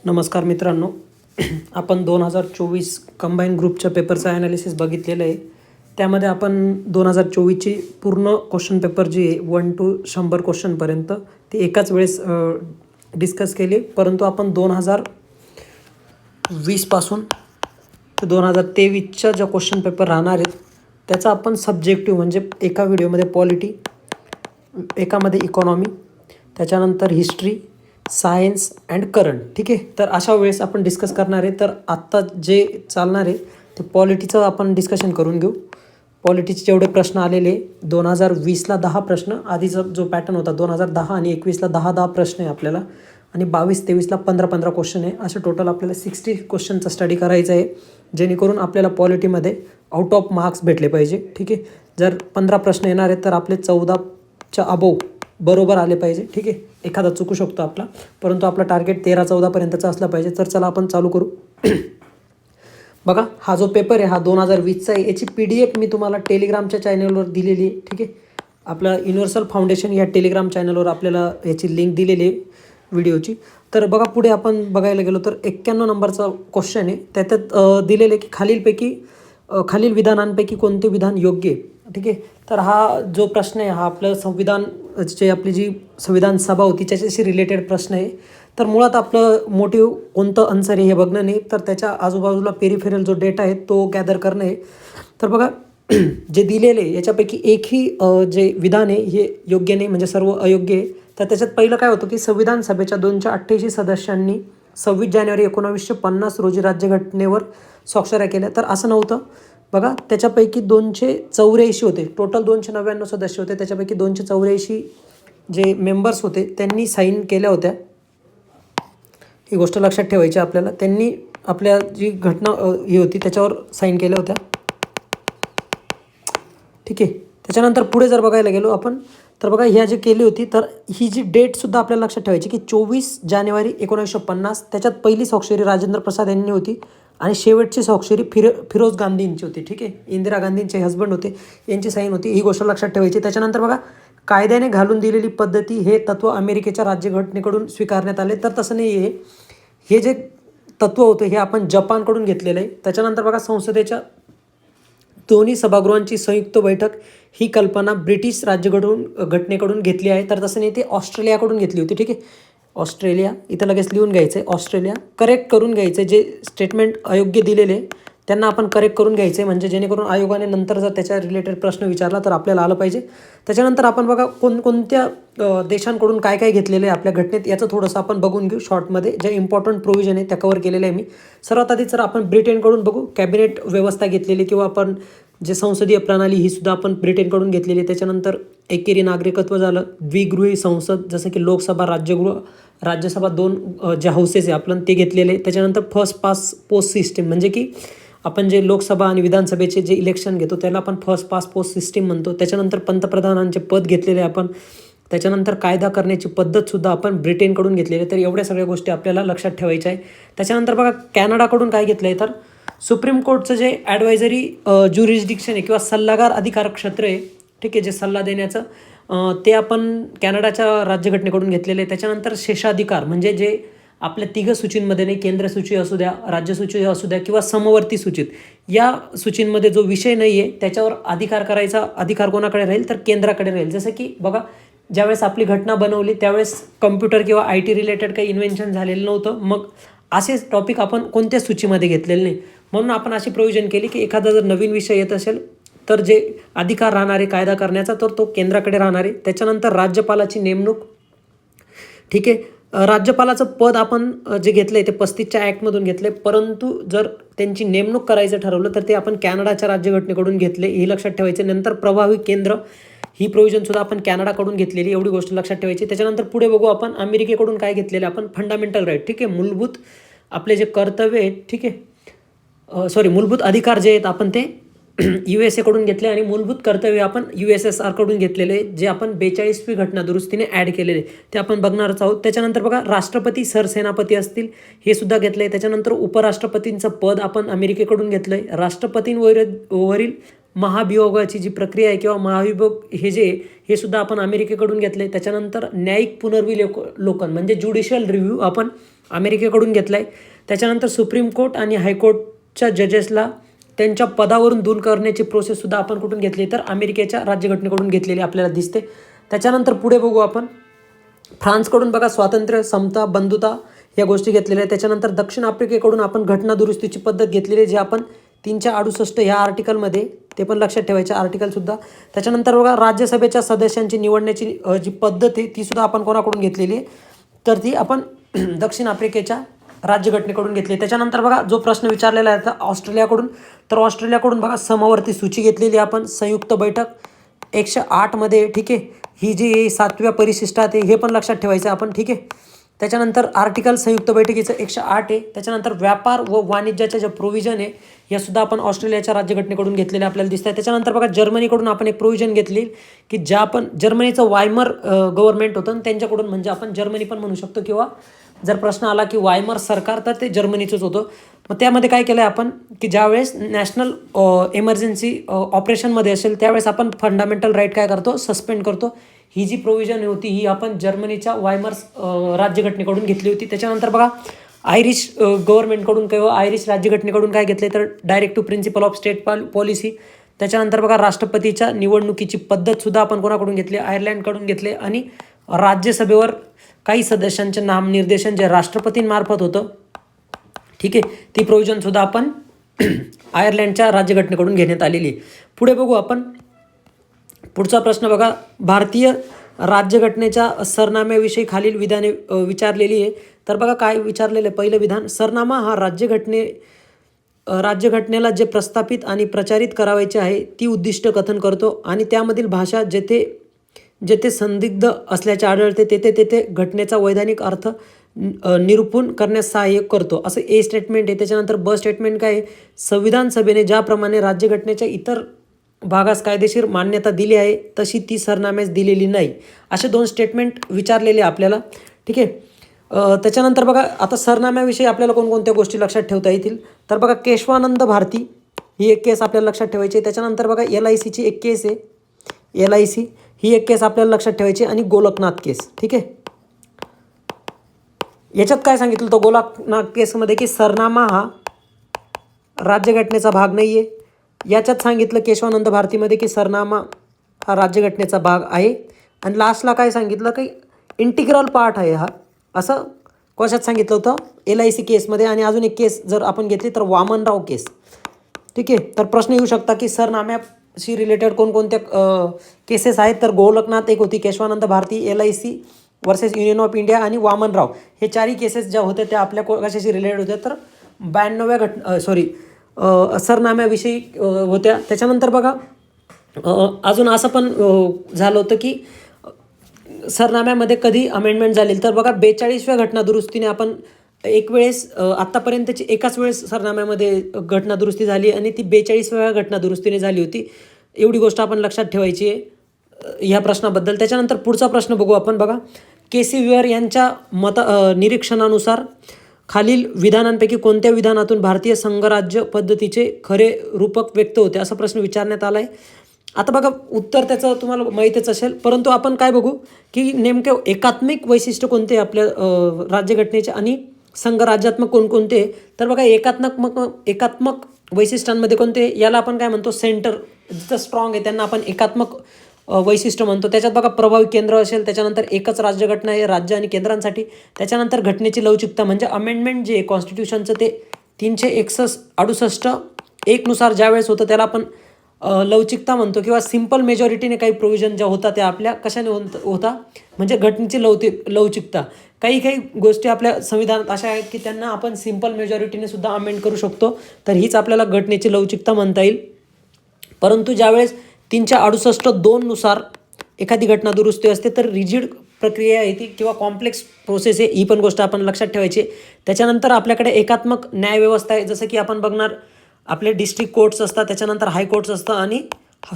नमस्कार मित्रांनो. आपण 2024 कंबाईन ग्रुपच्या पेपरचं ॲनालिसिस बघितलेलं आहे. त्यामध्ये आपण 2024ची पूर्ण क्वेश्चन पेपर जी आहे 1 to 100 क्वेश्चनपर्यंत ती एकाच वेळेस डिस्कस केली. परंतु आपण 2020पासून ते 2023च्या ज्या क्वेश्चन पेपर राहणार आहेत त्याचा आपण सब्जेक्टिव्ह म्हणजे एका व्हिडिओमध्ये पॉलिटी, एकामध्ये इकॉनॉमी, त्याच्यानंतर हिस्ट्री, सायन्स अँड करंट. ठीक आहे. तर अशा वेळेस आपण डिस्कस करणार आहे. तर आत्ता जे चालणार आहे ते पॉलिटीचं आपण डिस्कशन करून घेऊ. पॉलिटीचे जेवढे प्रश्न आलेले 2020ला 10 प्रश्न, आधीचा जो पॅटर्न होता 2010 आणि 21ला 10 प्रश्न आहे आपल्याला, आणि 22-23ला 15 क्वेश्चन आहे. असं टोटल आपल्याला 60 क्वेश्चनचा स्टडी करायचा आहे, जेणेकरून आपल्याला पॉलिटीमध्ये आउट ऑफ मार्क्स भेटले पाहिजे. ठीक आहे. जर 15 प्रश्न येणार आहेत तर आपले 14च्या अबोव बरोबर आले पाहिजे. ठीक आहे. एखादा चुकू शकतो आपला, परंतु आपला टार्गेट 13-14पर्यंतचा असला पाहिजे. तर चला आपण चालू करू. बघा, हा जो पेपर आहे हा 2020चा आहे. याची PDF मी तुम्हाला टेलिग्रामच्या चॅनलवर दिलेली आहे. ठीक आहे. आपलं युनिव्हर्सल फाउंडेशन या टेलिग्राम चॅनलवर आपल्याला याची लिंक दिलेली आहे व्हिडिओची. तर बघा, पुढे आपण बघायला गेलो तर 91 नंबरचा क्वेश्चन आहे. त्याच्यात दिलेलं आहे की खालील विधानांपैकी कोणते विधान योग्य आहे. ठीक आहे. तर हा जो प्रश्न आहे हा आपलं आपली जी संविधान सभा होती त्याच्याशी रिलेटेड प्रश्न आहे. तर मुळात आपलं मोटिव्ह कोणतं आन्सर आहे हे बघणं नाही, तर त्याच्या आजूबाजूला पेरिफेरल जो डेटा आहे तो गॅदर करणं आहे. तर बघा, जे दिलेले याच्यापैकी एकही जे विधान आहे हे योग्य नाही, म्हणजे सर्व अयोग्य आहे. तर त्याच्यात पहिलं काय होतं की संविधान सभेच्या 288 सदस्यांनी 26 जानेवारी 1950 रोजी राज्यघटनेवर स्वाक्षऱ्या केल्या. तर असं नव्हतं. बघा, त्याच्यापैकी 284 होते. टोटल 299 सदस्य होते, त्याच्यापैकी 284 जे मेंबर्स होते त्यांनी साईन केल्या होत्या. ही गोष्ट लक्षात ठेवायची आपल्याला. त्यांनी आपल्या जी घटना ही होती त्याच्यावर साईन केल्या होत्या. ठीक आहे. त्याच्यानंतर पुढे जर बघायला गेलो आपण तर बघा, ह्या जी केली होती तर ही जी डेटसुद्धा आपल्याला लक्षात ठेवायची की 24 जानेवारी 1950. त्याच्यात पहिली स्वाक्षरी राजेंद्र प्रसाद यांनी होती आणि शेवटची स्वाक्षरी फिरोज गांधींची होती. ठीक आहे. इंदिरा गांधींचे हजबंड होते, यांची साईन होती. ही गोष्ट लक्षात ठेवायची. त्याच्यानंतर बघा, कायद्याने घालून दिलेली पद्धती हे तत्त्व अमेरिकेच्या राज्यघटनेकडून स्वीकारण्यात आले. तर तसं नाही आहे. हे जे तत्त्व होतं हे आपण जपानकडून घेतलेलं आहे. त्याच्यानंतर बघा, संसदेच्या दोन्ही सभागृहांची संयुक्त बैठक ही कल्पना ब्रिटिश घटनेकडून घेतली आहे. तर तसं नाही, ते ऑस्ट्रेलियाकडून घेतली होती. ठीक आहे. ऑस्ट्रेलिया इथं लगेच लिहून घ्यायचं आहे. ऑस्ट्रेलिया करेक्ट करून घ्यायचं आहे. जे स्टेटमेंट अयोग्य दिलेले त्यांना आपण करेक्ट करून घ्यायचं आहे, म्हणजे जेणेकरून आयोगाने नंतर जर त्याच्या रिलेटेड प्रश्न विचारला तर आपल्याला आलं पाहिजे. त्याच्यानंतर आपण बघा कोणत्या देशांकडून काय काय घेतलेलं आहे आपल्या घटनेत याचं थोडंसं आपण बघून घेऊ शॉर्टमध्ये. ज्या इम्पॉर्टंट प्रोव्हिजन आहे त्या कवर केलेल्या आहे मी. सर्वात आधी जर आपण ब्रिटनकडून बघू, कॅबिनेट व्यवस्था घेतलेली किंवा आपण जे संसदीय प्रणाली ही सुद्धा आपण ब्रिटनकडून घेतलेली आहे. त्याच्यानंतर एकेरी नागरिकत्व झालं, द्विगृही संसद जसं की लोकसभा, राज्यसभा 2 ज्या हाऊसेस आहे आपण ते घेतलेले. त्याच्यानंतर फर्स्ट पास पोस्ट सिस्टीम, म्हणजे की आपण जे लोकसभा आणि विधानसभेचे जे इलेक्शन घेतो त्याला आपण फर्स्ट पास पोस्ट सिस्टीम म्हणतो. त्याच्यानंतर पंतप्रधानांचे पद घेतलेले आपण. त्याच्यानंतर कायदा करण्याची पद्धतसुद्धा आपण ब्रिटनकडून घेतलेली. तर एवढ्या सगळ्या गोष्टी आपल्याला लक्षात ठेवायच्या आहे. त्याच्यानंतर बघा, कॅनडाकडून काय घेतलं आहे तर सुप्रीम कोर्टचं जे ॲडवायझरी ज्युरिस्डिक्शन आहे किंवा सल्लागार अधिकार क्षेत्र आहे. ठीक आहे. जे सल्ला देण्याचं ते आपण कॅनडाच्या राज्यघटनेकडून घेतलेलं आहे. त्याच्यानंतर शेषाधिकार, म्हणजे जे आपल्या 3 सूचींमध्ये नाही, केंद्र सूची असू द्या, राज्य सूची असू द्या किंवा समवर्ती सूचीत, या सूचींमध्ये जो विषय नाही आहे त्याच्यावर अधिकार करायचा अधिकार कोणाकडे राहील तर केंद्राकडे राहील. जसं की बघा, ज्यावेळेस आपली घटना बनवली त्यावेळेस कम्प्युटर किंवा IT रिलेटेड काही इन्व्हेन्शन झालेलं नव्हतं. मग असेच टॉपिक आपण कोणत्या सूचीमध्ये घेतलेले नाही. म्हणून आपण अशी प्रोव्हिजन केली की एखादा जर नवीन विषय येत असेल तर जे अधिकार राहणार आहे कायदा करण्याचा तर तो केंद्राकडे राहणार आहे. त्याच्यानंतर राज्यपालाची नेमणूक. ठीक आहे. राज्यपालाचं पद आपण जे घेतलं आहे ते 35च्या ॲक्टमधून घेतलं आहे, परंतु जर त्यांची नेमणूक करायचं ठरवलं तर ते आपण कॅनडाच्या राज्यघटनेकडून घेतले. हे लक्षात ठेवायचे. नंतर प्रभावी केंद्र ही प्रोव्हिजनसुद्धा आपण कॅनडाकडून घेतलेली, एवढी गोष्ट लक्षात ठेवायची. त्याच्यानंतर पुढे बघू आपण अमेरिकेकडून काय घेतलेलं आपण, फंडामेंटल राईट. ठीक आहे. मूलभूत आपले जे कर्तव्य आहेत, ठीक आहे, मूलभूत अधिकार जे आहेत आपण ते USA कडून घेतले आणि मूलभूत कर्तव्य आपण USSRकडून घेतलेले, जे आपण 42वी घटना दुरुस्तीने ॲड केलेले ते आपण बघणारच आहोत. त्याच्यानंतर बघा, राष्ट्रपती सरसेनापती असतील हे सुद्धा घेतलं आहे. त्याच्यानंतर उपराष्ट्रपतींचं पद आपण अमेरिकेकडून घेतलं आहे. राष्ट्रपतींवरील महाभियोगाची जी प्रक्रिया आहे किंवा महाभियोग हे सुद्धा आपण अमेरिकेकडून घेतलं आहे. त्याच्यानंतर न्यायिक पुनर्विलोकन म्हणजे ज्युडिशियल रिव्ह्यू आपण अमेरिकेकडून घेतला आहे. त्याच्यानंतर सुप्रीम कोर्ट आणि हायकोर्टच्या जजेसला त्यांच्या पदावरून दूर करण्याची प्रोसेससुद्धा आपण कुठून घेतली, तर अमेरिकेच्या राज्यघटनेकडून घेतलेली आपल्याला दिसते. त्याच्यानंतर पुढे बघू आपण, फ्रान्सकडून बघा स्वातंत्र्य, समता, बंधुता या गोष्टी घेतलेल्या आहेत. त्याच्यानंतर दक्षिण आफ्रिकेकडून आपण घटना दुरुस्तीची पद्धत घेतलेली आहे, जे आपण 368 ह्या आर्टिकलमध्ये, ते पण लक्षात ठेवायचे आर्टिकलसुद्धा. त्याच्यानंतर बघा राज्यसभेच्या सदस्यांची निवडण्याची जी पद्धत आहे तीसुद्धा आपण कोणाकडून घेतलेली आहे, तर ती आपण दक्षिण आफ्रिकेच्या राज्यघटनेकडून घेतली. त्याच्यानंतर बघा जो प्रश्न विचारलेला आहे ऑस्ट्रेलियाकडून, तर ऑस्ट्रेलियाकडून बघा समवर्ती सूची घेतलेली आपण, संयुक्त बैठक 108 मध्ये, ठीक आहे. ही जी 7व्या परिशिष्टात आहे हे पण लक्षात ठेवायचं आपण, ठीक आहे. त्याच्यानंतर आर्टिकल संयुक्त बैठकीचं 108 आहे. त्याच्यानंतर व्यापार व वाणिज्याच्या ज्या प्रोव्हिजन आहे यासुद्धा आपण ऑस्ट्रेलियाच्या राज्यघटनेकडून घेतलेले आपल्याला दिसत आहे. त्याच्यानंतर बघा जर्मनीकडून आपण एक प्रोव्हिजन घेतली की ज्या आपण, जर्मनीचं वायमर गव्हर्नमेंट होतं आणि त्यांच्याकडून, म्हणजे आपण जर्मनी पण म्हणू शकतो, किंवा जर प्रश्न आला की वायमर सरकार, तर ते जर्मनीचंच होतं. मग त्यामध्ये काय केलं आहे आपण की ज्यावेळेस नॅशनल इमर्जन्सी ऑपरेशनमध्ये असेल त्यावेळेस आपण फंडामेंटल राईट काय करतो, सस्पेंड करतो. ही जी प्रोव्हिजन होती ही आपण जर्मनीच्या वायमर्स राज्यघटनेकडून घेतली होती. त्याच्यानंतर बघा आयरिश गव्हर्नमेंटकडून किंवा आयरिश राज्यघटनेकडून काय घेतले, तर directive principle of state policy. त्याच्यानंतर बघा राष्ट्रपतीच्या निवडणुकीची पद्धतसुद्धा आपण कोणाकडून घेतली, आयर्लंडकडून घेतले. आणि राज्यसभेवर काही सदस्यांचे नामनिर्देशन जे राष्ट्रपतींमार्फत होतं, ठीक आहे, ती प्रोव्हिजनसुद्धा आपण आयर्लंडच्या राज्यघटनेकडून घेण्यात आलेली आहे. पुढे बघू आपण, पुढचा प्रश्न बघा, भारतीय राज्यघटनेच्या सरनाम्याविषयी खालील विधाने विचारलेली आहे. तर बघा काय विचारलेलं आहे, पहिलं विधान, सरनामा हा राज्यघटनेला जे प्रस्थापित आणि प्रचारित करावायचे आहे ती उद्दिष्ट कथन करतो आणि त्यामधील भाषा जेथे जेथे संदिग्ध असल्याचे आढळते तेथे घटनेचा वैधानिक अर्थ निरूपण करण्यास सहाय्य करतो, असं ए स्टेटमेंट आहे. त्याच्यानंतर ब स्टेटमेंट काय आहे, संविधान सभेने ज्याप्रमाणे राज्यघटनेच्या इतर भागास कायदेशीर मान्यता दिली आहे तशी ती सरनाम्यास दिलेली नाही. असे 2 स्टेटमेंट विचारलेले आपल्याला, ठीक आहे. त्याच्यानंतर बघा आता सरनाम्याविषयी आपल्याला कोणकोणत्या गोष्टी लक्षात ठेवता येतील, तर बघा केशवानंद भारती ही एक केस आपल्याला लक्षात ठेवायची आहे. त्याच्यानंतर बघा LICची एक केस आहे, LIC ही एक केस आपल्याला लक्षात ठेवायची, आणि गोलकनाथ केस, ठीक आहे. याच्यात काय सांगितलं तो गोलकनाथ केसमध्ये की सरनामा हा राज्यघटनेचा भाग नाही आहे. याच्यात सांगितलं केशवानंद भारतीमध्ये की सरनामा हा राज्यघटनेचा भाग आहे. आणि लास्टला काय सांगितलं की इंटिग्रल पार्ट आहे हा, असं कशात सांगितलं होतं, LIC केसमध्ये. आणि अजून एक केस जर आपण घेतली तर वामनराव केस, ठीक आहे. तर प्रश्न येऊ शकता की सरनाम्याशी रिलेटेड कोणकोणत्या केसेस आहेत, तर गोलकनाथ एक होती, Keshavananda Bharati, LIC versus union of India आणि वामनराव, हे 4ही केसेस ज्या होत्या त्या आपल्या कशाशी रिलेटेड होत्या, तर 92व्या सरनाम्याविषयी होत्या. त्याच्यानंतर बघा अजून असं पण झालं होतं की सरनाम्यामध्ये कधी अमेंडमेंट झाली, तर बघा 42व्या घटनादुरुस्तीने आपण एक वेळेस आत्तापर्यंतची एकाच वेळेस सरनाम्यामध्ये घटनादुरुस्ती झाली आणि ती 42व्या घटनादुरुस्तीने झाली होती. एवढी गोष्ट आपण लक्षात ठेवायची आहे ह्या प्रश्नाबद्दल. त्याच्यानंतर पुढचा प्रश्न बघू आपण, बघा KC वेअर यांच्या निरीक्षणानुसार खालील विधानांपैकी कोणत्या विधानातून भारतीय संघराज्य पद्धतीचे खरे रूपक व्यक्त होते, असा प्रश्न विचारण्यात आला आहे. आता बघा उत्तर त्याचं तुम्हाला माहीतच असेल, परंतु आपण काय बघू की नेमके एकात्मिक वैशिष्ट्य कोणते आपल्या राज्यघटनेचे आणि संघराज्यात्मक कोणकोणते. तर बघा एकात्मक वैशिष्ट्यांमध्ये कोणते, याला आपण काय म्हणतो, सेंटर जिथं स्ट्रॉंग आहे त्यांना आपण एकात्मक वैशिष्ट्य म्हणतो. त्याच्यात बघा प्रभावी केंद्र असेल, त्याच्यानंतर एकच राज्यघटना आहे राज्य आणि केंद्रांसाठी. त्याच्यानंतर घटनेची लवचिकता म्हणजे अमेंडमेंट जे होकॉन्स्टिट्यूशनचं ते 368(1) नुसार ज्यावेळेस होतं त्याला आपण लवचिकता म्हणतो, किंवा सिंपल मेजॉरिटीने काही प्रोव्हिजन ज्या होता त्या आपल्या कशाने होता, म्हणजे घटनेची लवचिकता. काही गोष्टी आपल्या संविधानात अशा आहेत की त्यांना आपण सिंपल मेजॉरिटीने सुद्धा अमेंड करू शकतो, तर हीच आपल्याला घटनेची लवचिकता म्हणता येईल. परंतु ज्यावेळेस 368(2) नुसार एखादी घटना दुरुस्ती असते तर रिजिड प्रक्रिया आहे ती, किंवा कॉम्प्लेक्स प्रोसेस आहे, ही पण गोष्ट आपण लक्षात ठेवायची. त्याच्यानंतर आपल्याकडे एकात्मक न्यायव्यवस्था आहे, जसं की आपण बघणार आपले डिस्ट्रिक्ट कोर्ट्स असतात, त्याच्यानंतर हायकोर्ट्स असतं आणि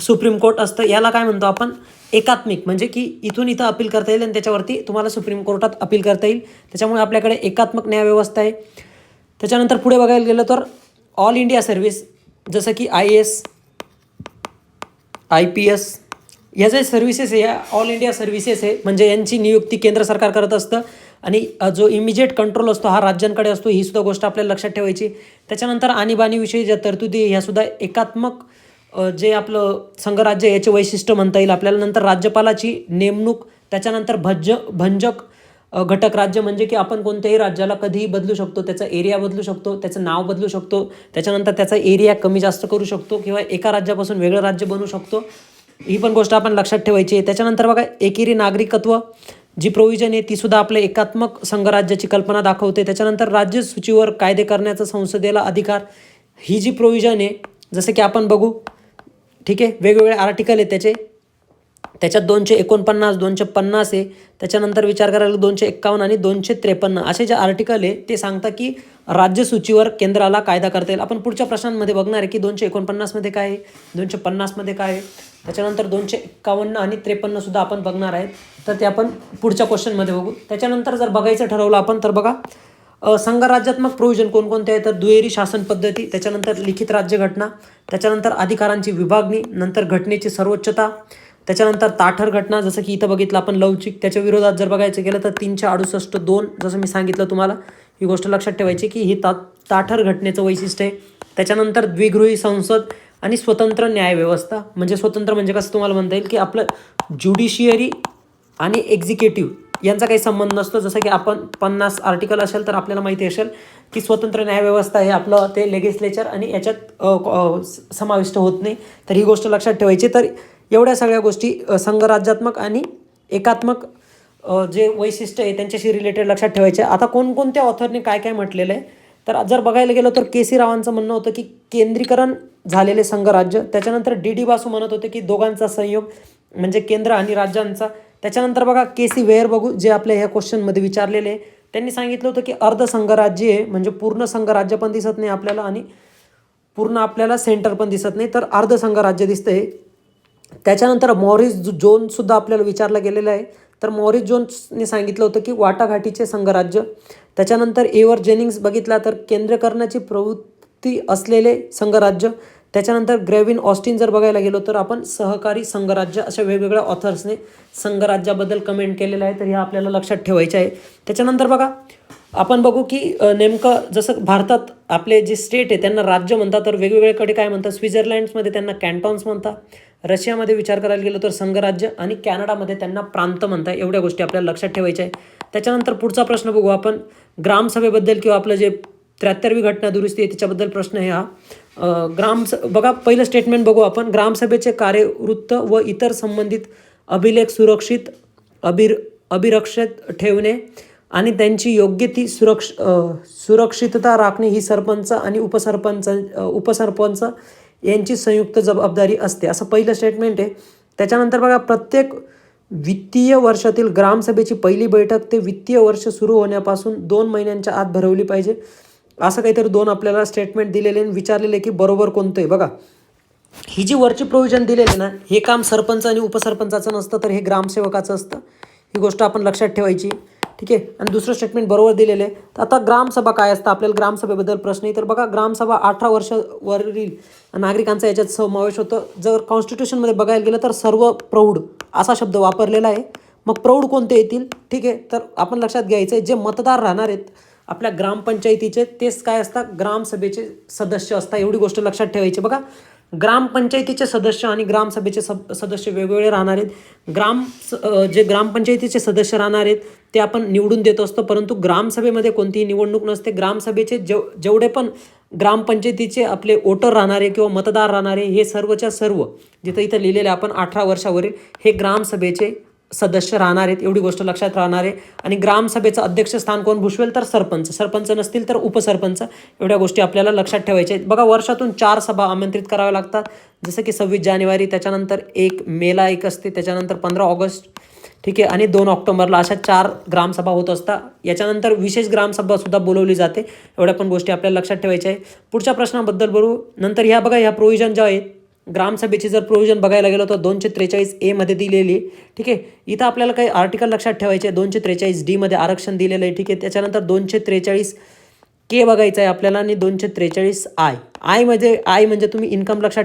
सुप्रीम कोर्ट असतं. याला काय म्हणतो आपण, एकात्मिक, म्हणजे की इथून इथं अपील करता येईल आणि त्याच्यावरती तुम्हाला सुप्रीम कोर्टात अपील करता येईल. त्याच्यामुळे आपल्याकडे एकात्मक न्यायव्यवस्था आहे. त्याच्यानंतर पुढे बघायला गेलं तर ऑल इंडिया सर्व्हिस, जसं की IAS IPS या जे सर्व्हिसेस आहे, या ऑल इंडिया सर्व्हिसेस आहे, म्हणजे यांची नियुक्ती केंद्र सरकार करत असतं. आणि जो इमिजिएट कंट्रोल असतो हा राज्यांकडे असतो, ही सुद्धा गोष्ट आपल्याला लक्षात ठेवायची. त्याच्यानंतर आणीबाणीविषयी ज्या तरतुदी ह्यासुद्धा एकात्मक जे आपलं संघराज्य याचे वैशिष्ट्य म्हणता येईल आपल्याला. नंतर राज्यपालाची नेमणूक, त्याच्यानंतर भंजक घटक राज्य म्हणजे की आपण कोणत्याही राज्याला कधीही बदलू शकतो, त्याचा एरिया बदलू शकतो, त्याचं नाव बदलू शकतो, त्याच्यानंतर त्याचा एरिया कमी जास्त करू शकतो किंवा एका राज्यापासून वेगळं राज्य बनवू शकतो. ही पण गोष्ट आपण लक्षात ठेवायची आहे. त्याच्यानंतर बघा एकेरी नागरिकत्व जी प्रोव्हिजन आहे ती सुद्धा आपल्या एकात्मक संघराज्याची कल्पना दाखवते. त्याच्यानंतर राज्य सूचीवर कायदे करण्याचा संसदेला अधिकार, ही जी प्रोव्हिजन आहे जसं की आपण बघू, ठीक आहे, वेगवेगळे आर्टिकल आहेत त्याच्यात 249, 250 आहे. त्याच्यानंतर विचार करायला 251 आणि 253 असे जे आर्टिकल आहे ते सांगतात की राज्यसूचीवर केंद्राला कायदा करता येईल. आपण पुढच्या प्रश्नांमध्ये बघणार आहे की 249मध्ये काय आहे, 250मध्ये काय आहे, त्याच्यानंतर 251 आणि 53 सुद्धा आपण बघणार आहेत. तर ते आपण पुढच्या क्वेश्चनमध्ये बघू. त्याच्यानंतर जर बघायचं ठरवलं आपण तर बघा संघराज्यात्मक प्रोव्हिजन कोणकोणते आहेत तर दुहेरी शासन पद्धती, त्याच्यानंतर लिखित राज्यघटना, त्याच्यानंतर अधिकारांची विभागणी, नंतर घटनेची सर्वोच्चता, त्याच्यानंतर ताठर घटना जसं की इथं बघितलं आपण लवचिक. त्याच्या विरोधात जर बघायचं गेलं तर 368(2) जसं मी सांगितलं तुम्हाला, ही गोष्ट लक्षात ठेवायची की ही ताठर घटनेचं वैशिष्ट्य आहे. त्याच्यानंतर द्विगृही संसद आणि स्वतंत्र न्यायव्यवस्था, म्हणजे स्वतंत्र म्हणजे कसं तुम्हाला म्हणता येईल की आपलं ज्युडिशियरी आणि एक्झिक्युटिव्ह यांचा काही संबंध नसतो. जसं की आपण 50 आर्टिकल असेल तर आपल्याला माहिती असेल की स्वतंत्र न्यायव्यवस्था हे आपलं ते लेगिस्लेचर आणि याच्यात समाविष्ट होत नाही. तर ही गोष्ट लक्षात ठेवायची. तर एवढ्या सगळ्या गोष्टी संघराज्यात्मक आणि एकात्मक जे वैशिष्ट्य आहे त्यांच्याशी रिलेटेड लक्षात ठेवायचे. आता कोणकोणत्या ऑथरने काय काय म्हटलेलं आहे तर जर बघायला गेलं तर के.सी. रावांचं म्हणणं होतं की केंद्रीकरण झालेले संघराज्य. त्याच्यानंतर डी बासू म्हणत होते की दोघांचा संयोग म्हणजे केंद्र आणि राज्यांचा. त्याच्यानंतर बघा के.सी. वेयर बघू जे आपल्या ह्या क्वेश्चनमध्ये विचारलेले आहे, त्यांनी सांगितलं होतं की अर्ध संघराज्य आहे म्हणजे पूर्ण संघराज्य पण दिसत नाही आपल्याला आणि पूर्ण आपल्याला सेंटर पण दिसत नाही, तर अर्ध संघराज्य दिसतंय. त्याच्यानंतर मॉरिस जोन्ससुद्धा आपल्याला विचारला गेलेला आहे. तर मॉरिस जोन्सने सांगितलं होतं की वाटाघाटीचे संघराज्य. त्याच्यानंतर एवर जेनिंग्स बघितला तर केंद्रीकरणाची प्रवृत्ती असलेले संघराज्य. त्याच्यानंतर ग्रेविन ऑस्टिन जर बघायला गेलो तर आपण सहकारी संघराज्य. अशा वेगवेगळ्या ऑथर्सने संघराज्याबद्दल कमेंट केलेलं आहे, तर ह्या आपल्याला लक्षात ठेवायचं आहे. त्याच्यानंतर बघा आपण बघू की नेमकं जसं भारतात आपले जे स्टेट आहे त्यांना राज्य म्हणतात, तर वेगवेगळ्याकडे काय म्हणतात, स्वित्झर्लंड्समध्ये त्यांना कॅन्टॉन्स म्हणतात, रशियामध्ये विचार करायला गेलो तर संघराज्य आणि कॅनडामध्ये त्यांना प्रांत म्हणतात. एवढ्या गोष्टी आपल्याला लक्षात ठेवायच्या आहे. त्याच्यानंतर पुढचा प्रश्न बघू आपण ग्रामसभेबद्दल किंवा आपलं जे 73वी घटना दुरुस्ती आहे त्याच्याबद्दल प्रश्न आहे हा. बघा पहिलं स्टेटमेंट बघू आपण. ग्रामसभेचे कार्यवृत्त व इतर संबंधित अभिलेख अभिरक्षित ठेवणे आणि त्यांची योग्य ती सुरक्षितता राखणे ही सरपंच आणि उपसरपंच यांची संयुक्त जबाबदारी असते, असं पहिलं स्टेटमेंट आहे. त्याच्यानंतर बघा प्रत्येक वित्तीय वर्षातील ग्रामसभेची पहिली बैठक ते वित्तीय वर्ष सुरू होण्यापासून 2 महिन्यांच्या आत भरवली पाहिजे, असं काहीतरी 2 आपल्याला स्टेटमेंट दिलेले आणि विचारलेले की बरोबर कोणतं आहे. बघा ही जी वरची प्रोव्हिजन दिलेली ना हे काम सरपंच आणि उपसरपंचाचं नसतं तर हे ग्रामसेवकाचं असतं. ही गोष्ट आपण लक्षात ठेवायची, ठीक आहे. आणि दुसरं स्टेटमेंट बरोबर दिलेलं आहे. तर आता ग्रामसभा काय असतं, आपल्याला ग्रामसभेबद्दल प्रश्न आहे. तर बघा ग्रामसभा 18 वर्षावरील नागरिकांचा याच्यात समावेश होतं. जर कॉन्स्टिट्यूशनमध्ये बघायला गेलं तर सर्व प्रौढ असा शब्द वापरलेला आहे. मग प्रौढ कोणते येतील, ठीक आहे. तर आपण लक्षात घ्यायचं आहे जे मतदार राहणार आहेत आपल्या ग्रामपंचायतीचे तेच काय असतात, ग्रामसभेचे सदस्य असतात. एवढी गोष्ट लक्षात ठेवायची. बघा ग्रामपंचायतीचे सदस्य आणि ग्रामसभेचे सदस्य वेगवेगळे राहणार आहेत. जे ग्रामपंचायतीचे सदस्य राहणार आहेत ते आपण निवडून देत असतो, परंतु ग्रामसभेमध्ये कोणतीही निवडणूक नसते. ग्रामसभेचे जेवढे पण ग्रामपंचायतीचे आपले वोटर राहणारे किंवा मतदार राहणारे हे सर्वच्या सर्व जिथं इथं लिहिलेले आपण 18 वर्षावरील हे ग्रामसभेचे सदस्य राहणार आहेत. एवढी गोष्ट लक्षात राहणार आहे. आणि ग्रामसभेचं अध्यक्षस्थान कोण भूषवेल तर सरपंच नसतील तर उपसरपंच. एवढ्या गोष्टी आपल्याला लक्षात ठेवायच्या आहेत. बघा वर्षातून 4 सभा आमंत्रित कराव्या लागतात, जसं की 26 जानेवारी, त्याच्यानंतर 1 मेला एक असते, त्याच्यानंतर 15 ऑगस्ट, ठीक आहे, आणि 2 ऑक्टोबरला. अशा 4 ग्रामसभा होत असतात. याच्यानंतर विशेष ग्रामसभासुद्धा बोलवली जाते. एवढ्या पण गोष्टी आपल्याला लक्षात ठेवायच्या आहे. पुढच्या प्रश्नाबद्दल बोलू. नंतर ह्या बघा ह्या प्रोव्हिजन ज्या आहेत ग्रामसभेची जर प्रोव्हिजन बघायला गेलो तर 243A मध्ये दिलेली आहे, ठीक आहे. इथं आपल्याला काही आर्टिकल लक्षात ठेवायचे. 243D मध्ये आरक्षण दिलेलं आहे, ठीक आहे. त्याच्यानंतर 243K बघायचं आहे आपल्याला आणि 243I म्हणजे तुम्ही इन्कम लक्षात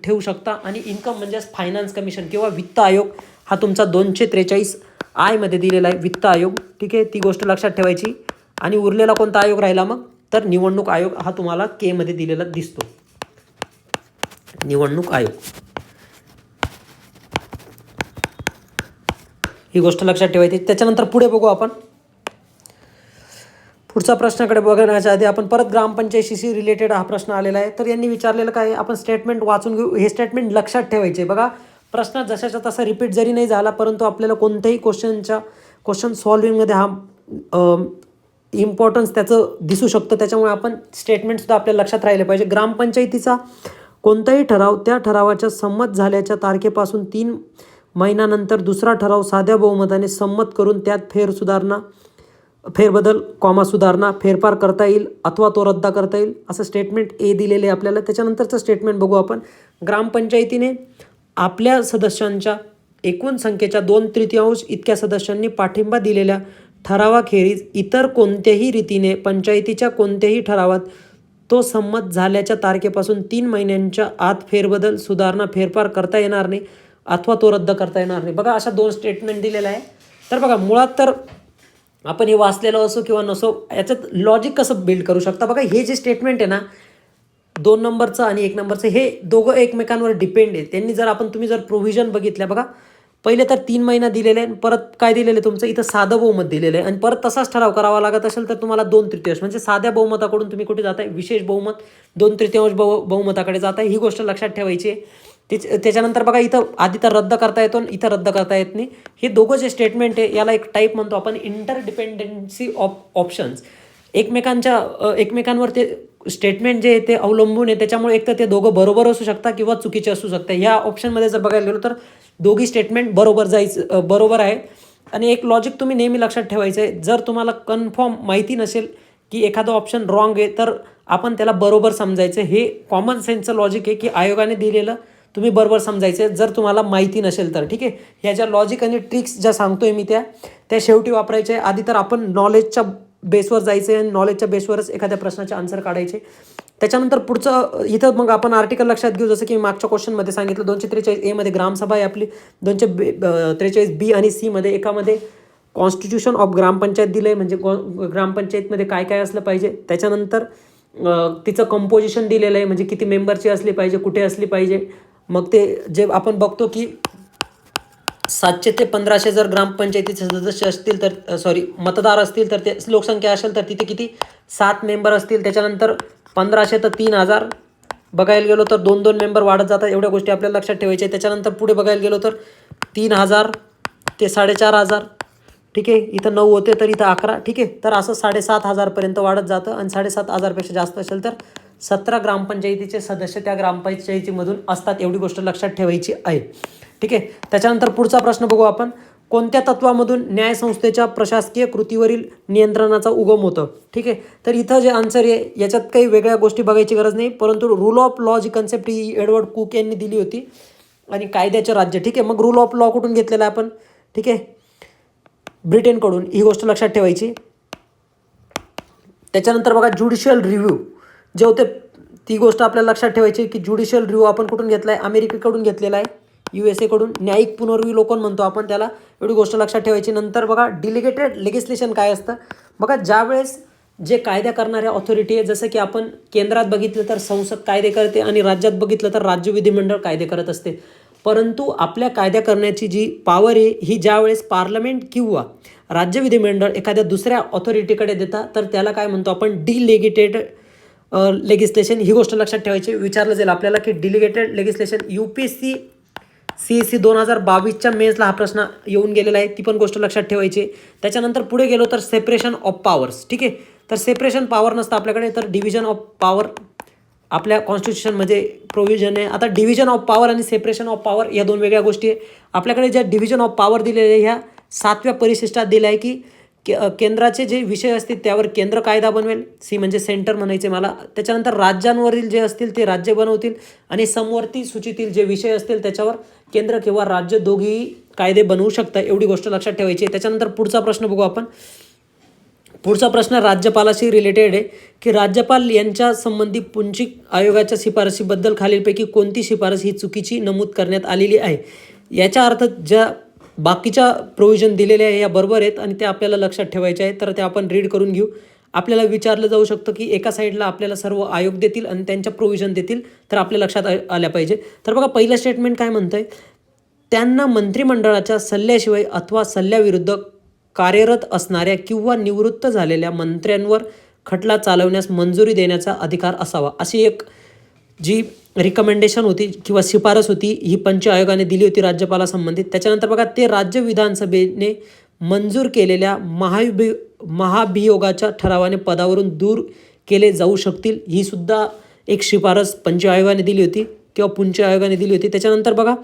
ठेवू शकता आणि इन्कम म्हणजे फायनान्स कमिशन किंवा वित्त आयोग हा तुमचा 243 आयमध्ये दिलेला आहे वित्त आयोग, ठीक आहे, ती गोष्ट लक्षात ठेवायची. आणि उरलेला कोणता आयोग राहिला मग, तर निवडणूक आयोग हा तुम्हाला केमध्ये दिलेला दिसतो, निवडणूक आयोग. ही गोष्ट लक्षात ठेवायची. त्याच्यानंतर पुढे बघू आपण. पुढचा प्रश्नाकडे बघण्याच्या आधी आपण परत ग्रामपंचायतीशी रिलेटेड हा प्रश्न आलेला आहे. तर यांनी विचारलेलं काय, आपण स्टेटमेंट वाचून घेऊ. हे स्टेटमेंट लक्षात ठेवायचे. बघा, प्रश्न जशाच्या तसा रिपीट जरी नाही झाला, परंतु आपल्याला कोणत्याही क्वेश्चन सॉल्विंगमध्ये हा इम्पॉर्टन्स त्याचं दिसू शकतं. त्याच्यामुळे आपण स्टेटमेंटसुद्धा आपल्याला लक्षात राहिले पाहिजे. ग्रामपंचायतीचा कोणताही ठराव त्या ठरावाच्या संमत झाल्याच्या तारखेपासून 3 महिन्यानंतर दुसरा ठराव साध्या बहुमताने संमत करून त्यात फेरबदल, सुधारणा, फेरफार करता येईल अथवा तो रद्द करता येईल, असं स्टेटमेंट ए दिलेले आहे आपल्याला. त्याच्यानंतरचं स्टेटमेंट बघू आपण. ग्रामपंचायतीने आपल्या सदस्यांच्या एकूण संख्येच्या 2/3 इतक्या सदस्यांनी पाठिंबा दिलेल्या ठरावाखेरीज इतर कोणत्याही रीतीने पंचायतीच्या कोणत्याही ठरावात तो संमत झाल्याच्या तारखेपासून 3 महिन्यांच्या आत फेरबदल, सुधारणा, फेरफार करता येणार नाही अथवा तो रद्द करता येणार नाही. बघा, अशा 2 स्टेटमेंट दिलेल्या आहे. तर बघा, मुळात तर आपण हे वाचलेलं असो किंवा नसो, याच्यात लॉजिक कसं बिल्ड करू शकता. बघा, हे जे स्टेटमेंट आहे ना, 2 नंबरचं आणि 1 नंबरचं, हे दोघं एकमेकांवर डिपेंड आहे. त्यांनी जर तुम्ही जर प्रोव्हिजन बघितल्या, बघा, पहिले तर 3 महिना दिलेले आहे, परत काय दिलेलं आहे तुमचं इथं साधं बहुमत दिलेलं आहे, आणि परत तसाच ठराव करावा लागत असेल तर तुम्हाला 2/3 म्हणजे साध्या बहुमताकडून तुम्ही कुठे जाताय, विशेष बहुमत 2/3 बहुमताकडे जाताय. ही गोष्ट लक्षात ठेवायची आहे. त्याच्यानंतर बघा, इथं आधी तर रद्द करता येतो, इथं रद्द करता येत नाही. हे दोघं जे स्टेटमेंट आहे याला एक टाईप म्हणतो आपण इंटरडिपेंडन्सी ऑफ ऑप्शन्स. एकमेकांवर ते स्टेटमेंट जे आहे ते अवलंबून आहे. त्याच्यामुळे एक तर ते दोघं बरोबर असू शकतात किंवा चुकीचे असू शकतात. ह्या ऑप्शनमध्ये जर बघायला गेलो तर दोघी स्टेटमेंट बरोबर आहे. आणि एक लॉजिक तुम्ही नेहमी लक्षात ठेवायचं आहे, जर तुम्हाला कन्फर्म माहिती नसेल की एखादं ऑप्शन रॉंग आहे तर आपण त्याला बरोबर समजायचं. हे कॉमन सेन्सचं लॉजिक आहे की आयोगाने दिलेलं तुम्ही बरोबर समजायचे जर तुम्हाला माहिती नसेल तर, ठीक आहे. ह्या ज्या लॉजिक आणि ट्रिक्स ज्या सांगतोय मी त्या शेवटी वापरायचे. आधी तर आपण नॉलेजच्या बेसवर जायचे आणि नॉलेजच्या बेसवरच एखाद्या प्रश्नाचे आन्सर काढायचे. त्याच्यानंतर पुढचं इथं मग आपण आर्टिकल लक्षात घेऊ. जसं की मागच्या क्वेश्चनमध्ये सांगितलं 243 ए मध्ये ग्रामसभा आहे आपली, 243 बी आणि सी मध्ये एकामध्ये कॉन्स्टिट्यूशन ऑफ ग्रामपंचायत दिलं आहे, म्हणजे ग्रामपंचायतमध्ये काय काय असलं पाहिजे. त्याच्यानंतर तिचं कंपोजिशन दिलेलं आहे, म्हणजे किती मेंबरची असली पाहिजे, कुठे असली पाहिजे. मग ते जे आपण बघतो की 700 ते 1500 जर ग्रामपंचायतीचे सदस्य असतील तर मतदार असतील तर ते लोकसंख्या असेल तर तिथे किती 7 मेंबर असतील. त्याच्यानंतर 1500 तर 3000 बघायला गेलो तर 2-2 मेंबर वाढत जातात. एवढ्या गोष्टी आपल्याला लक्षात ठेवायच्या. त्याच्यानंतर पुढे बघायला गेलो तर 3000 ते 4500, ठीक आहे. इथं 9 होते तर इथं 11, ठीक आहे. तर असं 7500पर्यंत वाढत जातं. आणि 7500पेक्षा जास्त असेल तर 17 ग्रामपंचायतीचे सदस्य त्या ग्रामपंचायतीमधून असतात. एवढी गोष्ट लक्षात ठेवायची आहे, ठीक आहे. त्याच्यानंतर पुढचा प्रश्न बघू आपण. कोणत्या तत्वामधून न्यायसंस्थेच्या प्रशासकीय कृतीवरील नियंत्रणाचा उगम होतं, ठीक आहे. तर इथं जे आन्सर आहे याच्यात काही वेगळ्या गोष्टी बघायची गरज नाही, परंतु रूल ऑफ लॉ जी कन्सेप्ट ही एडवर्ड कुक यांनी दिली होती. आणि कायद्याचे राज्य, ठीक आहे. मग रूल ऑफ लॉ कुठून घेतलेला आहे आपण, ठीक आहे, ब्रिटनकडून. ही गोष्ट लक्षात ठेवायची. त्याच्यानंतर बघा, ज्युडिशियल रिव्ह्यू जे होते ती गोष्ट आपल्याला लक्षात ठेवायची की ज्युडिशियल रिव्ह्यू आपण कुठून घेतला आहे, अमेरिकेकडून घेतलेला आहे, USA कडून. न्यायिक पुनर्विलोकन म्हणतो आपण त्याला. एवढी गोष्ट लक्षात ठेवायची. नंतर बघा, डिलिगेटेड लेगिस्लेशन काय असतं. बघा, ज्यावेळेस जे कायदा करणाऱ्या ऑथॉरिटी आहे, जसं की आपण केंद्रात बघितलं तर संसद कायदे करते आणि राज्यात बघितलं तर राज्य विधिमंडळ कायदे करत असते. परंतु आपल्या कायदा करण्याची जी पॉवर आहे ही ज्यावेळेस पार्लमेंट किंवा राज्य विधिमंडळ एखाद्या दुसऱ्या ऑथॉरिटीकडे देतात तर त्याला काय म्हणतो आपण, डिलिगेटेड लेगिस्लेशन. ही गोष्ट लक्षात ठेवायची. विचारलं जाईल आपल्याला की डिलिगेटेड लेगिस्लेशन UPSC CSE 2022च्या मेन्सला हा प्रश्न येऊन गेलेला आहे. ती पण गोष्ट लक्षात ठेवायची. त्याच्यानंतर पुढे गेलो तर सेपरेशन ऑफ पॉवर्स, ठीक आहे. तर सेपरेशन पॉवर नसतं आपल्याकडे, तर डिव्हिजन ऑफ पॉवर आपल्या कॉन्स्टिट्यूशनमध्ये प्रोव्हिजन आहे. आता डिव्हिजन ऑफ पॉवर आणि सेपरेशन ऑफ पॉवर या 2 वेगळ्या गोष्टी आहे. आपल्याकडे ज्या डिव्हिजन ऑफ पॉवर दिलेल्या ह्या 7व्या परिशिष्टात दिल्या आहे की केंद्राचे जे विषय असतील त्यावर केंद्र कायदा बनवेल, सी म्हणजे सेंटर म्हणायचे मला. त्याच्यानंतर राज्यांवरील जे असतील ते राज्य बनवतील आणि समवर्ती सूचीतील जे विषय असतील त्याच्यावर केंद्र किंवा राज्य दोघेही कायदे बनवू शकतात. एवढी गोष्ट लक्षात ठेवायची. त्याच्यानंतर पुढचा प्रश्न बघू आपण. पुढचा प्रश्न राज्यपालाशी रिलेटेड आहे की राज्यपाल यांच्या संबंधी पुंचिक आयोगाच्या शिफारशीबद्दल खालीलपैकी कोणती शिफारस ही चुकीची नमूद करण्यात आलेली आहे. याचा अर्थ ज्या बाकीच्या प्रोव्हिजन दिलेल्या आहे या बरोबर आहेत आणि ते आपल्याला लक्षात ठेवायचे आहे. तर ते आपण रीड करून घेऊ. आपल्याला विचारलं जाऊ शकतं की एका साईडला आपल्याला सर्व आयोग देतील आणि त्यांच्या प्रोव्हिजन देतील, तर आपल्या लक्षात आल्या पाहिजे. तर बघा पहिलं स्टेटमेंट काय म्हणतंय, त्यांना मंत्रिमंडळाच्या सल्ल्याशिवाय अथवा सल्ल्याविरुद्ध कार्यरत असणाऱ्या किंवा निवृत्त झालेल्या मंत्र्यांवर खटला चालवण्यास मंजुरी देण्याचा अधिकार असावा, अशी एक जी रिकमेंडेशन होती किंवा शिफारस होती ही पंच आयोगाने दिली होती राज्यपालासंबंधित. त्याच्यानंतर बघा ते राज्य विधानसभेने मंजूर केलेल्या महाभियोगाच्या ठरावाने पदावरून दूर केले जाऊ शकतील, ही सुद्धा एक शिफारस पंच आयोगाने दिली होती किंवा पुंच आयोगाने दिली होती. त्याच्यानंतर बघा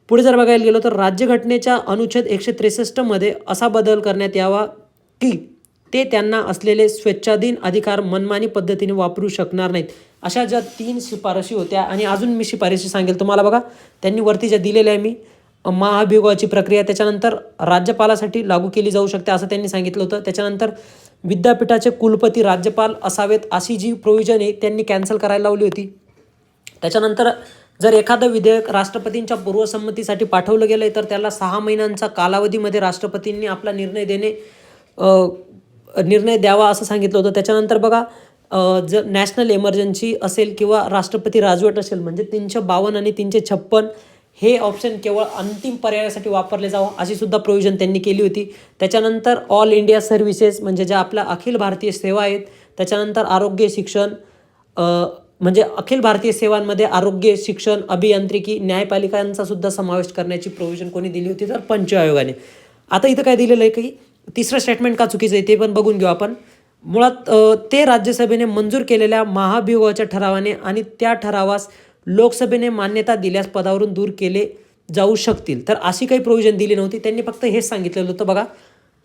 पुढे जर बघायला गेलो तर राज्यघटनेच्या अनुच्छेद 163 असा बदल करण्यात यावा की ते त्यांना असलेले स्वेच्छाधीन अधिकार मनमानी पद्धतीने वापरू शकणार नाहीत. अशा ज्या 3 शिफारशी होत्या आणि अजून मी शिफारशी सांगेल तुम्हाला. बघा त्यांनी वरती ज्या दिलेल्या आहे मी, महाभियोगाची प्रक्रिया त्याच्यानंतर राज्यपालासाठी लागू केली जाऊ शकते असं त्यांनी सांगितलं होतं. त्याच्यानंतर विद्यापीठाचे कुलपती राज्यपाल असावेत अशी जी प्रोव्हिजन आहे त्यांनी कॅन्सल करायला लावली होती. त्याच्यानंतर जर एखादं विधेयक राष्ट्रपतींच्या पूर्वसंमतीसाठी पाठवलं गेलं आहे तर त्याला 6 महिन्यांचा कालावधीमध्ये राष्ट्रपतींनी आपला निर्णय द्यावा असं सांगितलं होतं. त्याच्यानंतर बघा जर नॅशनल इमर्जन्सी असेल किंवा राष्ट्रपती राजवट असेल म्हणजे 352 आणि 356 हे ऑप्शन केवळ अंतिम पर्यायासाठी वापरले जावं अशी सुद्धा प्रोव्हिजन त्यांनी केली होती. त्याच्यानंतर ऑल इंडिया सर्व्हिसेस म्हणजे ज्या आपल्या अखिल भारतीय सेवा आहेत, त्याच्यानंतर आरोग्य शिक्षण म्हणजे अखिल भारतीय सेवांमध्ये आरोग्य शिक्षण अभियांत्रिकी न्यायपालिकांचा सुद्धा समावेश करण्याची प्रोव्हिजन कोणी दिली होती तर पंच आयोगाने. आता इथं काय दिलेलं आहे की तिसरं स्टेटमेंट का चुकीचं आहे ते पण बघून घेऊ आपण. मुळात ते राज्यसभेने मंजूर केलेल्या महाभियोगाच्या ठरावाने आणि त्या ठरावास लोकसभेने मान्यता दिल्यास पदावरून दूर केले जाऊ शकतील, तर अशी काही प्रोव्हिजन दिली नव्हती. त्यांनी फक्त हेच सांगितलेलं होतं. बघा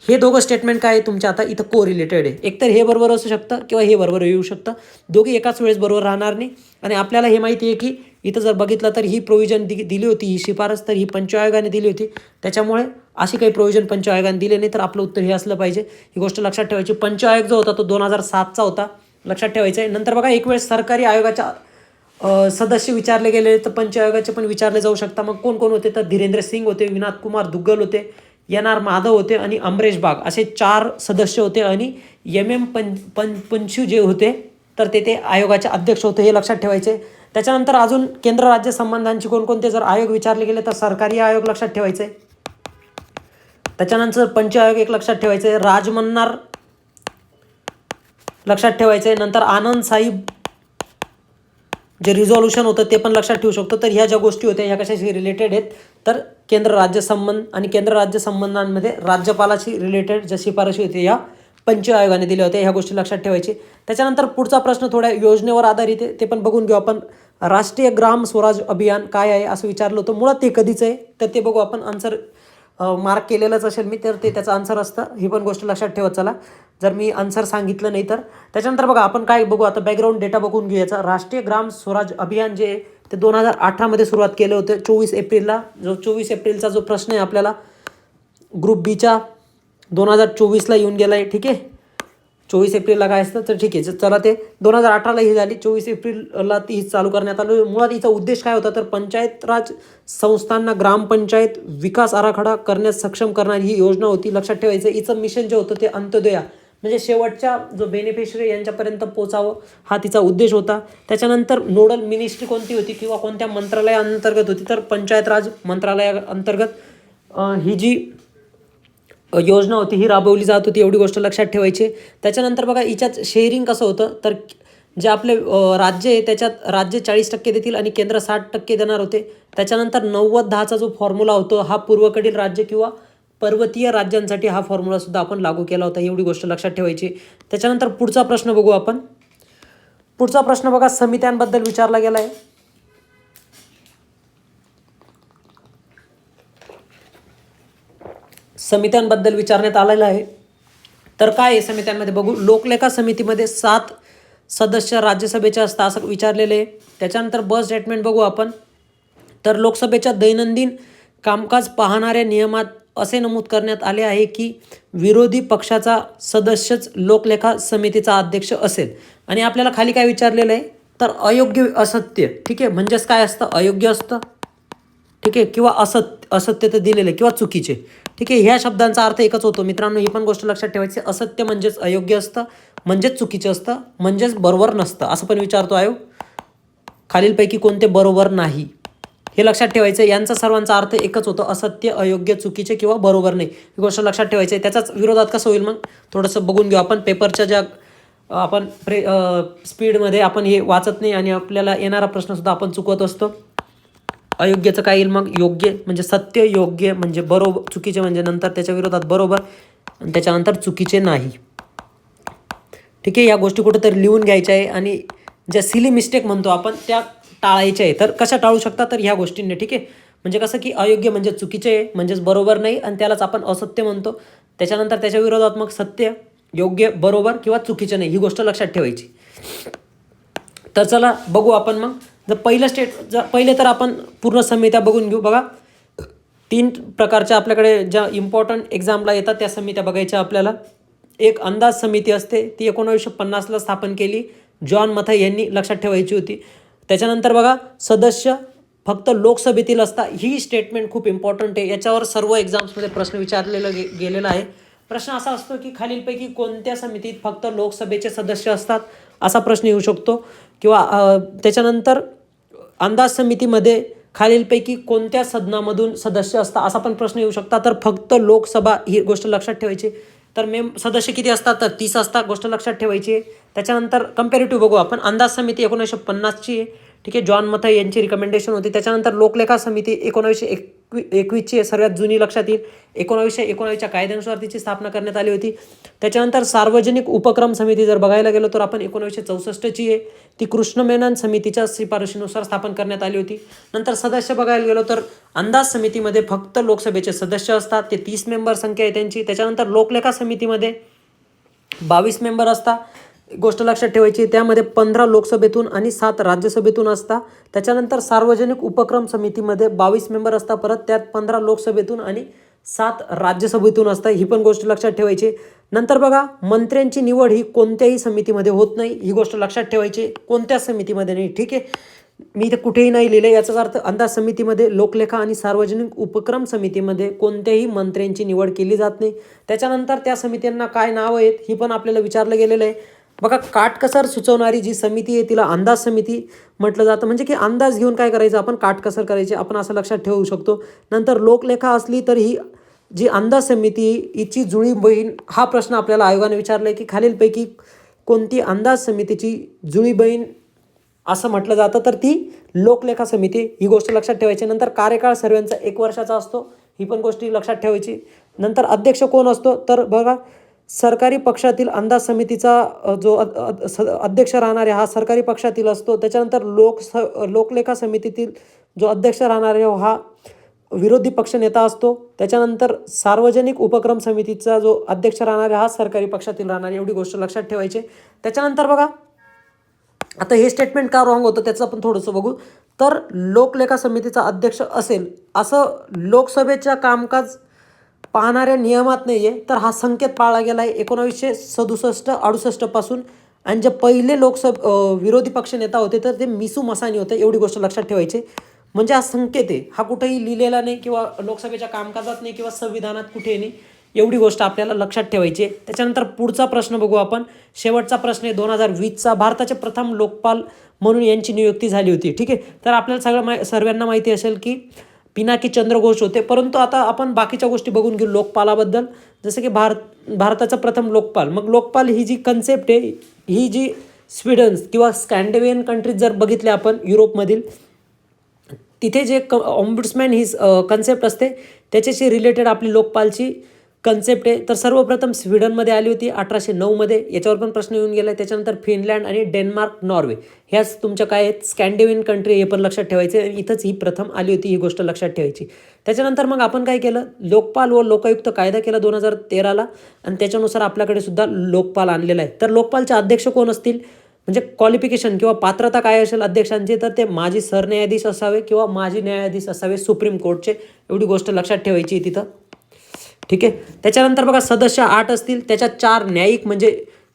हे दोघं स्टेटमेंट काय आहे तुमच्या आता इथं को रिलेटेड आहे. एकतर हे बरोबर असू शकतं किंवा हे बरोबर येऊ शकतं, दोघी एकाच वेळेस बरोबर राहणार नाही. आणि आपल्याला हे माहिती आहे की इथं जर बघितलं तर ही प्रोव्हिजन दिली होती, ही शिफारस तर ही पंच आयोगाने दिली होती. त्याच्यामुळे अशी काही प्रोव्हिजन पंच आयोगाने दिले नाही तर आपलं उत्तर हे असलं पाहिजे. ही गोष्ट लक्षात ठेवायची. पंच आयोग जो होता तो 2007चा होता, लक्षात ठेवायचा आहे. नंतर बघा एक वेळेस सरकारी आयोगाच्या सदस्य विचारले गेले तर पंच आयोगाचे पण विचारले जाऊ शकतात. मग कोण कोण होते तर धीरेंद्र सिंग होते, विनोद कुमार दुग्गल होते, NR माधव होते आणि अमरेश बाग असे 4 सदस्य होते. आणि MM पंचू जे होते तर ते आयोगाचे अध्यक्ष होते, हे लक्षात ठेवायचे. त्याच्यानंतर अजून केंद्र राज्य संबंधांची कोणकोणते जर आयोग विचारले गेले तर सरकारी आयोग लक्षात ठेवायचे. त्याच्यानंतर पंच आयोग एक लक्षात ठेवायचे, राजमन्नार लक्षात ठेवायचे. नंतर आनंद साहिब जे रिझॉल्युशन होतं ते पण लक्षात ठेवू शकतो. तर ह्या ज्या गोष्टी होत्या ह्या कशाशी रिलेटेड आहेत तर केंद्र राज्य संबंध आणि केंद्र राज्य संबंधांमध्ये राज्यपालाशी रिलेटेड ज्या शिफारशी होती या पंच आयोगाने दिल्या होत्या, ह्या गोष्टी लक्षात ठेवायची. त्याच्यानंतर पुढचा प्रश्न थोड्या योजनेवर आधारित आहे, ते पण बघून घेऊ आपण. राष्ट्रीय ग्राम स्वराज अभियान काय आहे असं विचारलं होतं. मुळात ते कधीच आहे तर ते बघू आपण. आन्सर मार्क केलेलंच असेल मी तर ते त्याचं आन्सर असतं, ही पण गोष्ट लक्षात ठेवत चला जर मी आन्सर सांगितलं नाही तर. त्याच्यानंतर बघा आपण काय बघू आता, बॅकग्राऊंड डेटा बघून घ्यायचा. राष्ट्रीय ग्राम स्वराज अभियान जे ते 2018 सुरुवात केलं होतं 24 एप्रिलला. जो 24 एप्रिलचा जो प्रश्न आहे आपल्याला ग्रुप बीच्या 2024ला येऊन गेला आहे, ठीक आहे. 24 एप्रिलला काय असतं तर ठीक आहे चला, ते 2018ला ही झाली, 24 एप्रिलला ती चालू करण्यात आलं. मुळात हिचा उद्देश काय होता तर पंचायत राज संस्थांना ग्रामपंचायत विकास आराखडा करण्यास सक्षम करणारी ही योजना होती, लक्षात ठेवायचं. हिचं मिशन जे होतं ते अंत्योदया म्हणजे शेवटच्या जो बेनिफिशरी यांच्यापर्यंत पोचावं हा तिचा उद्देश होता. त्याच्यानंतर नोडल मिनिस्ट्री कोणती होती किंवा कोणत्या मंत्रालयाअंतर्गत होती तर पंचायत राज मंत्रालयाअंतर्गत ही जी योजना होती ही राबवली जात होती, एवढी गोष्ट लक्षात ठेवायची. त्याच्यानंतर बघा हिच्यात शेअरिंग कसं होतं तर जे आपले राज्य आहे त्याच्यात राज्य 40% देतील आणि केंद्र 60% देणार होते. त्याच्यानंतर 90-10चा जो फॉर्म्युला होतो हा पूर्वकडील राज्य किंवा पर्वतीय राज्यांसाठी हा फॉर्म्युला सुद्धा आपण लागू केला होता, एवढी गोष्ट लक्षात ठेवायची. त्याच्यानंतर पुढचा प्रश्न बघू आपण. पुढचा प्रश्न बघा समित्यांबद्दल विचारला गेला आहे. समित्यांबद्दल विचारण्यात आलेलं आहे. तर काय आहे समित्यांमध्ये बघू. लोकलेखा समितीमध्ये 7 सदस्य राज्यसभेचे असतात असं विचारलेले आहे. त्याच्यानंतर बस स्टेटमेंट बघू आपण. तर लोकसभेच्या दैनंदिन कामकाज पाहणाऱ्या नियमात असे नमूद करण्यात आले आहे की विरोधी पक्षाचा सदस्यच लोकलेखा समितीचा अध्यक्ष असेल. आणि आपल्याला खाली काय विचारलेलं आहे तर अयोग्य असत्य, ठीक आहे. म्हणजेच काय असतं अयोग्य असतं, ठीक आहे, किंवा असत्य तर दिलेले किंवा चुकीचे. ठीक आहे, ह्या शब्दांचा अर्थ एकच होतो मित्रांनो. ही पण गोष्ट लक्षात ठेवायची. असत्य म्हणजेच अयोग्य असतं, म्हणजेच चुकीचं असतं, म्हणजेच बरोबर नसतं असं पण विचारतो आयोग. खालीलपैकी कोणते बरोबर नाही हे लक्षात ठेवायचं. यांचा सर्वांचा अर्थ एकच होतो, असत्य, अयोग्य, चुकीचे किंवा बरोबर नाही. ही गोष्ट लक्षात ठेवायची आहे. त्याचाच विरोधात कसं होईल मग थोडंसं बघून घेऊ आपण. पेपरच्या ज्या आपण स्पीडमध्ये आपण हे वाचत नाही आणि आपल्याला येणारा प्रश्नसुद्धा आपण चुकवत असतो. अयोग्यचं काय येईल मग? योग्य म्हणजे सत्य, योग्य म्हणजे बरोबर, चुकीचे म्हणजे नंतर त्याच्या विरोधात बरोबर आणि त्याच्यानंतर चुकीचे नाही. ठीक आहे, या गोष्टी कुठेतरी लिहून घ्यायच्या आहे आणि ज्या सिली मिस्टेक म्हणतो आपण त्या टाळायच्या आहे. तर कशा टाळू शकता? तर ह्या गोष्टींनी. ठीक आहे, म्हणजे कसं की अयोग्य म्हणजे चुकीचे आहे, म्हणजेच बरोबर नाही आणि त्यालाच आपण असत्य म्हणतो. त्याच्यानंतर त्याच्या विरोधात मग सत्य, योग्य, बरोबर किंवा चुकीचे नाही. ही गोष्ट लक्षात ठेवायची. तर चला बघू आपण मग. पहिले तर आपण पूर्ण समित्या बघून घेऊ. बघा, 3 प्रकारच्या आपल्याकडे ज्या इम्पॉर्टंट एक्झामला येतात त्या समित्या बघायच्या आपल्याला. एक अंदाज समिती असते, ती 1950ला स्थापन केली, जॉन मथाई यांनी, लक्षात ठेवायची होती. त्याच्यानंतर बघा, सदस्य फक्त लोकसभेतील असतात. ही स्टेटमेंट खूप इम्पॉर्टंट आहे. याच्यावर सर्व एक्झाम्समध्ये प्रश्न विचारलेला गेलेला आहे. प्रश्न असा असतो की खालीलपैकी कोणत्या समितीत फक्त लोकसभेचे सदस्य असतात, असा प्रश्न येऊ शकतो. किंवा त्याच्यानंतर अंदाज समितीमध्ये खालीलपैकी कोणत्या सदनामधून सदस्य असतात, असा पण प्रश्न येऊ शकता. तर फक्त लोकसभा ही गोष्ट लक्षात ठेवायची. तर सदस्य किती असतात? तर 30 असतात, गोष्ट लक्षात ठेवायची. त्याच्यानंतर कम्पॅरेटिव्ह बघू आपण. अंदाज समिती 1950ची आहे. ठीक आहे, जॉन मथाई यांची रिकमेंडेशन होती. त्याच्यानंतर लोकलेखा समिती 1921ची आहे, सर्वात जुनी लक्षात येईल. 1919च्या कायद्यानुसार तिची स्थापना करण्यात आली होती. त्याच्यानंतर सार्वजनिक उपक्रम समिती जर बघायला गेलो तर आपण 1964ची आहे. ती कृष्ण मेनन समितीच्या शिफारशीनुसार स्थापन करण्यात आली होती. नंतर सदस्य बघायला गेलो तर अंदाज समितीमध्ये फक्त लोकसभेचे सदस्य असतात, ते 30 मेंबर संख्या आहे त्यांची. त्याच्यानंतर लोकलेखा समितीमध्ये 22 मेंबर असतात, गोष्ट लक्षात ठेवायची. त्यामध्ये 15 लोकसभेतून आणि 7 राज्यसभेतून असतात. त्याच्यानंतर सार्वजनिक उपक्रम समितीमध्ये 22 मेंबर असतात, परत त्यात 15 लोकसभेतून आणि 7 राज्यसभेतून असतात. ही पण गोष्ट लक्षात ठेवायची. नंतर बघा, मंत्र्यांची निवड ही कोणत्याही समितीमध्ये होत नाही. ही गोष्ट लक्षात ठेवायची, कोणत्या समितीमध्ये नाही. ठीक आहे, मी इथे कुठेही नाही लिहिले. याचाच अर्थ अंदाज समितीमध्ये, लोकलेखा आणि सार्वजनिक उपक्रम समितीमध्ये कोणत्याही मंत्र्यांची निवड केली जात नाही. त्याच्यानंतर त्या समित्यांना काय नाव आहेत ही पण आपल्याला विचारलं गेलेलं आहे. बघा, काटकसर सुचवणारी जी समिती आहे तिला अंदाज समिती म्हटलं जातं. म्हणजे की अंदाज घेऊन काय करायचं आपण, काटकसर करायची, आपण असं लक्षात ठेवू शकतो. नंतर लोकलेखा असली तर ही जी अंदाज समिती हिची जुळी बहीण, हा प्रश्न आपल्याला आयोगाने विचारला आहे की खालीलपैकी कोणती अंदाज समितीची जुळी बहीण असं म्हटलं जातं, तर ती लोकलेखा समिती. ही गोष्ट लक्षात ठेवायची. नंतर कार्यकाळ सर्वांचा 1 वर्षाचा असतो, ही पण गोष्टी लक्षात ठेवायची. नंतर अध्यक्ष कोण असतो? तर बघा, सरकारी पक्षातील अंदाज समितीचा जो अध्यक्ष राहणार आहे हा सरकारी पक्षातील असतो. त्याच्यानंतर लोकलेखा समितीतील जो अध्यक्ष राहणार आहे हा विरोधी पक्षनेता असतो. त्याच्यानंतर सार्वजनिक उपक्रम समितीचा जो अध्यक्ष राहणार आहे हा सरकारी पक्षातील राहणार आहे. एवढी गोष्ट लक्षात ठेवायची. त्याच्यानंतर बघा, आता हे स्टेटमेंट का रॉंग होतं त्याचं आपण थोडंसं बघू. तर लोकलेखा समितीचा अध्यक्ष असेल असं लोकसभेच्या कामकाज पाहणाऱ्या नियमात नाही आहे, तर हा संकेत पाळला गेला आहे 1967-68 पासून. आणि जे पहिले विरोधी पक्षनेता होते तर ते मिसू मसानी होते. एवढी गोष्ट लक्षात ठेवायची. म्हणजे हा संकेत आहे, हा कुठेही लिहिलेला नाही किंवा लोकसभेच्या कामकाजात नाही किंवा संविधानात कुठेही नाही. एवढी गोष्ट आपल्याला लक्षात ठेवायची आहे. त्याच्यानंतर पुढचा प्रश्न बघू आपण. शेवटचा प्रश्न आहे 2020चा. भारताचे प्रथम लोकपाल म्हणून यांची नियुक्ती झाली होती. ठीक आहे, तर आपल्याला सर्वांना माहिती असेल की पिनाकी चंद्र घोष होते. परंतु आता आपण बाकीच्या गोष्टी बघून घेऊ लोकपालाबद्दल. जसं की भारताचा प्रथम लोकपाल. मग लोकपाल ही जी कन्सेप्ट आहे, ही जी स्वीडन किंवा स्कॅन्डिनेव्हियन कंट्रीज जर बघितल्या आपण युरोपमधील, तिथे जे ऑम्बुड्समॅन ही कन्सेप्ट असते त्याच्याशी रिलेटेड आपली लोकपालची कन्सेप्ट आहे. तर सर्वप्रथम स्वीडनमध्ये आली होती 1809मध्ये. याच्यावर पण प्रश्न येऊन गेला. त्याच्यानंतर फिनलँड आणि डेन्मार्क, नॉर्वे ह्याच तुमच्या काय आहेत स्कॅन्डिनेव्हियन कंट्री, हे पण लक्षात ठेवायचे. आणि इथंच ही प्रथम आली होती, ही गोष्ट लक्षात ठेवायची. त्याच्यानंतर मग आपण काय केलं, लोकपाल व लोकायुक्त कायदा केला 2013ला आणि त्याच्यानुसार आपल्याकडे सुद्धा लोकपाल आणलेला आहे. तर लोकपालचे अध्यक्ष कोण असतील, म्हणजे क्वालिफिकेशन किंवा पात्रता काय असेल अध्यक्षांची, तर ते माजी सरन्यायाधीश असावे किंवा माजी न्यायाधीश असावे सुप्रीम कोर्टचे. एवढी गोष्ट लक्षात ठेवायची तिथं. ठीक आहे, त्याच्यानंतर बघा, सदस्य 8 असतील, त्याच्यात 4 न्यायिक म्हणजे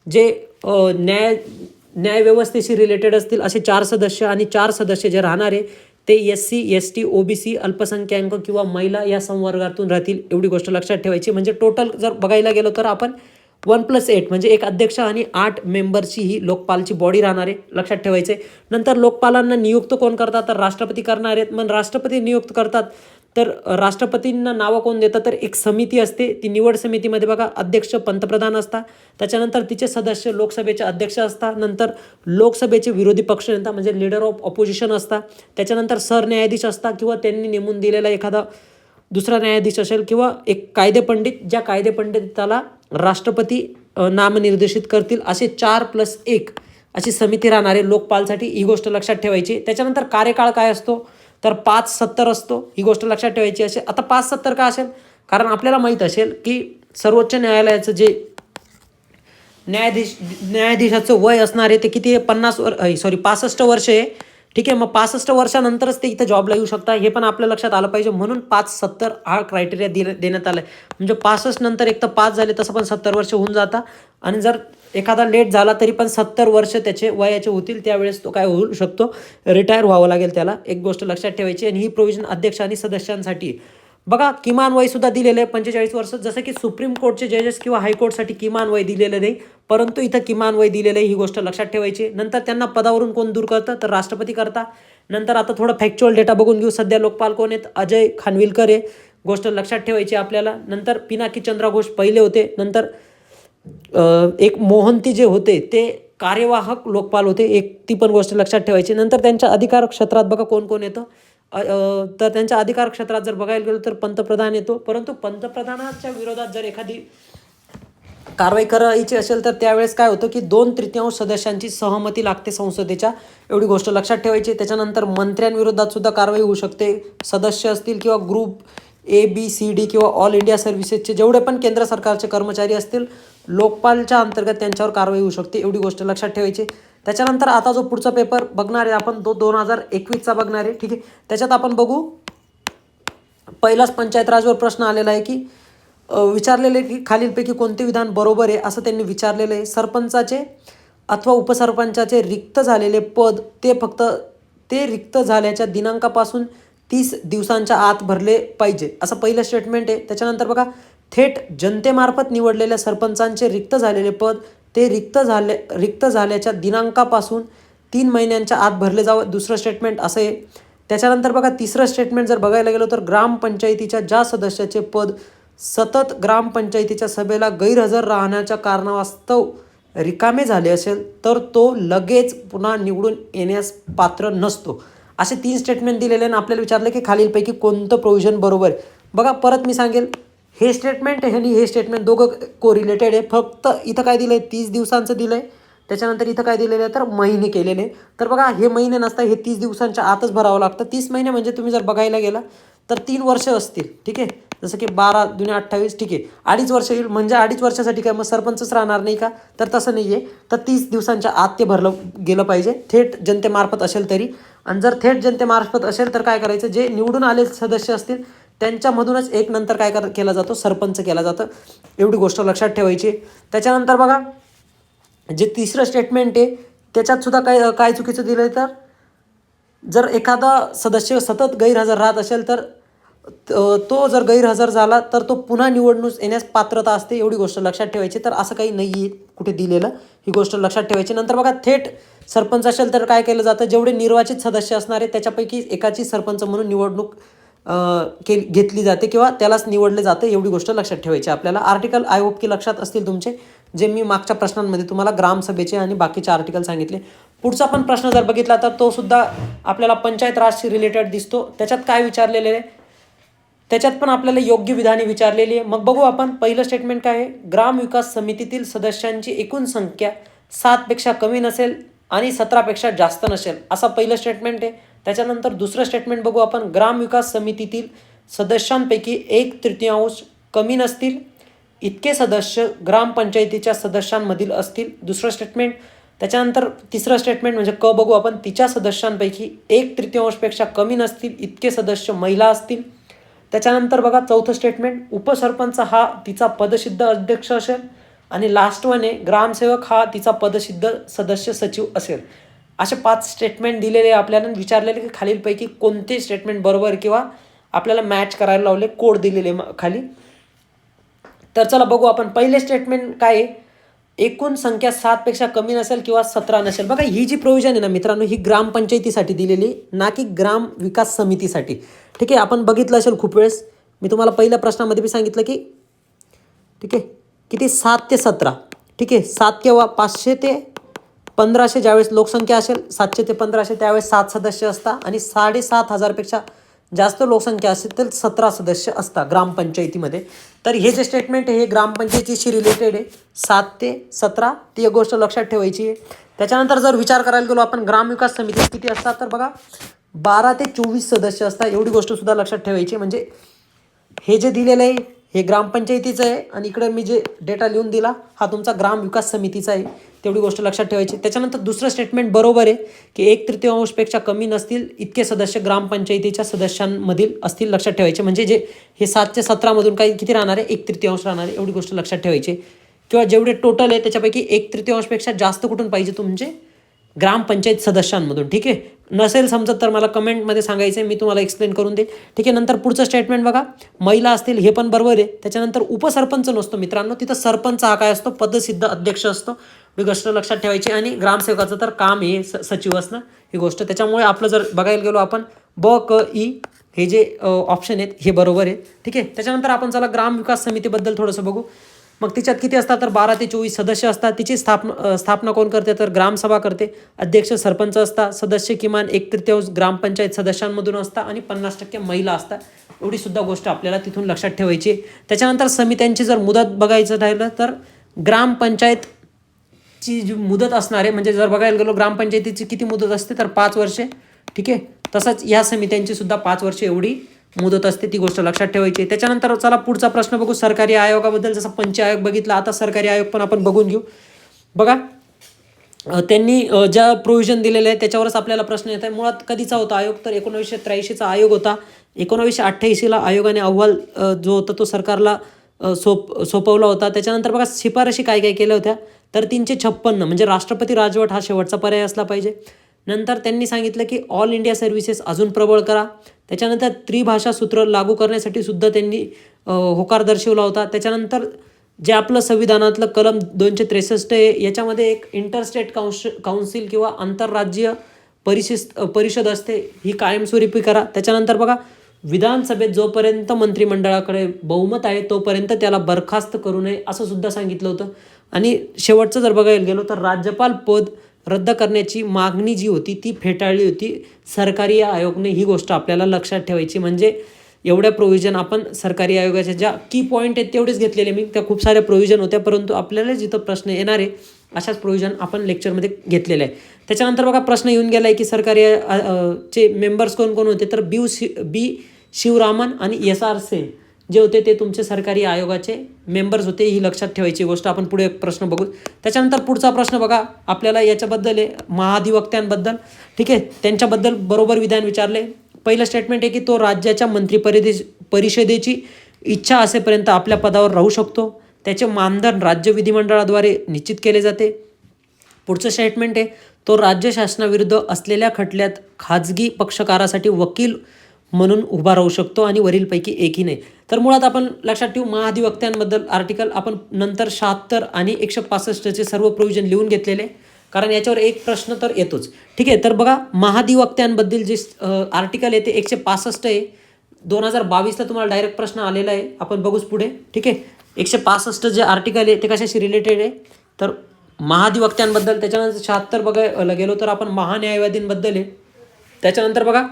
जे न्यायव्यवस्थेशी रिलेटेड असतील असे 4 सदस्य आणि 4 सदस्य जे राहणारे ते SC ST OBC अल्पसंख्याक किंवा महिला या संवर्गातून राहतील, एवढी गोष्ट लक्षात ठेवायची. म्हणजे टोटल जर बघायला गेलो तर आपण 1+8 म्हणजे एक अध्यक्ष आणि 8 मेंबरची ही लोकपालची बॉडी राहणार आहे, लक्षात ठेवायचे. नंतर लोकपालांना नियुक्त कोण करतात, तर राष्ट्रपती करणार आहेत. मग राष्ट्रपती नियुक्त करतात तर राष्ट्रपतींना नावं कोण देतं, तर एक समिती असते. ती निवड समितीमध्ये बघा अध्यक्ष पंतप्रधान असतात, त्याच्यानंतर तिचे सदस्य लोकसभेचे अध्यक्ष असतात, नंतर लोकसभेचे विरोधी पक्षनेता म्हणजे लीडर ऑफ ऑपोजिशन असतात, त्याच्यानंतर सरन्यायाधीश असतात किंवा त्यांनी नेमून दिलेला एखादा दुसरा न्यायाधीश असेल किंवा एक कायदेपंडित, ज्या कायदेपंडिताला राष्ट्रपती नामनिर्देशित करतील. असे 4+1 अशी समिती राहणार आहे लोकपालसाठी, ही गोष्ट लक्षात ठेवायची. त्याच्यानंतर कार्यकाळ काय असतो, तर 5-70 असतो, ही गोष्ट लक्षात ठेवायची असेल. आता 5-70 का असेल, कारण आपल्याला माहीत असेल की सर्वोच्च न्यायालयाचं जे न्यायाधीशाचं वय असणार आहे ते किती आहे, 65 वर्ष आहे. ठीक आहे, मग 65 वर्षानंतरच ते इथं जॉबला येऊ शकतात, हे पण आपल्या लक्षात आलं पाहिजे. म्हणून 5-70 हा क्रायटेरिया देण्यात आला आहे. म्हणजे 65 नंतर एक तर 5 झाले, तसं पण 70 वर्ष होऊन जातात. आणि जर एखादा लेट झाला तरी पण 70 वर्ष त्याचे वयाचे होतील, त्यावेळेस तो काय होऊ शकतो, रिटायर व्हावं लागेल त्याला, एक गोष्ट लक्षात ठेवायची. आणि ही प्रोव्हिजन अध्यक्ष आणि सदस्यांसाठी बघा किमान वय सुद्धा दिलेलं आहे 45 वर्ष. जसं की सुप्रीम कोर्टचे जजेस किंवा हायकोर्टसाठी किमान वय दिलेलं नाही, परंतु इथं किमान वय दिलेलं आहे, ही गोष्ट लक्षात ठेवायची. नंतर त्यांना पदावरून कोण दूर करतं, तर राष्ट्रपती करता. नंतर आता थोडं फॅक्च्युअल डेटा बघून घेऊ. सध्या लोकपाल कोण आहेत, अजय खानविलकर आहे, गोष्ट लक्षात ठेवायची आपल्याला. नंतर पिनाकी चंद्रा घोष पहिले होते. नंतर एक मोहंती जे होते ते कार्यवाहक लोकपाल होते, एक ती पण गोष्ट लक्षात ठेवायची. नंतर त्यांच्या अधिकार क्षेत्रात बघा कोण कोण येतं, तर त्यांच्या अधिकार क्षेत्रात जर बघायला गेलो तर पंतप्रधान येतो. परंतु पंतप्रधानाच्या विरोधात जर एखादी कारवाई करायची असेल तर त्यावेळेस काय होतं की 2/3 सदस्यांची सहमती लागते संसदेच्या, एवढी गोष्ट लक्षात ठेवायची. त्याच्यानंतर मंत्र्यांविरोधात सुद्धा कारवाई होऊ शकते. सदस्य असतील किंवा ग्रुप ABCD किंवा ऑल इंडिया सर्व्हिसेसचे जेवढे पण केंद्र सरकारचे कर्मचारी असतील, लोकपालच्या अंतर्गत त्यांच्यावर कारवाई होऊ शकते, एवढी गोष्ट लक्षात ठेवायची. त्याच्यानंतर आता जो पुढचा पेपर बघणार आहे आपण 2021चा बघणार आहे. ठीक आहे, त्याच्यात आपण बघू. पहिलाच पंचायत राजवर प्रश्न आलेला आहे की विचारलेले की खालीलपैकी कोणते विधान बरोबर आहे, असं त्यांनी विचारलेलं आहे. सरपंचाचे अथवा उपसरपंचाचे रिक्त झालेले पद ते रिक्त झाल्याच्या दिनांकापासून 30 दिवसांच्या आत भरले पाहिजे, असं पहिलं स्टेटमेंट आहे. त्याच्यानंतर बघा थेट जनतेमार्फत निवडलेल्या सरपंचांचे रिक्त झालेले पद ते रिक्त झाल्याच्या दिनांकापासून 3 महिन्यांच्या आत भरले जावं, दुसरं स्टेटमेंट असं आहे. त्याच्यानंतर बघा तिसरं स्टेटमेंट जर बघायला गेलो तर ग्रामपंचायतीच्या ज्या सदस्याचे पद सतत ग्रामपंचायतीच्या सभेला गैरहजर राहण्याच्या कारणास्तव रिकामे झाले असेल तर तो लगेच पुन्हा निवडून येण्यास पात्र नसतो, असे 3 स्टेटमेंट दिलेले. आणि आपल्याला विचारलं की खालीलपैकी कोणतं प्रोव्हिजन बरोबर आहे. बघा परत मी सांगेल, हे स्टेटमेंट आहे आणि हे स्टेटमेंट दोघं कोरिलेटेड आहे. फक्त इथं काय दिलं आहे, 30 दिवसांचं दिलं आहे. त्याच्यानंतर इथं काय दिलेलं आहे, तर महिने केलेले. तर बघा हे महिने नसतात, हे 30 दिवसांच्या आतच भरावं लागतं. 30 महिने म्हणजे तुम्ही जर बघायला गेला तर 3 वर्ष असतील. ठीक आहे, जसं की 12 दुने 28, ठीक आहे 2.5 वर्ष येईल. म्हणजे 2.5 वर्षासाठी काय मग सरपंचच राहणार नाही का, तर तसं नाही आहे. तर 30 दिवसांच्या आत ते भरलं गेलं पाहिजे, थेट जनतेमार्फत असेल तरी. आणि जर थेट जनतेमार्फत असेल तर काय करायचं, जे निवडून आले सदस्य असतील त्यांच्यामधूनच एक नंतर काय केला जातो, सरपंच केला जातं, एवढी गोष्ट लक्षात ठेवायची. त्याच्यानंतर बघा जे तिसरं स्टेटमेंट आहे त्याच्यात सुद्धा काय चुकीचं दिलं आहे, तर जर एखादा सदस्य सतत गैरहजर राहत असेल तर तो जर गैरहजर झाला तर तो पुन्हा निवडणूक येण्यास पात्रता असते, एवढी गोष्ट लक्षात ठेवायची. तर असं काही नाही आहे कुठे दिलेलं, ही गोष्ट लक्षात ठेवायची. नंतर बघा थेट सरपंच असेल तर काय केलं जातं, जेवढे निर्वाचित सदस्य असणार आहे त्याच्यापैकी एकाची सरपंच म्हणून निवडणूक घेतली जाते किंवा त्यालाच निवडले जाते, एवढी गोष्ट लक्षात ठेवायची आपल्याला. आर्टिकल आय होप की लक्षात असतील तुमचे, जे मी मागच्या प्रश्नांमध्ये तुम्हाला ग्रामसभेचे आणि बाकीचे आर्टिकल सांगितले. पुढचा पण प्रश्न जर बघितला तर तो सुद्धा आपल्याला पंचायत राजशी रिलेटेड दिसतो. त्याच्यात काय विचारलेले आहे, त्याच्यात पण आपल्याला योग्य विधाने विचारलेली आहे. मग बघू आपण. पहिलं स्टेटमेंट काय आहे, ग्रामविकास समितीतील सदस्यांची एकूण संख्या 7पेक्षा कमी नसेल आणि 17पेक्षा जास्त नसेल, असा पहिलं स्टेटमेंट आहे. त्याच्यानंतर दुसरं स्टेटमेंट बघू आपण, ग्रामविकास समितीतील सदस्यांपैकी 1/3 कमी नसतील इतके सदस्य ग्रामपंचायतीच्या सदस्यांमधील असतील, दुसरं स्टेटमेंट. त्याच्यानंतर तिसरं स्टेटमेंट म्हणजे क बघू आपण, तिच्या सदस्यांपैकी 1/3पेक्षा कमी नसतील इतके सदस्य महिला असतील. त्याच्यानंतर बघा चौथं स्टेटमेंट, उपसरपंच हा तिचा पदसिद्ध अध्यक्ष असेल. आणि लास्ट वन आहे, ग्रामसेवक हा तिचा पदसिद्ध सदस्य सचिव असेल. असे 5 स्टेटमेंट दिलेले आपल्याला विचारलेले की खालीलपैकी कोणते स्टेटमेंट बरोबर किंवा आपल्याला मॅच करायला लावले, कोड दिलेले खाली. तर चला बघू आपण. पहिले स्टेटमेंट काय आहे, एकूण संख्या 7पेक्षा कमी नसेल किंवा 17 नसेल. बघा ही जी प्रोव्हिजन आहे ना मित्रांनो, ही ग्रामपंचायतीसाठी दिलेली, ना की ग्राम विकास समितीसाठी. ठीक आहे, आपण बघितलं असेल खूप वेळेस. मी तुम्हाला पहिल्या प्रश्नामध्ये बी सांगितलं की ठीक आहे किती 7 ते 17. ठीक आहे, 7 किंवा 500 ते 1500 ज्यावेळेस लोकसंख्या असेल 700 ते 1500 त्यावेळेस 7 सदस्य असतात आणि 7,500पेक्षा जास्त लोकसंख्या असेल तर 17 सदस्य असतात ग्रामपंचायतीमध्ये. तर हे जे स्टेटमेंट आहे हे ग्रामपंचायतीशी रिलेटेड आहे, 7 ते 17. ती एक गोष्ट लक्षात ठेवायची आहे. त्याच्यानंतर जर विचार करायला गेलो आपण ग्रामविकास समितीत किती असतात, तर बघा 12 ते 24 सदस्य असतात. एवढी गोष्टसुद्धा लक्षात ठेवायची. म्हणजे हे जे दिलेलं आहे हे ग्रामपंचायतीचं आहे आणि इकडे मी जे डेटा लिहून दिला हा तुमचा ग्राम विकास समितीचा आहे. तेवढी गोष्ट लक्षात ठेवायची. त्याच्यानंतर दुसरं स्टेटमेंट बरोबर आहे की 1/3पेक्षा कमी नसतील इतके सदस्य ग्रामपंचायतीच्या सदस्यांमधील असतील, लक्षात ठेवायचे. म्हणजे जे हे 7 ते 17मधून काही किती राहणार आहे, 1/3 राहणार आहे. एवढी गोष्ट लक्षात ठेवायची. किंवा जेवढे टोटल आहे त्याच्यापैकी 1/3पेक्षा जास्त कुठून पाहिजे तुमचे ग्रामपंचायत सदस्यांमधून. ठीक आहे, नसेल समजत तर मला कमेंटमध्ये सांगायचं आहे, मी तुम्हाला एक्सप्लेन करून देईल. ठीक आहे, नंतर पुढचं स्टेटमेंट बघा, महिला असतील हे पण बरोबर आहे. त्याच्यानंतर उपसरपंच नसतो मित्रांनो, तिथं सरपंच हा काय असतो, पदसिद्ध अध्यक्ष असतो. ही गोष्ट लक्षात ठेवायची. आणि ग्रामसेवकाचं तर काम हे सचिव असणं ही गोष्ट. त्याच्यामुळे आपलं जर बघायला गेलो आपण ब क ई हे जे ऑप्शन आहेत हे बरोबर आहे. ठीक आहे, त्याच्यानंतर आपण चला ग्राम विकास समितीबद्दल थोडंसं बघू. मग तिच्यात किती असतात, तर 12 ते 24 सदस्य असतात. तिची स्थापना कोण करते, तर ग्रामसभा करते. अध्यक्ष सरपंच असतात. सदस्य किमान 1/3 ग्रामपंचायत सदस्यांमधून असतात आणि 50% महिला असतात. एवढी सुद्धा गोष्ट आपल्याला तिथून लक्षात ठेवायची. त्याच्यानंतर समित्यांची जर मुदत बघायचं राहिलं तर ग्रामपंचायतची जी मुदत असणार आहे, म्हणजे जर बघायला गेलो ग्रामपंचायतीची किती मुदत असते, तर 5 वर्षे. ठीक आहे, तसंच या समित्यांची सुद्धा 5 वर्षे एवढी मुदत असते. ती गोष्ट लक्षात ठेवायची. त्याच्यानंतर चला पुढचा प्रश्न बघू सरकारी आयोगाबद्दल. जसं पंच आयोग बघितला, आता सरकारी आयोग पण आपण बघून घेऊ. बघा त्यांनी ज्या प्रोव्हिजन दिलेले आहे त्याच्यावरच आपल्याला प्रश्न येत आहे. मुळात कधीचा होता आयोग, तर 1983चा आयोग होता. 1988ला आयोगाने अहवाल जो होता तो सरकारला सोपवला होता. त्याच्यानंतर बघा शिफारशी काय काय केल्या होत्या, तर 356 म्हणजे राष्ट्रपती राजवट हा शेवटचा पर्याय असला पाहिजे. नंतर त्यांनी सांगितलं की ऑल इंडिया सर्व्हिसेस अजून प्रबळ करा. त्याच्यानंतर त्रिभाषा सूत्र लागू करण्यासाठी सुद्धा त्यांनी होकार दर्शवला होता. त्याच्यानंतर जे आपलं संविधानातलं कलम 263 आहे याच्यामध्ये एक इंटरस्टेट काउन्सिल किंवा आंतरराज्यीय परिषद असते, ही कायमस्वरूपी करा. त्याच्यानंतर बघा विधानसभेत जोपर्यंत मंत्रिमंडळाकडे बहुमत आहे तोपर्यंत त्याला बरखास्त करू नये असं सुद्धा सांगितलं होतं. आणि शेवटचं जर बघायला गेलो तर राज्यपाल पद रद्द करण्याची मागणी जी होती ती फेटाळली होती सरकारी आयोगने. ही गोष्ट आपल्याला लक्षात ठेवायची. म्हणजे एवढ्या प्रोव्हिजन आपण सरकारी आयोगाच्या ज्या की पॉईंट आहेत तेवढेच घेतलेले मी. त्या खूप साऱ्या प्रोव्हिजन होत्या, परंतु आपल्याला जिथं प्रश्न येणार आहे अशाच प्रोव्हिजन आपण लेक्चरमध्ये घेतलेले आहे. त्याच्यानंतर बघा प्रश्न येऊन गेला आहे की सरकारी चे मेंबर्स कोण कोण होते, तर बी शिवरामन आणि SR सेन जे होते ते तुमचे सरकारी आयोगाचे मेंबर्स होते. ही लक्षात ठेवायची गोष्ट. आपण पुढे प्रश्न बघू. त्याच्यानंतर पुढचा प्रश्न बघा आपल्याला याच्याबद्दल आहे महाधिवक्त्यांबद्दल. ठीक आहे, त्यांच्याबद्दल बरोबर विधान विचारले. पहिलं स्टेटमेंट आहे की तो राज्याच्या परिषदेची इच्छा असेपर्यंत आपल्या पदावर राहू शकतो. त्याचे मानधन राज्य विधिमंडळाद्वारे निश्चित केले जाते. पुढचं स्टेटमेंट आहे तो राज्य शासनाविरुद्ध असलेल्या खटल्यात खाजगी पक्षकारासाठी वकील म्हणून उभा राहू शकतो आणि वरीलपैकी एकही नाही. तर मुळात आपण लक्षात ठेवू महाधिवक्त्यांबद्दल आर्टिकल आपण नंतर 76 आणि 165चे सर्व प्रोव्हिजन लिहून घेतलेले, कारण याच्यावर एक प्रश्न तर येतोच. ठीक आहे, तर बघा महाधिवक्त्यांबद्दल जे आर्टिकल आहे ते 165 आहे. 2022ला तुम्हाला डायरेक्ट प्रश्न आलेला आहे, आपण बघूच पुढे. ठीक आहे, 165 जे आर्टिकल आहे ते कशाशी रिलेटेड आहे, तर महाधिवक्त्यांबद्दल. त्याच्यानंतर 76 बघायला गेलो तर आपण महान्यायवादींबद्दल आहे. त्याच्यानंतर बघा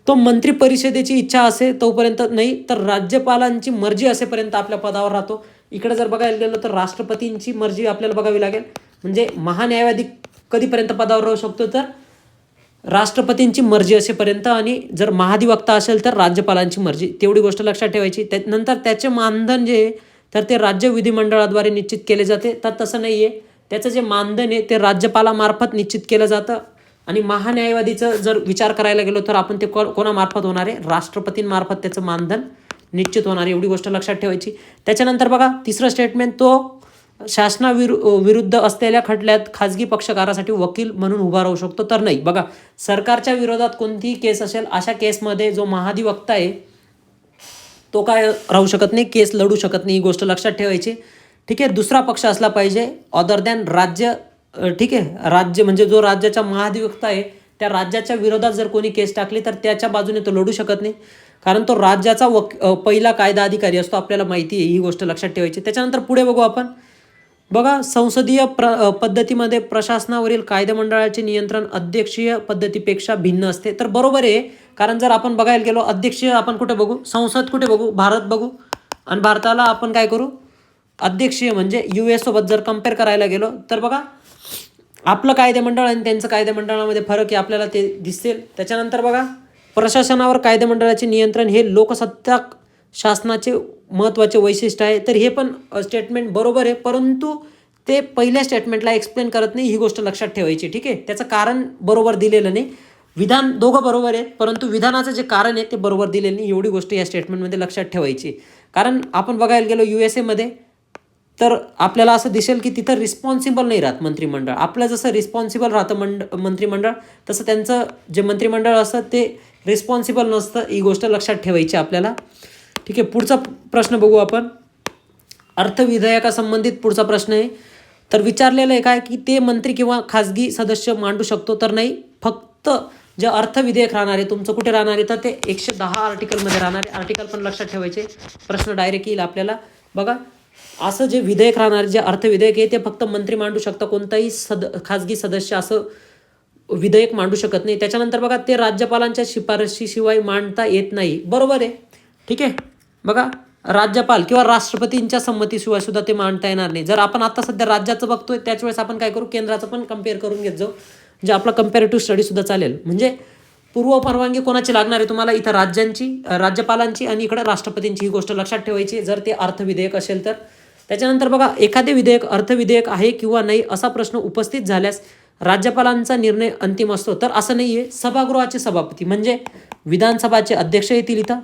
तो मंत्री परिषदेची इच्छा असे तोपर्यंत नाही, तर राज्यपालांची मर्जी असेपर्यंत आपल्या पदावर राहतो. इकडे जर बघायला गेलो तर राष्ट्रपतींची मर्जी आपल्याला बघावी लागेल. म्हणजे महान्यायवादी कधीपर्यंत पदावर राहू शकतो, तर राष्ट्रपतींची मर्जी असेपर्यंत. आणि जर महाधिवक्ता असेल तर राज्यपालांची मर्जी. तेवढी गोष्ट लक्षात ठेवायची. त्यानंतर त्याचे मानधन जे आहे तर ते राज्य विधिमंडळाद्वारे निश्चित केले जाते. तर तसं नाही आहे, त्याचं जे मानधन आहे ते राज्यपालामार्फत निश्चित केलं जातं. आणि महान्यायवादीचं जर विचार करायला गेलो तर आपण ते कोणामार्फत होणार आहे, राष्ट्रपतींमार्फत त्याचं मानधन निश्चित होणार आहे. एवढी गोष्ट लक्षात ठेवायची. त्याच्यानंतर बघा तिसरं स्टेटमेंट तो विरुद्ध असलेल्या खटल्यात खाजगी पक्षकारासाठी वकील म्हणून उभा राहू शकतो तर नाही. बघा, सरकारच्या विरोधात कोणतीही केस असेल अशा केसमध्ये जो महाधिवक्ता आहे तो काय राहू शकत नाही, केस लढू शकत नाही. ही गोष्ट लक्षात ठेवायची. ठीक आहे. दुसरा पक्ष असला पाहिजे अदर दॅन राज्य. ठीक आहे. राज्य म्हणजे जो राज्याचा महाधिवक्ता आहे त्या राज्याच्या विरोधात जर कोणी केस टाकली तर त्याच्या बाजूने तो लढू शकत नाही, कारण तो राज्याचा पहिला कायदा अधिकारी असतो. आपल्याला माहिती आहे, ही गोष्ट लक्षात ठेवायची. त्याच्यानंतर पुढे बघू आपण. बघा, संसदीय पद्धतीमध्ये प्रशासनावरील कायदेमंडळाचे नियंत्रण अध्यक्षीय पद्धतीपेक्षा भिन्न असते. तर बरोबर आहे, कारण जर आपण बघायला गेलो अध्यक्षीय आपण कुठे बघू, संसद कुठे बघू, भारत बघू, आणि भारताला आपण काय करू, अध्यक्षीय म्हणजे US सोबत जर कम्पेअर करायला गेलो तर बघा आपलं कायदेमंडळ आणि त्यांचं कायदेमंडळामध्ये फरक आहे, आपल्याला ते दिसेल. त्याच्यानंतर बघा, प्रशासनावर कायदेमंडळाचे नियंत्रण हे लोकसत्ताक शासनाचे महत्त्वाचे वैशिष्ट्य आहे. तर हे पण स्टेटमेंट बरोबर आहे, परंतु ते पहिल्या स्टेटमेंटला एक्सप्लेन करत नाही. ही गोष्ट लक्षात ठेवायची. ठीक आहे. त्याचं कारण बरोबर दिलेलं नाही. विधान दोघं बरोबर आहेत, परंतु विधानाचं जे कारण आहे ते बरोबर दिलेलं नाही. एवढी गोष्ट या स्टेटमेंटमध्ये लक्षात ठेवायची. कारण आपण बघायला गेलो USA मध्ये तर आपल्याला असं दिसेल की तिथं रिस्पॉन्सिबल नाही राहत मंत्रिमंडळ. आपलं जसं रिस्पॉन्सिबल राहतं मंत्रिमंडळ, तसं त्यांचं जे मंत्रिमंडळ असतं ते रिस्पॉन्सिबल नसतं. ही गोष्ट लक्षात ठेवायची आपल्याला. ठीक आहे. पुढचा प्रश्न बघू आपण. अर्थविधेयकासंबंधित पुढचा प्रश्न आहे. तर विचारलेलं आहे काय की ते मंत्री किंवा खाजगी सदस्य मांडू शकतो तर नाही. फक्त जे अर्थविधेयक राहणार आहे तुमचं कुठे राहणार आहे तर ते 110 आर्टिकलमध्ये राहणार आहे. आर्टिकल पण लक्षात ठेवायचे, प्रश्न डायरेक्ट येईल आपल्याला. बघा, असं जे विधेयक राहणार, जे अर्थविधेयक आहे ते फक्त मंत्री मांडू शकता, कोणताही खाजगी सदस्य असं विधेयक मांडू शकत नाही. त्याच्यानंतर बघा, ते राज्यपालांच्या शिफारशीशिवाय मांडता येत नाही. बरोबर आहे. ठीक आहे. बघा, राज्यपाल किंवा राष्ट्रपतींच्या संमतीशिवाय सुद्धा ते मांडता येणार नाही. जर आपण आता सध्या राज्याचं बघतोय त्याच वेळेस आपण काय करू, केंद्राचं पण कम्पेअर करून घेत जाऊ, जे आपला कम्पॅरेटिव्ह स्टडी सुद्धा चालेल. म्हणजे पूर्व परवानगी कोणाची लागणार आहे तुम्हाला, इथं राज्यपालांची आणि इकडे राष्ट्रपतींची. ही गोष्ट लक्षात ठेवायची जर ते अर्थविधेयक असेल तर. त्याच्यानंतर बघा, एखादे विधेयक अर्थविधेयक आहे किंवा नाही असा प्रश्न उपस्थित झाल्यास राज्यपालांचा निर्णय अंतिम असतो. तर असं नाही आहे. सभागृहाचे सभापती म्हणजे विधानसभाचे अध्यक्ष येतील इथं,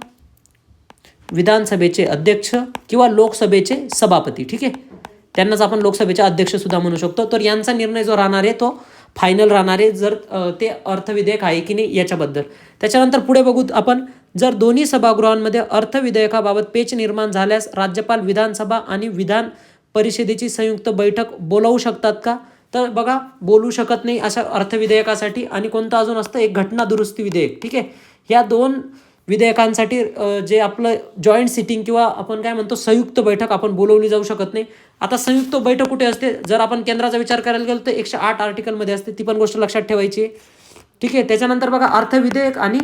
विधानसभेचे अध्यक्ष किंवा लोकसभेचे सभापती. ठीक आहे. त्यांनाच आपण लोकसभेचे अध्यक्ष सुद्धा म्हणू शकतो. तर यांचा निर्णय जो राहणार आहे तो फायनल राहणार आहे जर ते अर्थविधेयक आहे की नाही याच्याबद्दल. त्याच्यानंतर पुढे बघू आपण. जर दोन्ही सभागृहांमध्ये अर्थविधेयकाबाबत पेच निर्माण झाल्यास राज्यपाल विधानसभा आणि विधान परिषदेची संयुक्त बैठक बोलावू शकतात का. तर बघा, बोलू शकत नाही अशा अर्थविधेयकासाठी. आणि कोणतं अजून असतं, एक घटना दुरुस्ती विधेयक. ठीक आहे. ह्या दोन विधेयकांसाठी जे आपलं जॉईंट सिटिंग किंवा आपण काय म्हणतो संयुक्त बैठक आपण बोलवली जाऊ शकत नाही. आता संयुक्त बैठक कुठे असते, जर आपण केंद्राचा विचार करायला गेलो तर 108 आर्टिकलमध्ये असते. ती पण गोष्ट लक्षात ठेवायची. ठीक आहे. त्याच्यानंतर बघा, अर्थविधेयक आणि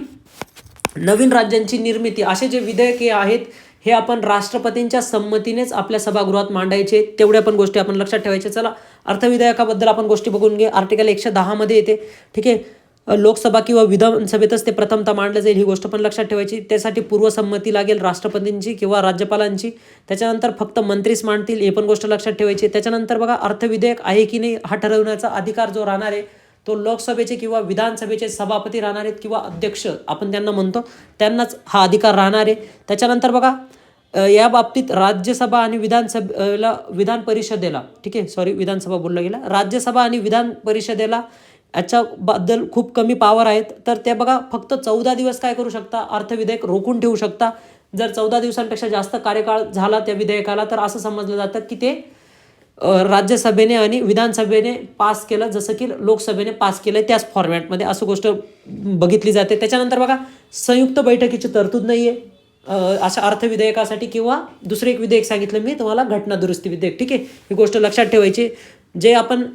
नवीन राज्यांची निर्मिती असे जे विधेयके आहेत हे आपण राष्ट्रपतींच्या संमतीनेच आपल्या सभागृहात मांडायचे. तेवढ्या पण गोष्टी आपण लक्षात ठेवायच्या. चला, अर्थविधेयकाबद्दल आपण गोष्टी बघून घे. आर्टिकल 110 मध्ये येते. ठीक आहे. लोकसभा किंवा विधानसभेतच ते प्रथमतः मांडलं जाईल. ही गोष्ट पण लक्षात ठेवायची. त्यासाठी पूर्वसंमती लागेल राष्ट्रपतींची किंवा राज्यपालांची. त्याच्यानंतर फक्त मंत्रीच मांडतील, हे पण गोष्ट लक्षात ठेवायची. त्याच्यानंतर बघा, अर्थविधेयक आहे की नाही हा ठरवण्याचा अधिकार जो राहणार आहे तो लोकसभेचे किंवा विधानसभेचे सभापती राहणार आहेत किंवा अध्यक्ष आपण त्यांना म्हणतो, त्यांनाच हा अधिकार राहणार आहे. त्याच्यानंतर बघा, या बाबतीत राज्यसभा आणि विधान परिषदेला, ठीक आहे, सॉरी विधानसभा बोलला गेला, राज्यसभा आणि विधान परिषदेला याच्याबद्दल खूप कमी पॉवर आहेत. तर ते बघा, फक्त 14 दिवस काय करू शकता, अर्थविधेयक रोखून ठेवू शकता. जर 14 दिवसांपेक्षा जास्त कार्यकाळ झाला त्या विधेयकाला तर असं समजलं जातं की ते राज्यसभेने आणि विधानसभेने पास केलं, जसं की लोकसभेने पास केलं त्याच फॉर्मॅटमध्ये, असं गोष्ट बघितली जाते. त्याच्यानंतर बघा, संयुक्त बैठकीची तरतूद नाही आहे अशा अर्थविधेयकासाठी. किंवा दुसरं एक विधेयक सांगितलं मी तुम्हाला, घटना दुरुस्ती विधेयक. ठीक आहे. ही गोष्ट लक्षात ठेवायची. जे आपण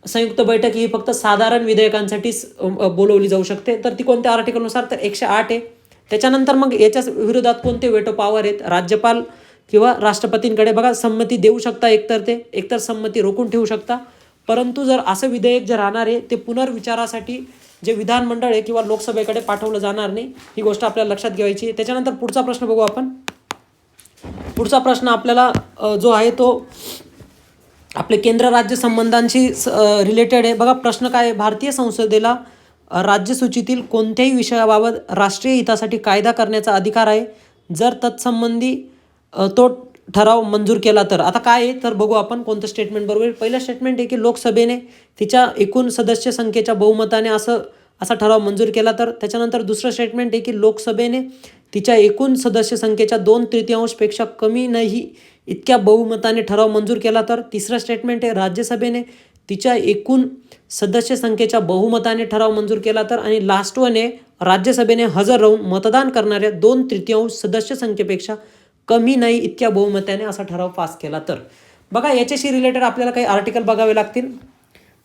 संयुक्त बैठक ही फक्त साधारण विधेयकांसाठीच बोलवली जाऊ शकते. तर ती कोणत्या आर्टिकलनुसार, तर 108 आहे. त्याच्यानंतर मग याच्या विरोधात कोणते वेटो पॉवर आहेत, राज्यपाल किंवा राष्ट्रपतींकडे. बघा, संमती देऊ शकता एकतर संमती रोखून ठेवू शकता. परंतु जर असं विधेयक जे राहणार आहे ते पुनर्विचारासाठी जे विधानमंडळ आहे किंवा लोकसभेकडे पाठवलं जाणार नाही. ही गोष्ट आपल्याला लक्षात घ्यायची. त्याच्यानंतर पुढचा प्रश्न बघू आपण. पुढचा प्रश्न आपल्याला जो आहे तो आपले केंद्र राज्य संबंधांशी रिलेटेड आहे. बघा, प्रश्न काय आहे, भारतीय संसदेला राज्यसूचीतील कोणत्याही विषयाबाबत राष्ट्रीय हितासाठी कायदा करण्याचा अधिकार आहे जर तत्संबंधी तो ठराव मंजूर केला तर. आता काय आहे तर बघू आपण कोणतं स्टेटमेंट बरोबर आहे. पहिलं स्टेटमेंट आहे की लोकसभेने तिच्या एकूण सदस्य संख्येच्या बहुमताने असा ठराव मंजूर केला तर. त्याच्यानंतर दुसरं स्टेटमेंट आहे की लोकसभेने तिच्या एकूण सदस्य संख्येच्या 2/3पेक्षा कमी नाही इतक्या बहुमताने ठराव मंजूर केला तर. तिसरं स्टेटमेंट आहे राज्यसभेने तिच्या एकूण सदस्य संख्येच्या बहुमताने ठराव मंजूर केला तर. आणि लास्ट वन आहे राज्यसभेने हजर राहून मतदान करणाऱ्या 2/3 सदस्य संख्येपेक्षा कमी नाही इतक्या बहुमताने असा ठराव पास केला तर. बघा याच्याशी रिलेटेड आपल्याला काही आर्टिकल बघावे लागतील.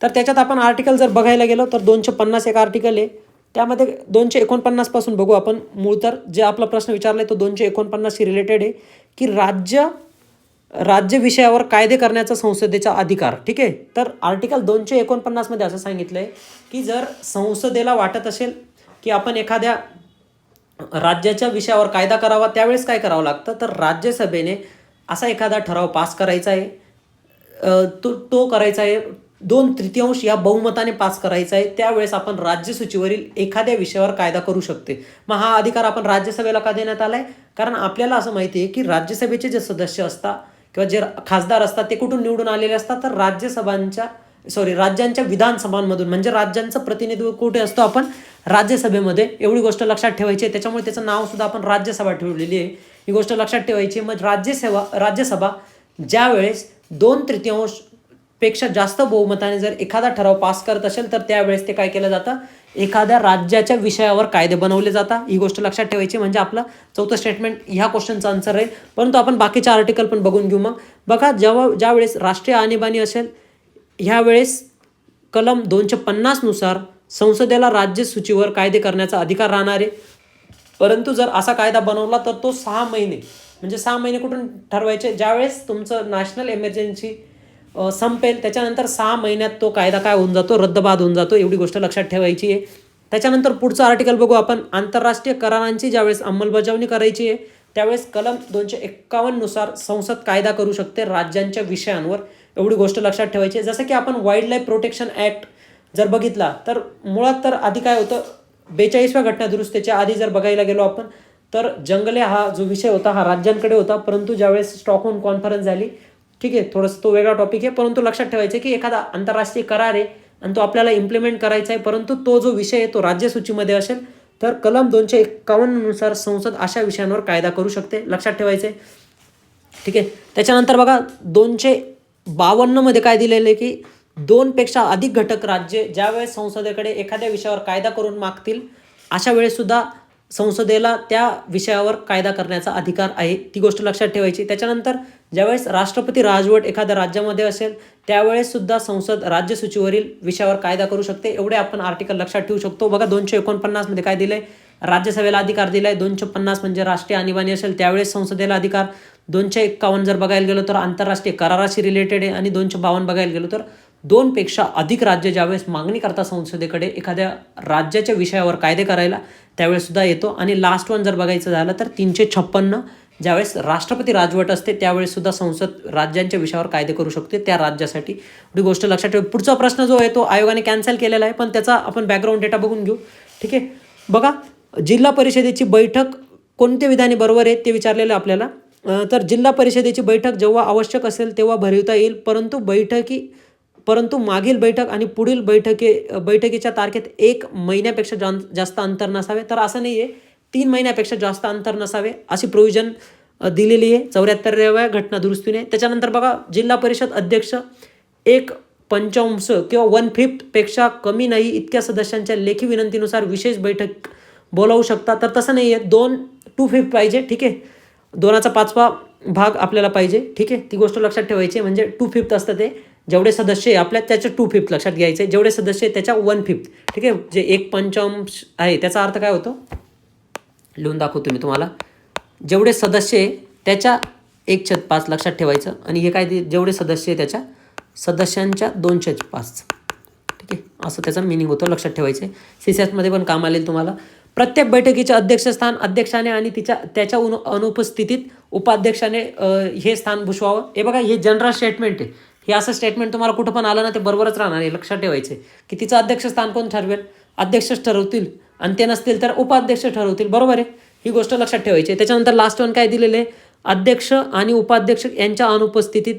तर त्याच्यात आपण आर्टिकल जर बघायला गेलो तर 250 एक आर्टिकल आहे. त्यामध्ये 249 पासून बघू आपण. मूळ तर जे आपला प्रश्न विचारला आहे तो 249शी रिलेटेड आहे की राज्य विषयावर कायदे करण्याचा संसदेचा अधिकार. ठीक आहे. तर आर्टिकल 249 मध्ये असं सांगितलं आहे की जर संसदेला वाटत असेल की आपण एखाद्या राज्याच्या विषयावर कायदा करावा त्यावेळेस काय करावं लागतं तर राज्यसभेने असा एखादा ठराव पास करायचा आहे. तो करायचा आहे 2/3 या बहुमताने पास करायचा आहे. त्यावेळेस आपण राज्यसूचीवरील एखाद्या विषयावर कायदा करू शकते. मग हा अधिकार आपण राज्यसभेला का देण्यात आला आहे कारण आपल्याला असं माहिती आहे की राज्यसभेचे जे सदस्य असतात किंवा जे खासदार असतात ते कुठून निवडून आलेले असतात तर राज्यांच्या विधानसभांमधून. म्हणजे राज्यांचं प्रतिनिधित्व कुठे असतो आपण राज्यसभेमध्ये. एवढी गोष्ट लक्षात ठेवायची आहे. त्याच्यामुळे त्याचं नाव सुद्धा आपण राज्यसभा ठेवलेली आहे. ही गोष्ट लक्षात ठेवायची. मग राज्यसभा ज्यावेळेस 2/3 पेक्षा जास्त बहुमताने जर एखादा ठराव पास करत असेल तर त्यावेळेस ते काय केलं जातं एखाद्या राज्याच्या विषयावर कायदे बनवले जातात. ही गोष्ट लक्षात ठेवायची. म्हणजे आपलं चौथं स्टेटमेंट ह्या क्वेश्चनचा आन्सर राहील. परंतु आपण बाकीचे आर्टिकल पण बघून घेऊ. मग बघा ज्यावेळेस राष्ट्रीय आणीबाणी असेल ह्यावेळेस कलम 250 नुसार संसदेला राज्यसूचीवर कायदे करण्याचा अधिकार राहणार आहे. परंतु जर असा कायदा बनवला तर तो 6 महिने म्हणजे 6 महिने कुठून ठरवायचे ज्यावेळेस तुमचं नॅशनल इमर्जन्सी संपेल त्याच्यानंतर 6 महिन्यात तो कायदा काय होऊन जातो रद्दबाद होऊन जातो. एवढी गोष्ट लक्षात ठेवायची आहे. त्याच्यानंतर पुढचं आर्टिकल बघू आपण. आंतरराष्ट्रीय करारांची ज्यावेळेस अंमलबजावणी करायची आहे त्यावेळेस कलम 251 नुसार संसद कायदा करू शकते राज्यांच्या विषयांवर. एवढी गोष्ट लक्षात ठेवायची. जसं की आपण वाईल्ड लाईफ प्रोटेक्शन ॲक्ट जर बघितला तर मुळात तर आधी काय होतं 42व्या घटनादुरुस्तीच्या आधी जर बघायला गेलो आपण तर जंगले हा जो विषय होता हा राज्यांकडे होता. परंतु ज्यावेळेस स्टॉकहोम कॉन्फरन्स झाली ठीक आहे थोडंसं तो वेगळा टॉपिक आहे. परंतु लक्षात ठेवायचं की एखादा आंतरराष्ट्रीय करार आहे आणि तो आपल्याला इम्प्लिमेंट करायचा आहे. परंतु तो जो विषय आहे तो राज्यसूचीमध्ये असेल तर कलम 251 नुसार संसद अशा विषयांवर कायदा करू शकते. लक्षात ठेवायचं आहे. ठीक आहे. त्याच्यानंतर बघा 252 मध्ये काय दिलेलं आहे की 2पेक्षा अधिक घटक राज्य ज्यावेळेस संसदेकडे एखाद्या विषयावर कायदा करून मागतील अशा वेळेस सुद्धा संसदेला त्या विषयावर कायदा करण्याचा अधिकार आहे. ती गोष्ट लक्षात ठेवायची. त्याच्यानंतर ज्यावेळेस राष्ट्रपती राजवट एखाद्या राज्यामध्ये असेल त्यावेळेस सुद्धा संसद राज्यसूचीवरील विषयावर कायदा करू शकते. एवढे आपण आर्टिकल लक्षात ठेवू शकतो. बघा 249 मध्ये काय दिलंय राज्यसभेला अधिकार दिलाय. 250 म्हणजे राष्ट्रीय आणीबाणी असेल त्यावेळेस संसदेला अधिकार. 251 जर बघायला गेलो तर आंतरराष्ट्रीय कराराशी रिलेटेड आहे. आणि 252 बघायला गेलो तर 2पेक्षा अधिक राज्य ज्यावेळेस मागणी करतात संसदेकडे एखाद्या राज्याच्या विषयावर कायदे करायला त्यावेळेस सुद्धा येतो. आणि लास्ट वन जर बघायचं झालं तर 356 ज्यावेळेस राष्ट्रपती राजवट असते त्यावेळेस सुद्धा संसद राज्यांच्या विषयावर कायदे करू शकते त्या राज्यासाठी. एवढी गोष्ट लक्षात ठेवा. पुढचा प्रश्न जो आहे तो आयोगाने कॅन्सल केलेला आहे पण त्याचा आपण बॅकग्राऊंड डेटा बघून घेऊ. ठीक आहे. बघा जिल्हा परिषदेची बैठक कोणत्या विधाने बरोबर आहे ते विचारलेलं आपल्याला. तर जिल्हा परिषदेची बैठक जेव्हा आवश्यक असेल तेव्हा भरवता येईल परंतु मागील बैठक आणि पुढील बैठकीच्या तारखेत 1 महिन्यापेक्षा जास्त अंतर नसावे. तर असं नाही आहे 3 महिन्यापेक्षा जास्त अंतर नसावे अशी प्रोव्हिजन दिलेली आहे 74व्या घटनादुरुस्तीने. त्याच्यानंतर बघा जिल्हा परिषद अध्यक्ष 1/5 किंवा 1/5 पेक्षा कमी नाही इतक्या सदस्यांच्या लेखी विनंतीनुसार विशेष बैठक बोलावू शकतात. तर तसं नाही आहे 2/5 पाहिजे. ठीक आहे. 2/5 भाग आपल्याला पाहिजे. ठीक आहे. ती गोष्ट लक्षात ठेवायची. म्हणजे 2/5 असतं ते जेवढे सदस्य आहे आपल्या त्याच्या 2/5 लक्षात घ्यायचे. जेवढे सदस्य आहे त्याच्या 1/5. ठीक आहे. जे 1/5 आहे त्याचा अर्थ काय होतो लिहून दाखवतो मी तुम्हाला. जेवढे सदस्य आहे त्याच्या 1/5 लक्षात ठेवायचं. आणि हे काय जेवढे सदस्य आहे त्याच्या सदस्यांच्या 2/5. ठीक आहे. असं त्याचं मिनिंग होतं लक्षात ठेवायचं. CSAT पण काम आलेलं तुम्हाला. प्रत्येक बैठकीचे अध्यक्षस्थान अध्यक्षाने आणि त्याच्या अनुपस्थितीत उपाध्यक्षाने हे स्थान भूषवावं. हे बघा हे जनरल स्टेटमेंट आहे. हे असं स्टेटमेंट तुम्हाला कुठं पण आलं ना ते बरोबरच राहणार आहे. लक्षात ठेवायचे की तिचं अध्यक्षस्थान कोण ठरवेल अध्यक्षच ठरवतील आणि ते नसतील तर उपाध्यक्ष ठरवतील. बरोबर आहे. ही गोष्ट लक्षात ठेवायची. त्याच्यानंतर लास्ट वन काय दिलेलं आहे अध्यक्ष आणि उपाध्यक्ष यांच्या अनुपस्थितीत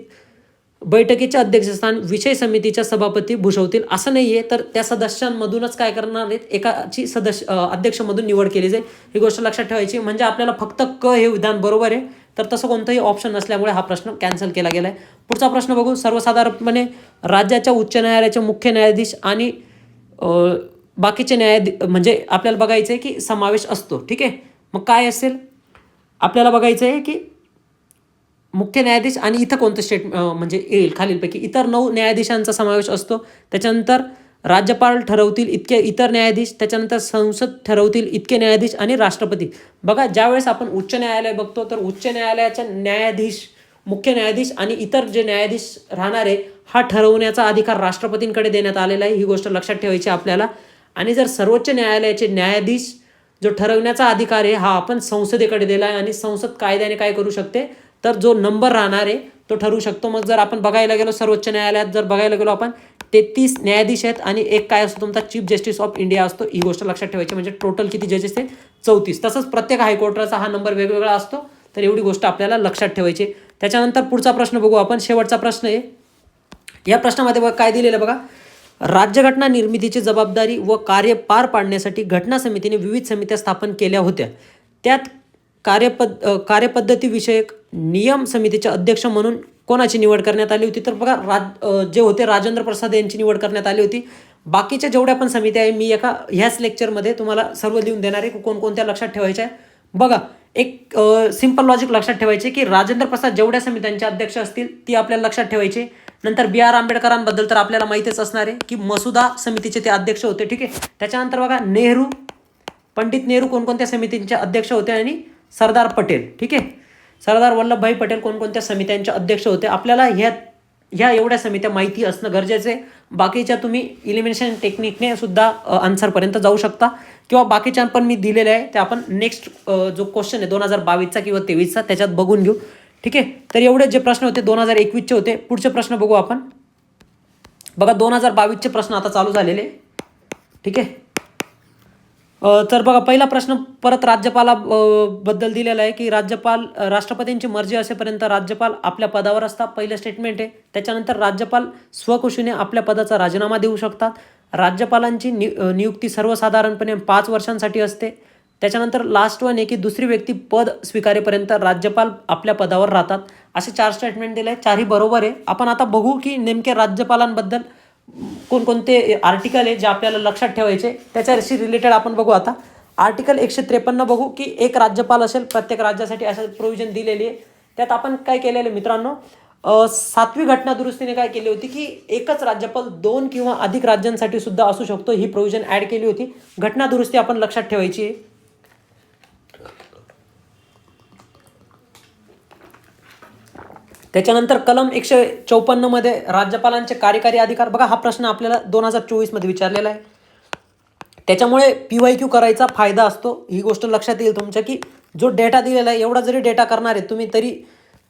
बैठकीचे अध्यक्षस्थान विषय समितीच्या सभापती भूषवतील असं नाही आहे, तर त्या सदस्यांमधूनच काय करणार आहेत, एकाची अध्यक्षमधून निवड केली जाईल. ही गोष्ट लक्षात ठेवायची. म्हणजे आपल्याला फक्त क हे विधान बरोबर आहे, तर तसं कोणतंही ऑप्शन नसल्यामुळे हा प्रश्न कॅन्सल केला गेला आहे. पुढचा प्रश्न बघू. सर्वसाधारणपणे राज्याच्या उच्च न्यायालयाचे मुख्य न्यायाधीश आणि बाकीचे न्यायाधीश म्हणजे आपल्याला बघायचं आहे की समावेश असतो. ठीक आहे, मग काय असेल आपल्याला बघायचं आहे की मुख्य न्यायाधीश आणि इथं कोणतं म्हणजे येईल खालीलपैकी इतर 9 न्यायाधीशांचा समावेश असतो. त्याच्यानंतर राज्यपाल ठरवतील इतके इतर न्यायाधीश, त्याच्यानंतर संसद ठरवतील इतके न्यायाधीश आणि राष्ट्रपती. बघा, ज्यावेळेस आपण उच्च न्यायालय बघतो तर उच्च न्यायालयाच्या न्यायाधीश, मुख्य न्यायाधीश आणि इतर जे न्यायाधीश राहणार आहे हा ठरवण्याचा अधिकार राष्ट्रपतींकडे देण्यात आलेला आहे. ही गोष्ट लक्षात ठेवायची आपल्याला. आणि जर सर्वोच्च न्यायालयाचे न्यायाधीश जो ठरवण्याचा अधिकार आहे हा आपण संसदेकडे दिला आहे आणि संसद कायद्याने काय करू शकते, तर जो नंबर राहणार आहे तो ठरवू शकतो. मग जर आपण बघायला गेलो सर्वोच्च न्यायालयात जर बघायला गेलो आपण 33 न्यायाधीश आहेत आणि एक काय असतो तुमचा चीफ जस्टिस ऑफ इंडिया असतो. ही गोष्ट लक्षात ठेवायची. म्हणजे टोटल किती जजेस आहेत, 34. तसंच प्रत्येक हायकोर्टाचा हा नंबर वेगवेगळा असतो, तर एवढी गोष्ट आपल्याला लक्षात ठेवायची. त्याच्यानंतर पुढचा प्रश्न बघू आपण. शेवटचा प्रश्न आहे. या प्रश्नामध्ये काय दिलेलं बघा, राज्यघटना निर्मितीची जबाबदारी व कार्य पार पाडण्यासाठी घटना समितीने विविध समित्या स्थापन केल्या होत्या. त्यात कार्यपद्धतीविषयक नियम समितीचे अध्यक्ष म्हणून कोणाची निवड करण्यात आली होती, तर बघा जे होते राजेंद्र प्रसाद यांची निवड करण्यात आली होती. बाकीच्या जेवढ्या पण समित्या आहे मी ह्याच लेक्चरमध्ये तुम्हाला सर्व लिहून देणार आहे कोणकोणत्या लक्षात ठेवायच्या आहे. बघा, एक सिंपल लॉजिक लक्षात ठेवायचे की राजेंद्र प्रसाद जेवढ्या समित्यांचे अध्यक्ष असतील ती आपल्याला लक्षात ठेवायची. नंतर B.R. आंबेडकरांबद्दल तर आपल्याला माहितीच असणार आहे की मसुदा समितीचे ते अध्यक्ष होते. ठीक आहे, त्याच्यानंतर बघा पंडित नेहरू कोणकोणत्या समितींचे अध्यक्ष होते आणि सरदार पटेल, ठीक आहे, सरदार वल्लभभाई पटेल कोणकोणत्या समित्यांचे अध्यक्ष होते. आपल्याला ह्या एवढ्या समित्या माहिती असणं गरजेचं आहे. बाकीच्या तुम्ही इलिमिनेशन टेक्निकने सुद्धा आन्सरपर्यंत जाऊ शकता किंवा बाकीच्या पण मी दिलेले आहे ते आपण नेक्स्ट जो क्वेश्चन आहे 2022चा किंवा 23चा त्याच्यात बघून घेऊ. ठीक आहे, तर एवढे जे प्रश्न होते 2021चे होते. पुढचे प्रश्न बघू आपण. बघा 2022चे प्रश्न आता चालू झालेले. ठीक आहे, तर बघा पहिला प्रश्न परत राज्यपाला बद्दल दिलेला आहे की राष्ट्रपतींची मर्जी असेपर्यंत राज्यपाल आपल्या पदावर असतात. पहिलं स्टेटमेंट आहे. त्याच्यानंतर राज्यपाल स्वखुशीने आपल्या पदाचा राजीनामा देऊ शकतात. राज्यपालांची नियुक्ती सर्वसाधारणपणे 5 वर्षांसाठी असते. त्याच्यानंतर लास्ट वन आहे की दुसरी व्यक्ती पद स्वीकारेपर्यंत राज्यपाल आपल्या पदावर राहतात. असे 4 स्टेटमेंट दिले आहे. 4ही बरोबर आहे. आपण आता बघू की नेमके राज्यपालांबद्दल कोणकोणते आर्टिकल आहे जे आपल्याला लक्षात ठेवायचे त्याच्याशी रिलेटेड आपण बघू. आता आर्टिकल 153 बघू की एक राज्यपाल असेल, प्रत्येक राज्यासाठी असं प्रोव्हिजन दिलेली आहे. त्यात आपण काय केलेलं मित्रांनो, 7वी घटना दुरुस्तीने काय केली होती की एकच राज्यपाल 2 किंवा अधिक राज्यांसाठी सुद्धा असू शकतो. ही प्रोव्हिजन ॲड केली होती. घटना दुरुस्ती आपण लक्षात ठेवायची आहे. त्याच्यानंतर कलम 154 मध्ये राज्यपालांचे कार्यकारी अधिकार. बघा, हा प्रश्न आपल्याला 2024 मध्ये विचारलेला आहे. त्याच्यामुळे PYQ करायचा फायदा असतो. ही गोष्ट लक्षात येईल तुमच्या की जो डेटा दिलेला आहे एवढा जरी डेटा करणार आहे तुम्ही तरी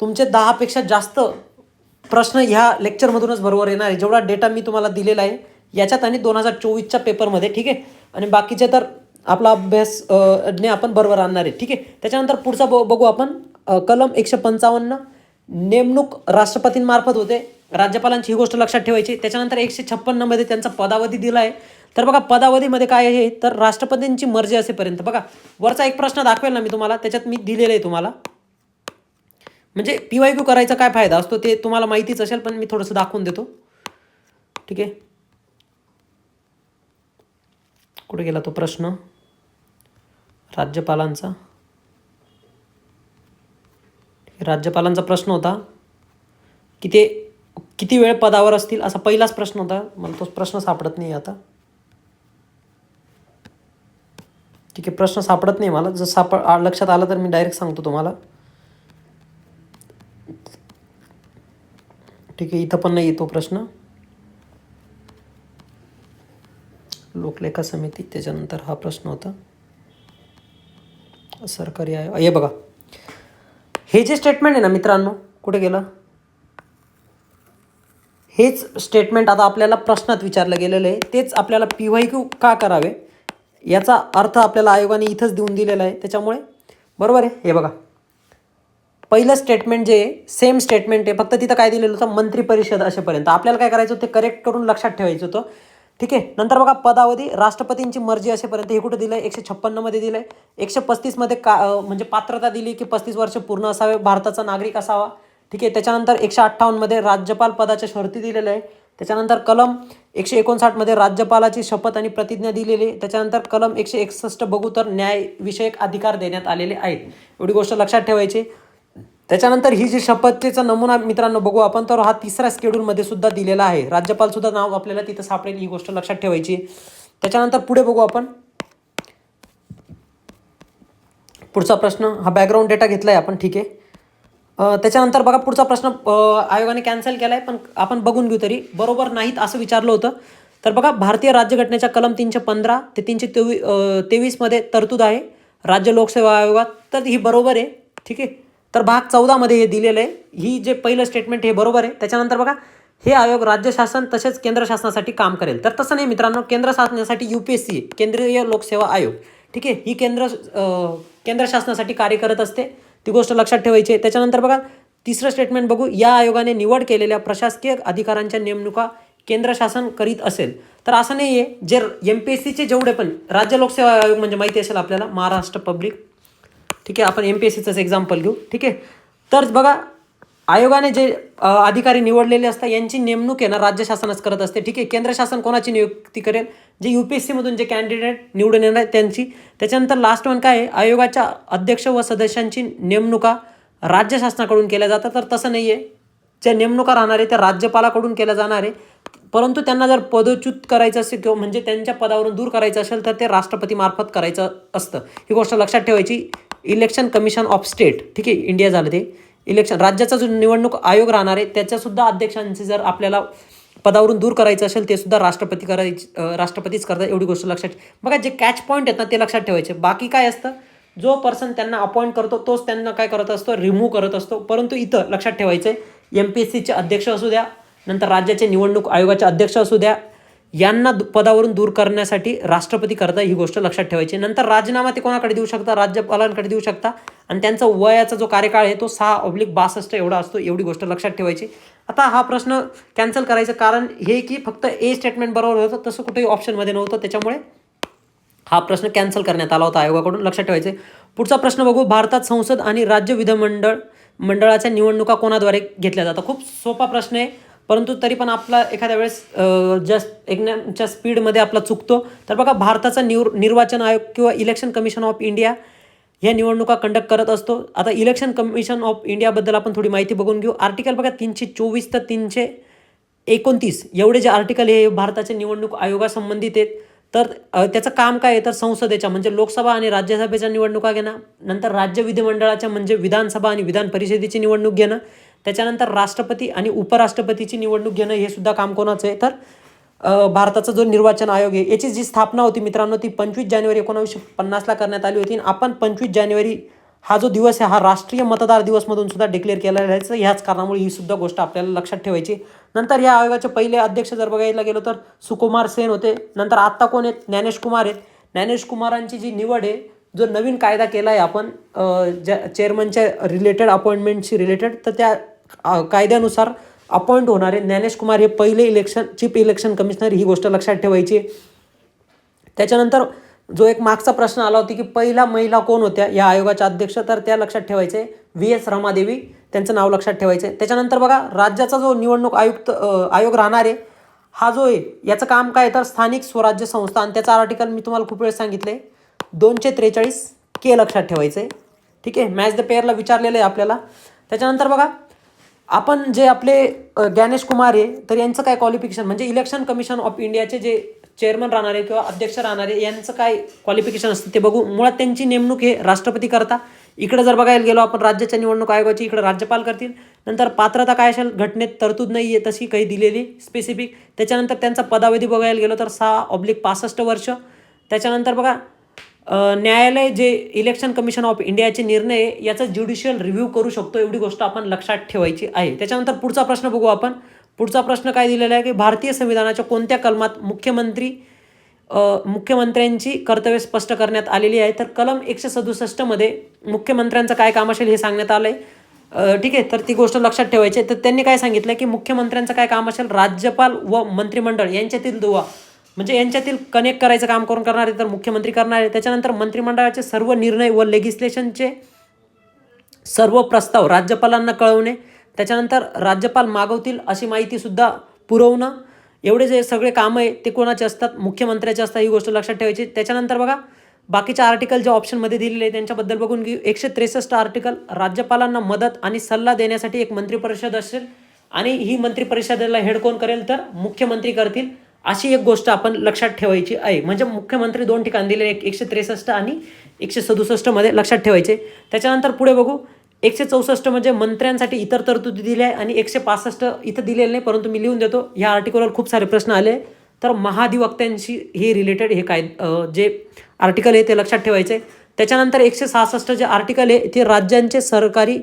तुमचे 10पेक्षा जास्त प्रश्न ह्या लेक्चरमधूनच बरोबर येणार आहे. जेवढा डेटा मी तुम्हाला दिलेला आहे याच्यात आणि 2024च्या पेपरमध्ये. ठीक आहे, आणि बाकीचे तर आपला अभ्यास ने आपण बरोबर आणणार आहे. ठीक आहे, त्याच्यानंतर पुढचा बघू आपण. कलम 155 नेमणूक राष्ट्रपतींमार्फत होते. राज्यपालांची ही गोष्ट लक्षात ठेवायची. त्याच्यानंतर 156 मध्ये त्यांचा पदावधी दिला आहे. तर बघा पदावधीमध्ये काय आहे तर राष्ट्रपतींची मर्जी असेपर्यंत. बघा वरचा एक प्रश्न दाखवेल ना मी तुम्हाला, त्याच्यात मी दिलेलं आहे तुम्हाला. म्हणजे PYQ करायचा काय फायदा असतो ते तुम्हाला माहितीच असेल, पण मी थोडंसं दाखवून देतो. ठीक आहे, कुठे गेला तो प्रश्न राज्यपालांचा. राज्यपालांचा प्रश्न होता की ते किती वेळ पदावर असतील, असा पहिलाच प्रश्न होता. मला तो प्रश्न सापडत नाही आता. ठीक आहे, प्रश्न सापडत नाही मला. जर लक्षात आलं तर मी डायरेक्ट सांगतो तुम्हाला. ठीक आहे, इथं पण नाही तो प्रश्न. लोकलेखा समिती, त्याच्यानंतर हा प्रश्न होता सरकारी आयोग. हे बघा, हे जे स्टेटमेंट आहे ना मित्रांनो, कुठे गेलं, हेच स्टेटमेंट आता आपल्याला प्रश्नात विचारलं गेलेलं आहे. तेच आपल्याला PYQ का करावे याचा अर्थ आपल्याला आयोगाने इथंच देऊन दिलेला आहे. त्याच्यामुळे बरोबर आहे. हे बघा, पहिलं स्टेटमेंट जे सेम स्टेटमेंट आहे, फक्त तिथं काय दिलेलं होतं मंत्री परिषद असेपर्यंत. आपल्याला काय करायचं होतं, ते करेक्ट करून लक्षात ठेवायचं होतं. ठीक आहे. नंतर बघा पदावधी राष्ट्रपतींची मर्जी असेपर्यंत, हे कुठं दिलं आहे 156 मध्ये दिलं आहे. 135 मध्ये म्हणजे पात्रता दिली की 35 वर्ष पूर्ण असावे, भारताचा नागरिक असावा. ठीक आहे. त्याच्यानंतर 158 मध्ये राज्यपाल पदाच्या शर्ती दिलेल्या आहे. त्याच्यानंतर कलम 159 मध्ये राज्यपालाची शपथ आणि प्रतिज्ञा दिलेली आहे. त्याच्यानंतर कलम 161 बघू तर न्यायविषयक अधिकार देण्यात आलेले आहेत. एवढी गोष्ट लक्षात ठेवायची. त्याच्यानंतर ही जी शपथेचा नमुना मित्रांनो बघू आपण, तर हा 3ऱ्या शेड्यूलमध्ये सुद्धा दिलेला आहे. राज्यपाल सुद्धा नाव आपल्याला तिथं सापडेल, ही गोष्ट लक्षात ठेवायची. त्याच्यानंतर पुढे बघू आपण. पुढचा प्रश्न, हा बॅकग्राऊंड डेटा घेतला आहे आपण. ठीक आहे. त्याच्यानंतर बघा पुढचा प्रश्न आयोगाने कॅन्सल केला आहे, पण आपण बघून घेऊ तरी. बरोबर नाहीत असं विचारलं होतं. तर बघा भारतीय राज्यघटनेच्या कलम 315 ते 323 मध्ये तरतूद आहे राज्य लोकसेवा आयोगात, तर ही बरोबर आहे. ठीक आहे. तर भाग 14 मध्ये हे दिलेलं आहे. ही जे पहिलं स्टेटमेंट हे बरोबर आहे. त्याच्यानंतर बघा हे आयोग राज्य शासन तसेच केंद्र शासनासाठी काम करेल, तर तसं नाही मित्रांनो. केंद्र शासनासाठी UPSC आहे, केंद्रीय लोकसेवा आयोग. ठीक आहे. ही केंद्र शासनासाठी कार्य करत असते, ती गोष्ट लक्षात ठेवायची आहे. त्याच्यानंतर बघा 3रं स्टेटमेंट बघू. या आयोगाने निवड केलेल्या प्रशासकीय अधिकाऱ्यांच्या नेमणुका केंद्र शासन करीत असेल, तर असं नाही आहे. जे MPSCचे जेवढे पण राज्य लोकसेवा आयोग म्हणजे माहिती असेल आपल्याला, महाराष्ट्र पब्लिक. ठीक आहे. आपण MPSCचंच एक्झाम्पल घेऊ. ठीक आहे. तर बघा आयोगाने जे अधिकारी निवडलेले असतात यांची नेमणूक आहे ना राज्य शासनच करत असते. ठीक आहे. केंद्र शासन कोणाची नियुक्ती करेल, जे UPSC मधून जे कॅन्डिडेट निवडून येणार त्यांची. त्याच्यानंतर लास्ट वन काय आहे, आयोगाच्या अध्यक्ष व सदस्यांची नेमणुका राज्य शासनाकडून केल्या जातात, तर तसं नाही आहे. ज्या नेमणुका राहणार आहे त्या राज्यपालाकडून केल्या जाणार आहे, परंतु त्यांना जर पदच्युत करायचं असेल किंवा म्हणजे त्यांच्या पदावरून दूर करायचं असेल तर ते राष्ट्रपतीमार्फत करायचं असतं. ही गोष्ट लक्षात ठेवायची. इलेक्शन कमिशन ऑफ स्टेट, ठीक आहे, इंडिया झालं ते इलेक्शन. राज्याचा जो निवडणूक आयोग राहणार आहे त्याच्यासुद्धा अध्यक्षांची जर आपल्याला पदावरून दूर करायचं असेल ते सुद्धा राष्ट्रपतीच करतात. एवढी गोष्ट लक्षात. बघा जे कॅच पॉईंट आहेत ना ते लक्षात ठेवायचे. बाकी काय असतं, जो पर्सन त्यांना अपॉइंट करतो तोच त्यांना काय करत असतो, रिमूव्ह करत असतो. परंतु इथं लक्षात ठेवायचं आहे MPSCचे अध्यक्ष असू द्या, नंतर राज्याचे निवडणूक आयोगाचे अध्यक्ष असू द्या, यांना पदावरून दूर करण्यासाठी राष्ट्रपती करता, ही गोष्ट लक्षात ठेवायची. नंतर राजीनामा ते कोणाकडे देऊ शकता, राज्यपालांकडे देऊ शकता. आणि त्यांचा वयाचा जो कार्यकाळ आहे तो 6/62 एवढा असतो. एवढी गोष्ट लक्षात ठेवायची. आता हा प्रश्न कॅन्सल करायचं कारण हे की फक्त ए स्टेटमेंट बरोबर होतं, तसं कुठेही ऑप्शनमध्ये नव्हतं, त्याच्यामुळे हा प्रश्न कॅन्सल करण्यात आला होता आयोगाकडून. लक्षात ठेवायचे. पुढचा प्रश्न बघू. भारतात संसद आणि राज्य मंडळाच्या निवडणुका कोणाद्वारे घेतल्या जातात. खूप सोपा प्रश्न आहे, परंतु तरी पण आपला एखाद्या वेळेस जस्ट एक्झामच्या स्पीडमध्ये आपला चुकतो. तर बघा भारताचा निर्वाचन आयोग किंवा इलेक्शन कमिशन ऑफ इंडिया ह्या निवडणुका कंडक्ट करत असतो. आता इलेक्शन कमिशन ऑफ इंडियाबद्दल आपण थोडी माहिती बघून घेऊ. आर्टिकल बघा 324 तर 329 एवढे जे आर्टिकल हे भारताच्या निवडणूक आयोगासंबंधित आहेत. तर त्याचं काम काय आहे, तर संसदेच्या म्हणजे लोकसभा आणि राज्यसभेच्या निवडणुका घेणं, नंतर राज्य विधिमंडळाच्या म्हणजे विधानसभा आणि विधान परिषदेची निवडणूक घेणं, त्याच्यानंतर राष्ट्रपती आणि उपराष्ट्रपतीची निवडणूक घेणं, हे सुद्धा काम कोणाचं आहे, तर भारताचा जो निर्वाचन आयोग आहे याची जी स्थापना होती मित्रांनो ती 25 जानेवारी 1950ला करण्यात आली होती. आपण 25 जानेवारी हा जो दिवस आहे हा राष्ट्रीय मतदार दिवस म्हणून सुद्धा डिक्लेअर केला जायचं. ह्याच कारणामुळे ही सुद्धा गोष्ट आपल्याला लक्षात ठेवायची. नंतर या आयोगाचे पहिले अध्यक्ष जर बघायला गेलो तर सुकुमार सेन होते. नंतर आत्ता कोण आहेत, ज्ञानेश कुमार आहेत. ज्ञानेश कुमारांची जी निवड आहे, जो नवीन कायदा केला आहे आपण ज्या चेअरमनच्या रिलेटेड अपॉइंटमेंटशी रिलेटेड, तर त्या कायद्यानुसार अपॉइंट होणारे ज्ञानेश कुमार हे पहिले चीफ इलेक्शन कमिशनर, ही गोष्ट लक्षात ठेवायची. त्याच्यानंतर जो एक मागचा प्रश्न आला होता की पहिला महिला कोण होत्या या आयोगाच्या अध्यक्ष, तर त्या लक्षात ठेवायचे VS रमादेवी, त्यांचं नाव लक्षात ठेवायचं. त्याच्यानंतर बघा राज्याचा जो निवडणूक आयोग राहणार आहे हा जो आहे याचं काम काय, तर स्थानिक स्वराज्य संस्था, आणि त्याचा आर्टिकल मी तुम्हाला खूप वेळ सांगितले 243 के लक्षात ठेवायचं आहे. ठीक आहे. मॅच द पेअरला विचारलेलं आहे आपल्याला. त्याच्यानंतर बघा आपण जे आपले ज्ञानेश कुमार आहे तर यांचं काय क्वालिफिकेशन, म्हणजे इलेक्शन कमिशन ऑफ इंडियाचे जे चेअरमन राहणारे किंवा अध्यक्ष राहणारे यांचं काय क्वालिफिकेशन असतं ते बघू. मुळात त्यांची नेमणूक हे राष्ट्रपती करता. इकडे जर बघायला गेलो आपण राज्याच्या निवडणूक आयोगाची, इकडे राज्यपाल करतील. नंतर पात्रता काय असेल, घटनेत तरतूद नाही आहे तशी काही दिलेली स्पेसिफिक. त्याच्यानंतर त्यांचा पदावधी बघायला गेलो तर 6/65 वर्ष. त्याच्यानंतर बघा न्यायालय जे इलेक्शन कमिशन ऑफ इंडियाचे निर्णय याचा ज्युडिशियल रिव्ह्यू करू शकतो, एवढी गोष्ट आपण लक्षात ठेवायची आहे. त्याच्यानंतर पुढचा प्रश्न बघू आपण. पुढचा प्रश्न काय दिलेला आहे की भारतीय संविधानाच्या कोणत्या कलमात मुख्यमंत्र्यांची कर्तव्य स्पष्ट करण्यात आलेली आहे, तर कलम 167 मध्ये मुख्यमंत्र्यांचं काय काम असेल हे सांगण्यात आलं आहे. ठीक आहे, तर ती गोष्ट लक्षात ठेवायची आहे. तर त्यांनी काय सांगितलं की मुख्यमंत्र्यांचं काय काम असेल, राज्यपाल व मंत्रिमंडळ यांच्यातील दुवा म्हणजे यांच्यातील कनेक्ट करायचं काम कोण करणार आहे, तर मुख्यमंत्री करणार आहे. त्याच्यानंतर मंत्रिमंडळाचे सर्व निर्णय व लेगिस्लेशनचे सर्व प्रस्ताव राज्यपालांना कळवणे, त्याच्यानंतर राज्यपाल मागवतील अशी माहितीसुद्धा पुरवणं, एवढे जे सगळे कामं आहे ते कोणाचे असतात, मुख्यमंत्र्याचे असतात. ही गोष्ट लक्षात ठेवायची. त्याच्यानंतर बघा बाकीच्या आर्टिकल जे ऑप्शनमध्ये दिलेले आहे त्यांच्याबद्दल बघून घेऊ. 163 आर्टिकल, राज्यपालांना मदत आणि सल्ला देण्यासाठी एक मंत्रिपरिषद असेल आणि ही मंत्रिपरिषदेला हेड कोण करेल, तर मुख्यमंत्री करतील. अशी एक गोष्ट आपण लक्षात ठेवायची आहे. म्हणजे मुख्यमंत्री 2 ठिकाणी दिले, 163 आणि 167 मध्ये लक्षात ठेवायचे. त्याच्यानंतर पुढे बघू. 164 म्हणजे मंत्र्यांसाठी इतर तरतुदी दिल्या आहे आणि 165 इथं दिलेलं नाही, परंतु मी लिहून देतो. ह्या आर्टिकलवर खूप सारे प्रश्न आले, तर महाधिवक्त्यांशी हे रिलेटेड हे काय जे आर्टिकल आहे ते लक्षात ठेवायचे. त्याच्यानंतर 166 जे आर्टिकल आहे ते राज्यांचे सरकारी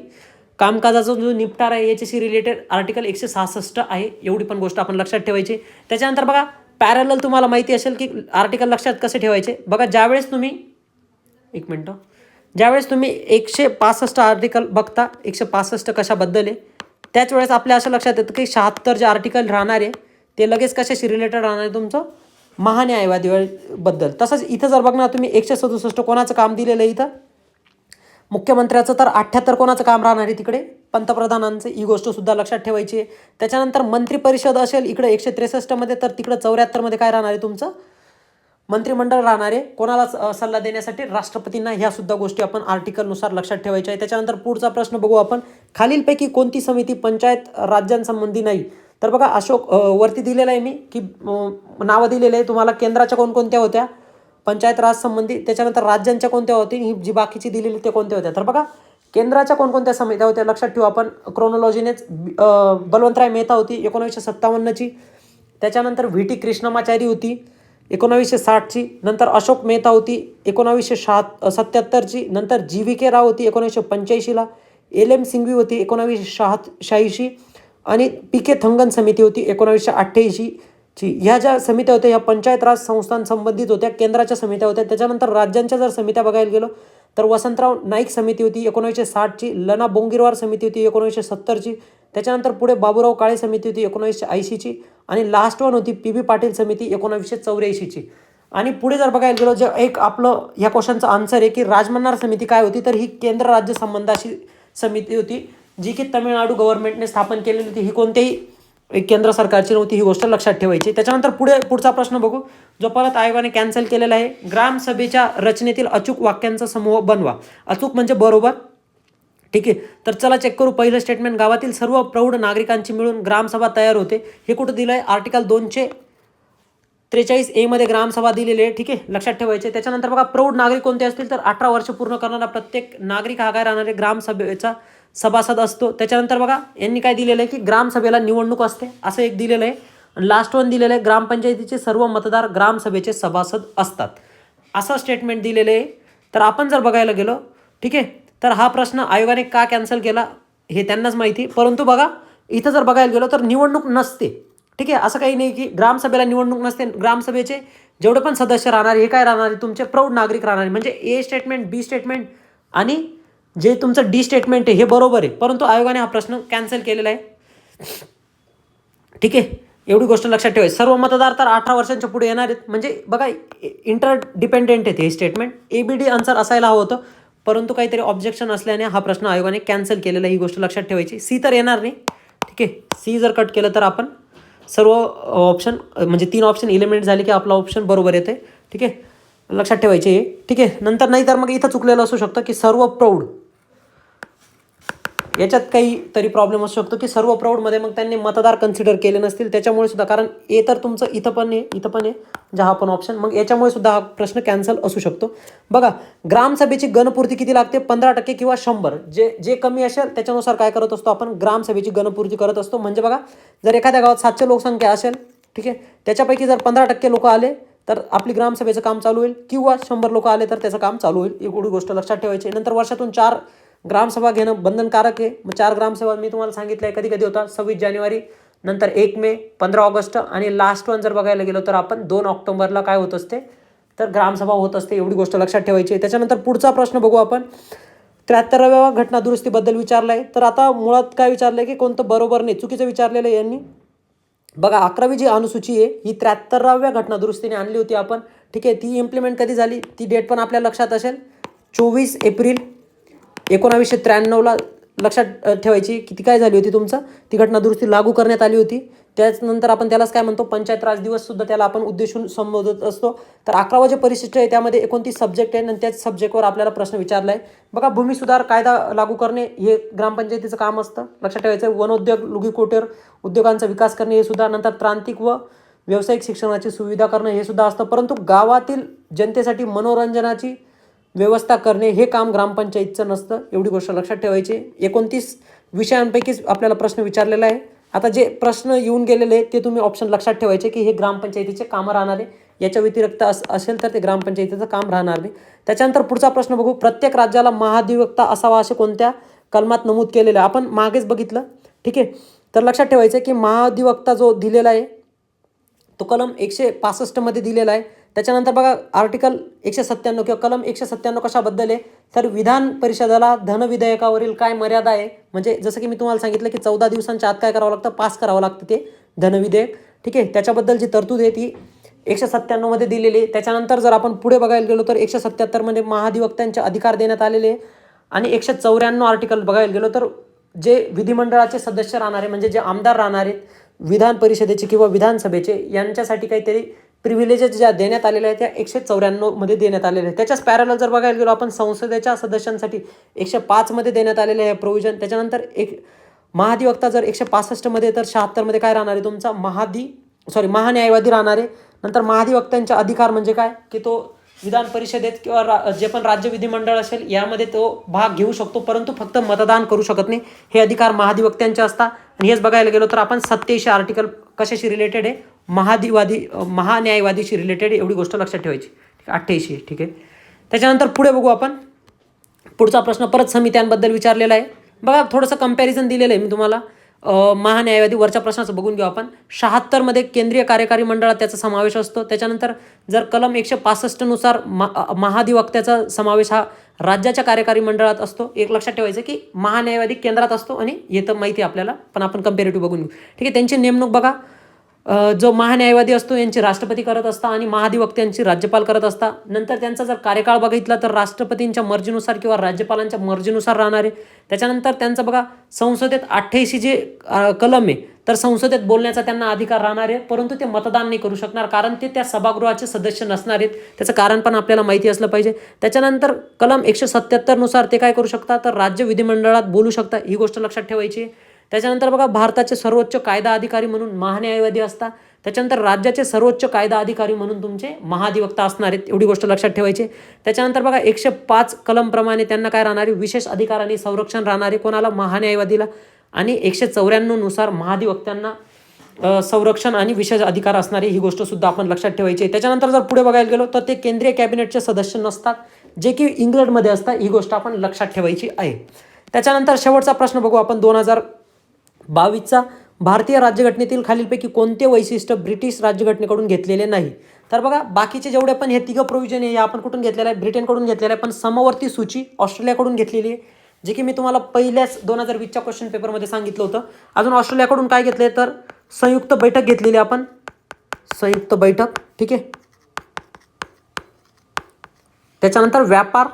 कामकाजाचा जो निपटारा आहे याच्याशी रिलेटेड आर्टिकल 166 आहे. एवढी पण गोष्ट आपण लक्षात ठेवायची. त्याच्यानंतर बघा पॅरलल, तुम्हाला माहिती असेल की आर्टिकल लक्षात कसे ठेवायचे. बघा ज्यावेळेस तुम्ही ज्यावेळेस तुम्ही 165 आर्टिकल बघता, 165 कशाबद्दल आहे, त्याच वेळेस आपल्या असं लक्षात येतं की 76 जे आर्टिकल राहणार आहे ते लगेच कशाशी रिलेटेड राहणार आहे, तुमचं महान्यायवादीबद्दल. तसंच इथं जर बघणार तुम्ही 167 कोणाचं काम दिलेलं आहे इथं, मुख्यमंत्र्याचं, तर 78 कोणाचं काम राहणार आहे तिकडे, पंतप्रधानांचं. ही गोष्ट सुद्धा लक्षात ठेवायची आहे. त्याच्यानंतर मंत्रिपरिषद असेल इकडे 163 मध्ये, तर तिकडं 74 मध्ये काय राहणार आहे, तुमचं मंत्रिमंडळ राहणार आहे. कोणाला सल्ला देण्यासाठी, राष्ट्रपतींना. ह्या सुद्धा गोष्टी आपण आर्टिकलनुसार लक्षात ठेवायच्या आहे. त्याच्यानंतर पुढचा प्रश्न बघू आपण. खालीलपैकी कोणती समिती पंचायत राज्यांसंबंधी नाही, तर बघा अशोक वरती दिलेलं आहे मी की नावं दिलेलं आहे तुम्हाला. केंद्राच्या कोणकोणत्या होत्या पंचायत राज संबंधी, त्याच्यानंतर राज्यांच्या कोणत्या होती, ही जी बाकीची दिलेली ते कोणत्या होत्या. तर बघा केंद्राच्या कोणकोणत्या समित्या होत्या लक्षात ठेवू आपण क्रोनॉलॉजीनेच. बलवंतराय मेहता होती 1957ची. त्याच्यानंतर व्ही टी कृष्णमाचारी होती 1960ची. नंतर अशोक मेहता होती 1977ची. नंतर जी व्ही के राव होती 1985ला. एल एम सिंघवी होती 1986 आणि पी के थंगन समिती होती 1988ची. ह्या ज्या समित्या होत्या ह्या पंचायत राज संस्थांसंबंधित होत्या, केंद्राच्या समित्या होत्या. त्याच्यानंतर राज्यांच्या जर समित्या बघायला गेलो तर वसंतराव नाईक समिती होती 1960ची. लना बोंगीरवार समिती होती 1970ची. त्याच्यानंतर पुढे बाबूराव काळे समिती होती 1980ची आणि लास्ट वन होती पी बी पाटील समिती 1984ची. आणि पुढे जर बघायला गेलो, जे एक आपलं ह्या क्वेश्चनचा आन्सर आहे की राजमन्नार समिती काय होती, तर ही केंद्र राज्य संबंधाशी समिती होती जी की तामिळनाडू गव्हर्नमेंटने स्थापन केलेली होती. ही कोणत्याही केंद्र सरकारची नव्हती. ही गोष्ट लक्षात ठेवायची. त्याच्यानंतर पुढचा प्रश्न बघू, जो परत आयोगाने कॅन्सल केलेला आहे. ग्रामसभेच्या रचनेतील अचूक वाक्यांचा समूह बनवा. अचूक म्हणजे बरोबर. ठीक आहे, तर चला चेक करू. पहिलं स्टेटमेंट, गावातील सर्व प्रौढ नागरिकांची मिळून ग्रामसभा तयार होते. हे कुठं दिलं आहे, आर्टिकल 243A मध्ये ग्रामसभा दिलेली आहे. ठीक आहे, लक्षात ठेवायचे. त्याच्यानंतर बघा प्रौढ नागरिक कोणते असतील, तर 18 वर्ष पूर्ण करणारा प्रत्येक नागरिक हा काय राहणार आहे, ग्रामसभेचा सभासद असतो. त्याच्यानंतर बघा यांनी काय दिलेलं आहे की ग्रामसभेला निवडणूक असते असं एक दिलेलं आहे. आणि लास्ट वन दिलेलं आहे, ग्रामपंचायतीचे सर्व मतदार ग्रामसभेचे सभासद असतात असं स्टेटमेंट दिलेलं आहे. तर आपण जर बघायला गेलो, ठीक आहे, तर हा प्रश्न आयोगाने का कॅन्सल केला हे त्यांनाच माहिती. परंतु बघा इथं जर बघायला गेलो तर निवडणूक नसते. ठीक आहे, असं काही नाही की ग्रामसभेला निवडणूक नसते. ग्रामसभेचे जेवढे पण सदस्य राहणार हे काय राहणार आहे, तुमचे प्रौढ नागरिक राहणार. म्हणजे ए स्टेटमेंट, बी स्टेटमेंट आणि जे तुमचं डी स्टेटमेंट आहे हे बरोबर आहे, परंतु आयोगाने हा प्रश्न कॅन्सल केलेला आहे. ठीक आहे, एवढी गोष्ट लक्षात ठेवायची. सर्व मतदार तर 18 वर्षांच्या पुढे येणार आहेत. म्हणजे बघा इंटर डिपेंडेंट आहेत हे स्टेटमेंट. ABD आन्सर असायला हवं होतं, परंतु काहीतरी ऑब्जेक्शन असल्याने हा प्रश्न आयोगाने कॅन्सल केलेला. ही गोष्ट लक्षात ठेवायची. सी तर येणार नाही. ठीक आहे, सी जर कट केलं तर आपण सर्व ऑप्शन म्हणजे 3 ऑप्शन एलिमिनेट झाले की आपला ऑप्शन बरोबर येते. ठीक आहे, लक्षात ठेवायचे. ठीक आहे, नंतर नाही तर मग इथं चुकलेलं असू शकतं की सर्व प्रौढ, याच्यात काहीतरी प्रॉब्लेम असू शकतो की सर्व प्रौढमध्ये मग त्यांनी मतदार कन्सिडर केले नसतील, त्याच्यामुळे सुद्धा. कारण ए तर तुमचं इथं पण आहे जे हा पण ऑप्शन, मग याच्यामुळे सुद्धा हा प्रश्न कॅन्सल असू शकतो. बघा ग्रामसभेची गणपूर्ती किती लागते, 15% किंवा 100. जे कमी असेल त्याच्यानुसार काय करत असतो आपण, ग्रामसभेची गणपूर्ती करत असतो. म्हणजे बघा जर एखाद्या गावात 700 लोकसंख्या असेल, ठीक आहे, त्याच्यापैकी जर 15% लोक आले तर आपली ग्रामसभेचं काम चालू होईल, किंवा 100 लोक आले तर त्याचं काम चालू होईल. एवढी गोष्ट लक्षात ठेवायची. नंतर वर्षातून 4 ग्रामसभा घेणं बंधनकारक आहे. मग 4 ग्रामसभा मी तुम्हाला सांगितलं आहे कधी कधी होता, 26 जानेवारी, नंतर 1 मे, 15 ऑगस्ट आणि लास्ट वन जर बघायला गेलो तर आपण 2 ऑक्टोबरला काय होत असते, तर ग्रामसभा होत असते. एवढी गोष्ट लक्षात ठेवायची. त्याच्यानंतर पुढचा प्रश्न बघू आपण. 73व्या घटना दुरुस्तीबद्दल विचारलं आहे. तर आता मुळात काय विचारलं आहे की कोणतं बरोबर नाही, चुकीचं विचारलेलं आहे यांनी. बघा 11वी जी अनुसूची आहे ही 73व्या घटना दुरुस्तीने आणली होती आपण. ठीक आहे, ती इम्प्लिमेंट कधी झाली ती डेट पण आपल्या लक्षात असेल, 24 एप्रिल 1993ला लक्षात ठेवायची. किती काय झाली होती तुमचं, ती घटना दुरुस्ती लागू करण्यात आली होती. त्याचनंतर आपण त्यालाच काय म्हणतो, पंचायत राज दिवससुद्धा त्याला आपण उद्देशून संबोधत असतो. तर 11वा जे परिशिष्ट आहे त्यामध्ये 29 सब्जेक्ट आहे आणि त्याच सब्जेक्टवर आपल्याला प्रश्न विचारला आहे. बघा भूमी सुधार कायदा लागू करणे हे ग्रामपंचायतीचं काम असतं, लक्षात ठेवायचं. वनोद्योग, लघुकुटीर उद्योगांचा विकास करणे हे सुद्धा. नंतर तांत्रिक व व्यावसायिक शिक्षणाची सुविधा करणं हे सुद्धा असतं. परंतु गावातील जनतेसाठी मनोरंजनाची व्यवस्था करणे हे काम ग्रामपंचायतीचं नसतं, एवढी गोष्ट लक्षात ठेवायची. 29 विषयांपैकीच आपल्याला प्रश्न विचारलेला आहे. आता जे प्रश्न येऊन गेलेले ते तुम्ही ऑप्शन लक्षात ठेवायचे की हे ग्रामपंचायतीचे कामं राहणार आहे. याच्या व्यतिरिक्त असेल तर ते ग्रामपंचायतीचं काम राहणार नाही. त्याच्यानंतर पुढचा प्रश्न बघू. प्रत्येक राज्याला महाधिवक्ता असावा असे कोणत्या कलमात नमूद केलेलं आहे, आपण मागेच बघितलं. ठीक आहे, तर लक्षात ठेवायचं की महाधिवक्ता जो दिलेला आहे तो कलम 165 मध्ये दिलेला आहे. त्याच्यानंतर बघा आर्टिकल 197 किंवा कलम 197 कशाबद्दल आहे, तर विधान परिषदेला धनविधेयकावरील काय मर्यादा आहे, म्हणजे जसं की मी तुम्हाला सांगितलं की 14 दिवसांच्या आत काय करावं लागतं, पास करावं लागतं ते धनविधेयक. ठीक आहे, त्याच्याबद्दल जी तरतूद आहे ती 197 मध्ये दिलेली आहे. त्याच्यानंतर जर आपण पुढे बघायला गेलो तर 177 मध्ये महाधिवक्त्यांचे अधिकार देण्यात आलेले आहे. आणि 194 आर्टिकल बघायला गेलो तर जे विधिमंडळाचे सदस्य राहणारे म्हणजे जे आमदार राहणार आहेत विधान परिषदेचे किंवा विधानसभेचे, यांच्यासाठी काहीतरी प्रिव्हिलेजेस ज्या देण्यात आलेल्या आहेत त्या 194 मध्ये देण्यात आलेल्या आहेत. त्याच्याच पॅरलल जर बघायला गेलो आपण संसदेच्या सदस्यांसाठी 105 मध्ये देण्यात आलेले आहे प्रोव्हिजन. त्याच्यानंतर एक महाधिवक्ता जर 165 मध्ये, तर 76 मध्ये काय राहणार आहे तुमचा महान्यायवादी राहणार आहे. नंतर महाधिवक्त्यांचे अधिकार म्हणजे काय की तो विधान परिषदेत किंवा जे पण राज्य विधिमंडळ असेल यामध्ये तो भाग घेऊ शकतो, परंतु फक्त मतदान करू शकत नाही. हे अधिकार महाधिवक्त्यांचे असतात. आणि हेच बघायला गेलो तर आपण 87 आर्टिकल कशाशी रिलेटेड आहे, महान्यायवादीशी रिलेटेड, एवढी गोष्ट लक्षात ठेवायची. 88. ठीक आहे, त्याच्यानंतर पुढे बघू आपण. पुढचा प्रश्न परत समित्यांबद्दल विचारलेला आहे. बघा थोडंसं कंपॅरिझन दिलेलं आहे मी तुम्हाला. महान्यायवादी वरच्या प्रश्नाचं बघून घेऊ आपण. 76 मध्ये केंद्रीय कार्यकारी मंडळात त्याचा समावेश असतो. त्याच्यानंतर जर कलम 165 नुसार महाधिवक्त्याचा समावेश हा राज्याच्या कार्यकारी मंडळात असतो. एक लक्षात ठेवायचं की महान्यायवादी केंद्रात असतो आणि हे तर माहिती आहे आपल्याला, पण आपण कंपॅरेटिव्ह बघून घेऊ. ठीक आहे, त्यांची नेमणूक बघा, जो महान्यायवादी असतो यांची राष्ट्रपती करत असता आणि महाधिवक्त्यांची राज्यपाल करत असता. नंतर त्यांचा जर कार्यकाळ बघितला तर राष्ट्रपतींच्या मर्जीनुसार किंवा राज्यपालांच्या मर्जीनुसार राहणार आहे. त्याच्यानंतर त्यांचं बघा संसदेत 88 जे कलम आहे तर संसदेत बोलण्याचा त्यांना अधिकार राहणार आहे, परंतु ते मतदान नाही करू शकणार कारण ते त्या सभागृहाचे सदस्य नसणार आहेत. त्याचं कारण पण आपल्याला माहिती असलं पाहिजे. त्याच्यानंतर कलम 177 नुसार ते काय करू शकतात, तर राज्य विधिमंडळात बोलू शकतात, ही गोष्ट लक्षात ठेवायची. त्याच्यानंतर बघा भारताचे सर्वोच्च कायदा अधिकारी म्हणून महान्यायवादी असतात. त्याच्यानंतर राज्याचे सर्वोच्च कायदा अधिकारी म्हणून तुमचे महाधिवक्ता असणार आहेत, एवढी गोष्ट लक्षात ठेवायची. त्याच्यानंतर बघा 105 कलमप्रमाणे त्यांना काय राहणार आहे, विशेष अधिकार आणि संरक्षण राहणार आहे कोणाला, महान्यायवादीला. आणि 194 नुसार महाधिवक्त्यांना संरक्षण आणि विशेष अधिकार असणारी, ही गोष्ट सुद्धा आपण लक्षात ठेवायची. त्याच्यानंतर जर पुढे बघायला गेलो तर ते केंद्रीय कॅबिनेटचे सदस्य नसतात, जे की इंग्लंडमध्ये असतात, ही गोष्ट आपण लक्षात ठेवायची आहे. त्याच्यानंतर शेवटचा प्रश्न बघू आपण 2022चा. भारतीय राज्यघटनेतील खालीलपैकी कोणते वैशिष्ट्य ब्रिटिश राज्यघटनेकडून घेतलेले नाही. तर बघा बाकीचे जेवढे पण हे 3 प्रोव्हिजन आहे हे आपण कुठून घेतलेलं आहे, ब्रिटनकडून घेतलेलं आहे, पण समवर्ती सूची ऑस्ट्रेलियाकडून घेतलेली आहे, जे की मी तुम्हाला पहिल्याच 2020च्या क्वेश्चन पेपरमध्ये सांगितलं होतं. अजून ऑस्ट्रेलियाकडून काय घेतले तर संयुक्त बैठक घेतलेली आपण, संयुक्त बैठक. ठीक आहे, त्याच्यानंतर व्यापार,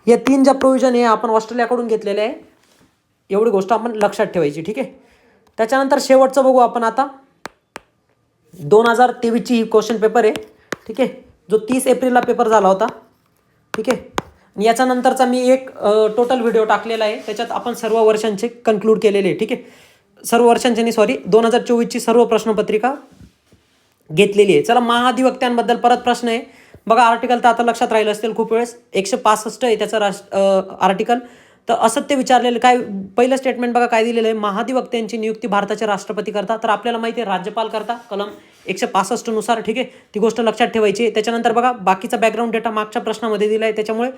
या 3 ज्या प्रोव्हिजन आहे आपण ऑस्ट्रेलियाकडून घेतलेले आहे, एवढी गोष्ट आपण लक्षात ठेवायची. ठीक आहे, त्याच्यानंतर शेवटचं बघू आपण आता. 2023ची ही क्वेश्चन पेपर आहे. ठीक आहे, जो 30 एप्रिलला पेपर झाला होता. ठीक आहे, आणि याच्यानंतरचा मी एक टोटल व्हिडिओ टाकलेला आहे, त्याच्यात आपण सर्व वर्षांचे कन्क्लूड केलेले आहे. ठीक आहे, सर्व वर्षांचे नाही 2024ची सर्व प्रश्नपत्रिका घेतलेली आहे. चला महाधिवक्त्यांबद्दल परत प्रश्न आहे. बघा आर्टिकल तर आता लक्षात राहिलं असतील खूप वेळेस, 165 आहे त्याचं आर्टिकल. तर असत्य विचारलेलं काय, पहिलं स्टेटमेंट बघा काय दिलेलं आहे, महाधिवक्त्यांची नियुक्ती भारताचे राष्ट्रपती करतात. तर आपल्याला माहिती आहे राज्यपाल करता कलम 165 नुसार. ठीक आहे, ती गोष्ट लक्षात ठेवायची. त्याच्यानंतर बघा बाकीचा बॅकग्राऊंड डेटा मागच्या प्रश्नामध्ये दिला आहे, त्याच्यामुळे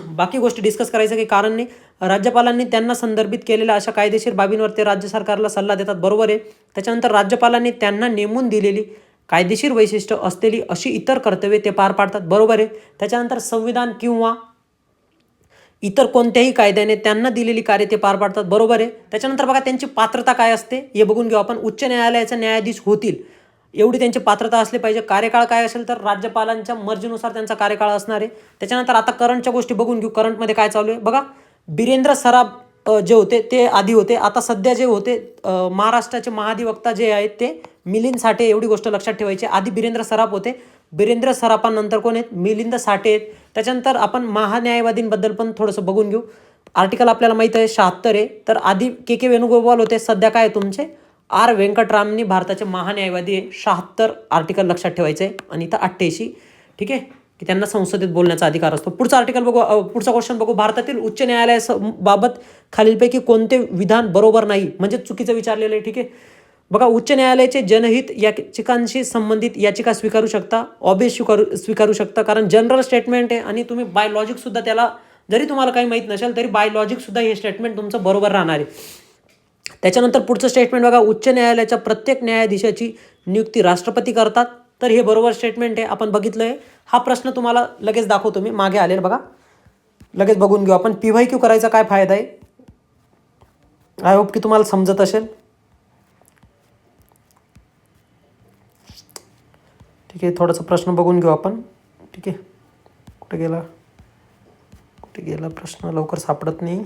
बाकी गोष्टी डिस्कस करायचं काही कारण नाही. राज्यपालांनी त्यांना संदर्भित केलेल्या अशा कायदेशीर बाबींवर ते राज्य सरकारला सल्ला देतात, बरोबर आहे. त्याच्यानंतर राज्यपालांनी त्यांना नेमून दिलेली कायदेशीर वैशिष्ट्य असलेली अशी इतर कर्तव्ये ते पार पाडतात, बरोबर आहे. त्याच्यानंतर संविधान किंवा इतर कोणत्याही कायद्याने त्यांना दिलेली कार्य ते पार पाडतात, बरोबर आहे. त्याच्यानंतर बघा त्यांची पात्रता काय असते हे बघून घेऊ आपण. उच्च न्यायालयाचे न्यायाधीश होतील एवढी त्यांची पात्रता असली पाहिजे. कार्यकाळ काय असेल तर राज्यपालांच्या मर्जीनुसार त्यांचा कार्यकाळ असणार आहे. त्याच्यानंतर आता करंटच्या गोष्टी बघून घेऊ. करंटमध्ये काय चालू आहे बघा. बिरेंद्र सराफ जे होते ते आधी होते. आता सध्या जे होते महाराष्ट्राचे महाधिवक्ता जे आहेत ते मिलिंद साठे, एवढी गोष्ट लक्षात ठेवायची. आधी बिरेंद्र सराफ होते. बिरेंद्र सराफांनंतर कोण आहेत? मिलिंद साठे आहेत. त्याच्यानंतर आपण महान्यायवादींबद्दल पण थोडंसं बघून घेऊ. आर्टिकल आपल्याला माहीत आहे 76 आहे. तर आधी के वेणुगोपाल होते, सध्या काय तुमचे आर व्यंकटरामनी भारताचे महान्यायवादी आहे. 76 आर्टिकल लक्षात ठेवायचं आहे. आणि इथं 88, ठीक आहे, की त्यांना संसदेत बोलण्याचा अधिकार असतो. पुढचा आर्टिकल बघू. पुढचा क्वेश्चन बघू. भारतातील उच्च न्यायालयाबाबत खालीलपैकी कोणते विधान बरोबर नाही, म्हणजे चुकीचं विचारलेलं आहे, ठीक आहे. बघा, उच्च न्यायालयाचे जनहित याचिकांशी संबंधित याचिका स्वीकारू शकता, ऑब्वियस स्वीकारू शकता, कारण जनरल स्टेटमेंट आहे आणि तुम्ही बाय लॉजिकसुद्धा त्याला, जरी तुम्हाला काही माहीत नसेल तरी बाय लॉजिकसुद्धा हे स्टेटमेंट तुमचं बरोबर राहणार आहे. त्याच्यानंतर पुढचं स्टेटमेंट बघा. उच्च न्यायालयाच्या प्रत्येक न्यायाधीशाची नियुक्ती राष्ट्रपती करतात, तर हे बरोबर स्टेटमेंट आहे. आपण बघितलं आहे. हा प्रश्न तुम्हाला लगेच दाखवतो मी, मागे आलेला बघा, लगेच बघून घेऊ आपण. PYQ करायचा काय फायदा आहे. आय होप की तुम्हाला समजत असेल, ठीक आहे. थोडासा प्रश्न बघून घेऊ आपण, ठीक आहे. कुठे गेला प्रश्न, लवकर सापडत नाही,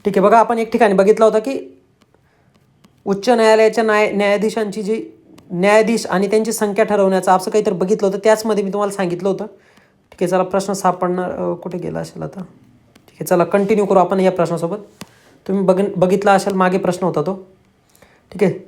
ठीक आहे. बघा, आपण एक ठिकाणी बघितलं होतं की उच्च न्यायालयाच्या न्यायाधीशांची जी न्यायाधीश आणि त्यांची संख्या ठरवण्याचं असं काहीतरी बघितलं होतं, त्याचमध्ये मी तुम्हाला सांगितलं होतं, ठीक आहे. चला, प्रश्न सापडणार कुठे गेला असेल आता, ठीक आहे. चला कंटिन्यू करू आपण या प्रश्नासोबत. तुम्ही बघितला असेल, मागे प्रश्न होता तो, ठीक आहे.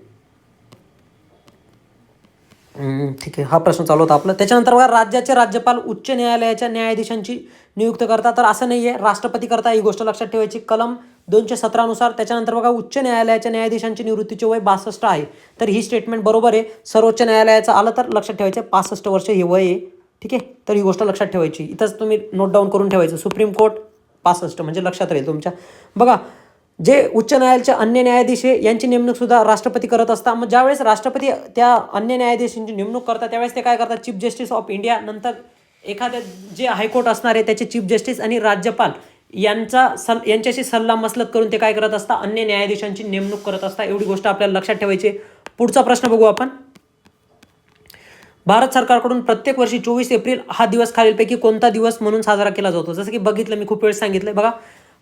ठीक आहे, हा प्रश्न चालू होता आपला. त्याच्यानंतर बघा, राज्याचे राज्यपाल उच्च न्यायालयाच्या न्यायाधीशांची नियुक्त करतात, तर असं नाही आहे, राष्ट्रपती करता, ही गोष्ट लक्षात ठेवायची. कलम 217 नुसार. त्याच्यानंतर बघा, उच्च न्यायालयाच्या न्यायाधीशांची निवृत्तीचे वय 62 आहे, तर ही स्टेटमेंट बरोबर आहे. सर्वोच्च न्यायालयाचं आलं तर लक्षात ठेवायचं 65 वर्ष हे वय आहे, ठीक आहे. तर ही गोष्ट लक्षात ठेवायची, इथंच तुम्ही नोट डाऊन करून ठेवायचं. सुप्रीम कोर्ट 65 म्हणजे लक्षात राहील तुमच्या. बघा, जे उच्च न्यायालयाचे अन्य न्यायाधीश आहे यांची नेमणूकसुद्धा राष्ट्रपती करत असतात. मग ज्यावेळेस राष्ट्रपती त्या अन्य न्यायाधीशांची नेमणूक करतात त्यावेळेस ते काय करतात? चीफ जस्टिस ऑफ इंडिया, नंतर एखाद्या जे हायकोर्ट असणार आहे त्याचे चीफ जस्टिस आणि राज्यपाल यांच्याशी सल्ला मसलत करून ते काय करत असतात? अन्य न्यायाधीशांची नेमणूक करत असतात. एवढी गोष्ट आपल्याला लक्षात ठेवायची. पुढचा प्रश्न बघू आपण. भारत सरकारकडून प्रत्येक वर्षी 24 एप्रिल हा दिवस खालीलपैकी कोणता दिवस म्हणून साजरा केला जातो? जसं की बघितलं मी, खूप वेळेस सांगितलं बघा,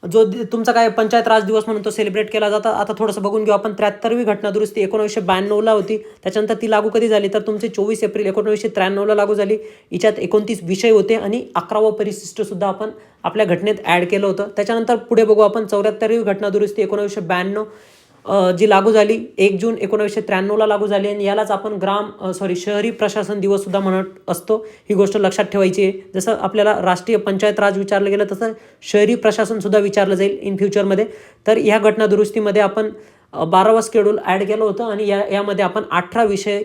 जो तुमचा काय पंचायत राज दिवस म्हणून तो सेलिब्रेट केला जातो. आता थोडंसं बघून घेऊ आपण. 73वी घटना दुरुस्ती 1992ला होती. त्याच्यानंतर ती लागू कधी झाली तर तुमचे 24 एप्रिल 1993ला लागू झाली. हिच्यात 29 विषय होते आणि 11वं परिशिष्टसुद्धा आपण आपल्या घटनेत ॲड केलं होतं. त्याच्यानंतर पुढे बघू आपण. 74वी घटना दुरुस्ती 1992 जी लागू झाली 1 जून 1993ला लागू झाली आणि यालाच आपण शहरी प्रशासन दिवससुद्धा म्हणत असतो. ही गोष्ट लक्षात ठेवायची आहे. जसं आपल्याला राष्ट्रीय पंचायत राज विचारलं गेलं तसं शहरी प्रशासनसुद्धा विचारलं जाईल इन फ्युचरमध्ये. तर ह्या घटना दुरुस्तीमध्ये आपण 12वं शेड्यूल ॲड केलं होतं आणि यामध्ये आपण 18 विषय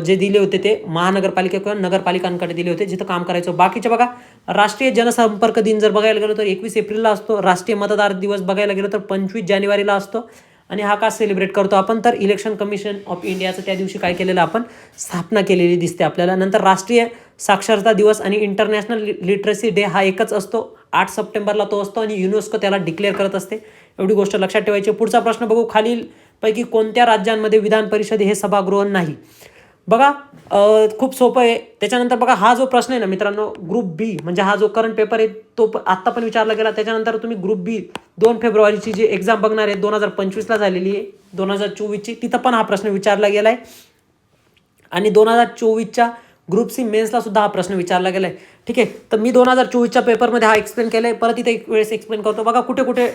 जे दिले होते ते महानगरपालिका किंवा नगरपालिकांकडे दिले होते जिथं काम करायचं. बाकीचे बघा, राष्ट्रीय जनसंपर्क दिन जर बघायला गेलो तर 21 एप्रिलला असतो. राष्ट्रीय मतदार दिवस बघायला गेलो तर 25 जानेवारीला असतो. आणि हा का सेलिब्रेट करतो आपण? तर इलेक्शन कमिशन ऑफ इंडियाचं त्या दिवशी काय केलेलं आपण? स्थापना केलेली दिसते आपल्याला. नंतर राष्ट्रीय साक्षरता दिवस आणि इंटरनॅशनल लिटरसी डे हा एकच असतो. 8 सप्टेंबरला तो असतो आणि युनेस्को त्याला डिक्लेअर करत असते. एवढी गोष्ट लक्षात ठेवायची. पुढचा प्रश्न बघू. खालीलपैकी कोणत्या राज्यांमध्ये विधान परिषद हे सभागृह नाही? बघा, खूप सोपं आहे. त्याच्यानंतर बघा, हा जो प्रश्न आहे ना मित्रांनो, ग्रुप बी म्हणजे हा जो करंट पेपर आहे तो आत्ता पण विचारला गेला. त्याच्यानंतर तुम्ही ग्रुप बी 2 फेब्रुवारीची जी एक्झाम बघणार आहे 2025ला झालेली आहे, 2024ची, तिथं पण हा प्रश्न विचारला गेला आहे. आणि 2024च्या ग्रुप सी मेन्सला सुद्धा हा प्रश्न विचारला गेला आहे, ठीक आहे. तर मी 2024च्या पेपरमध्ये हा एक्सप्लेन केला आहे. परत इथे एक वेळेस एक्सप्लेन करतो. बघा, कुठे कुठे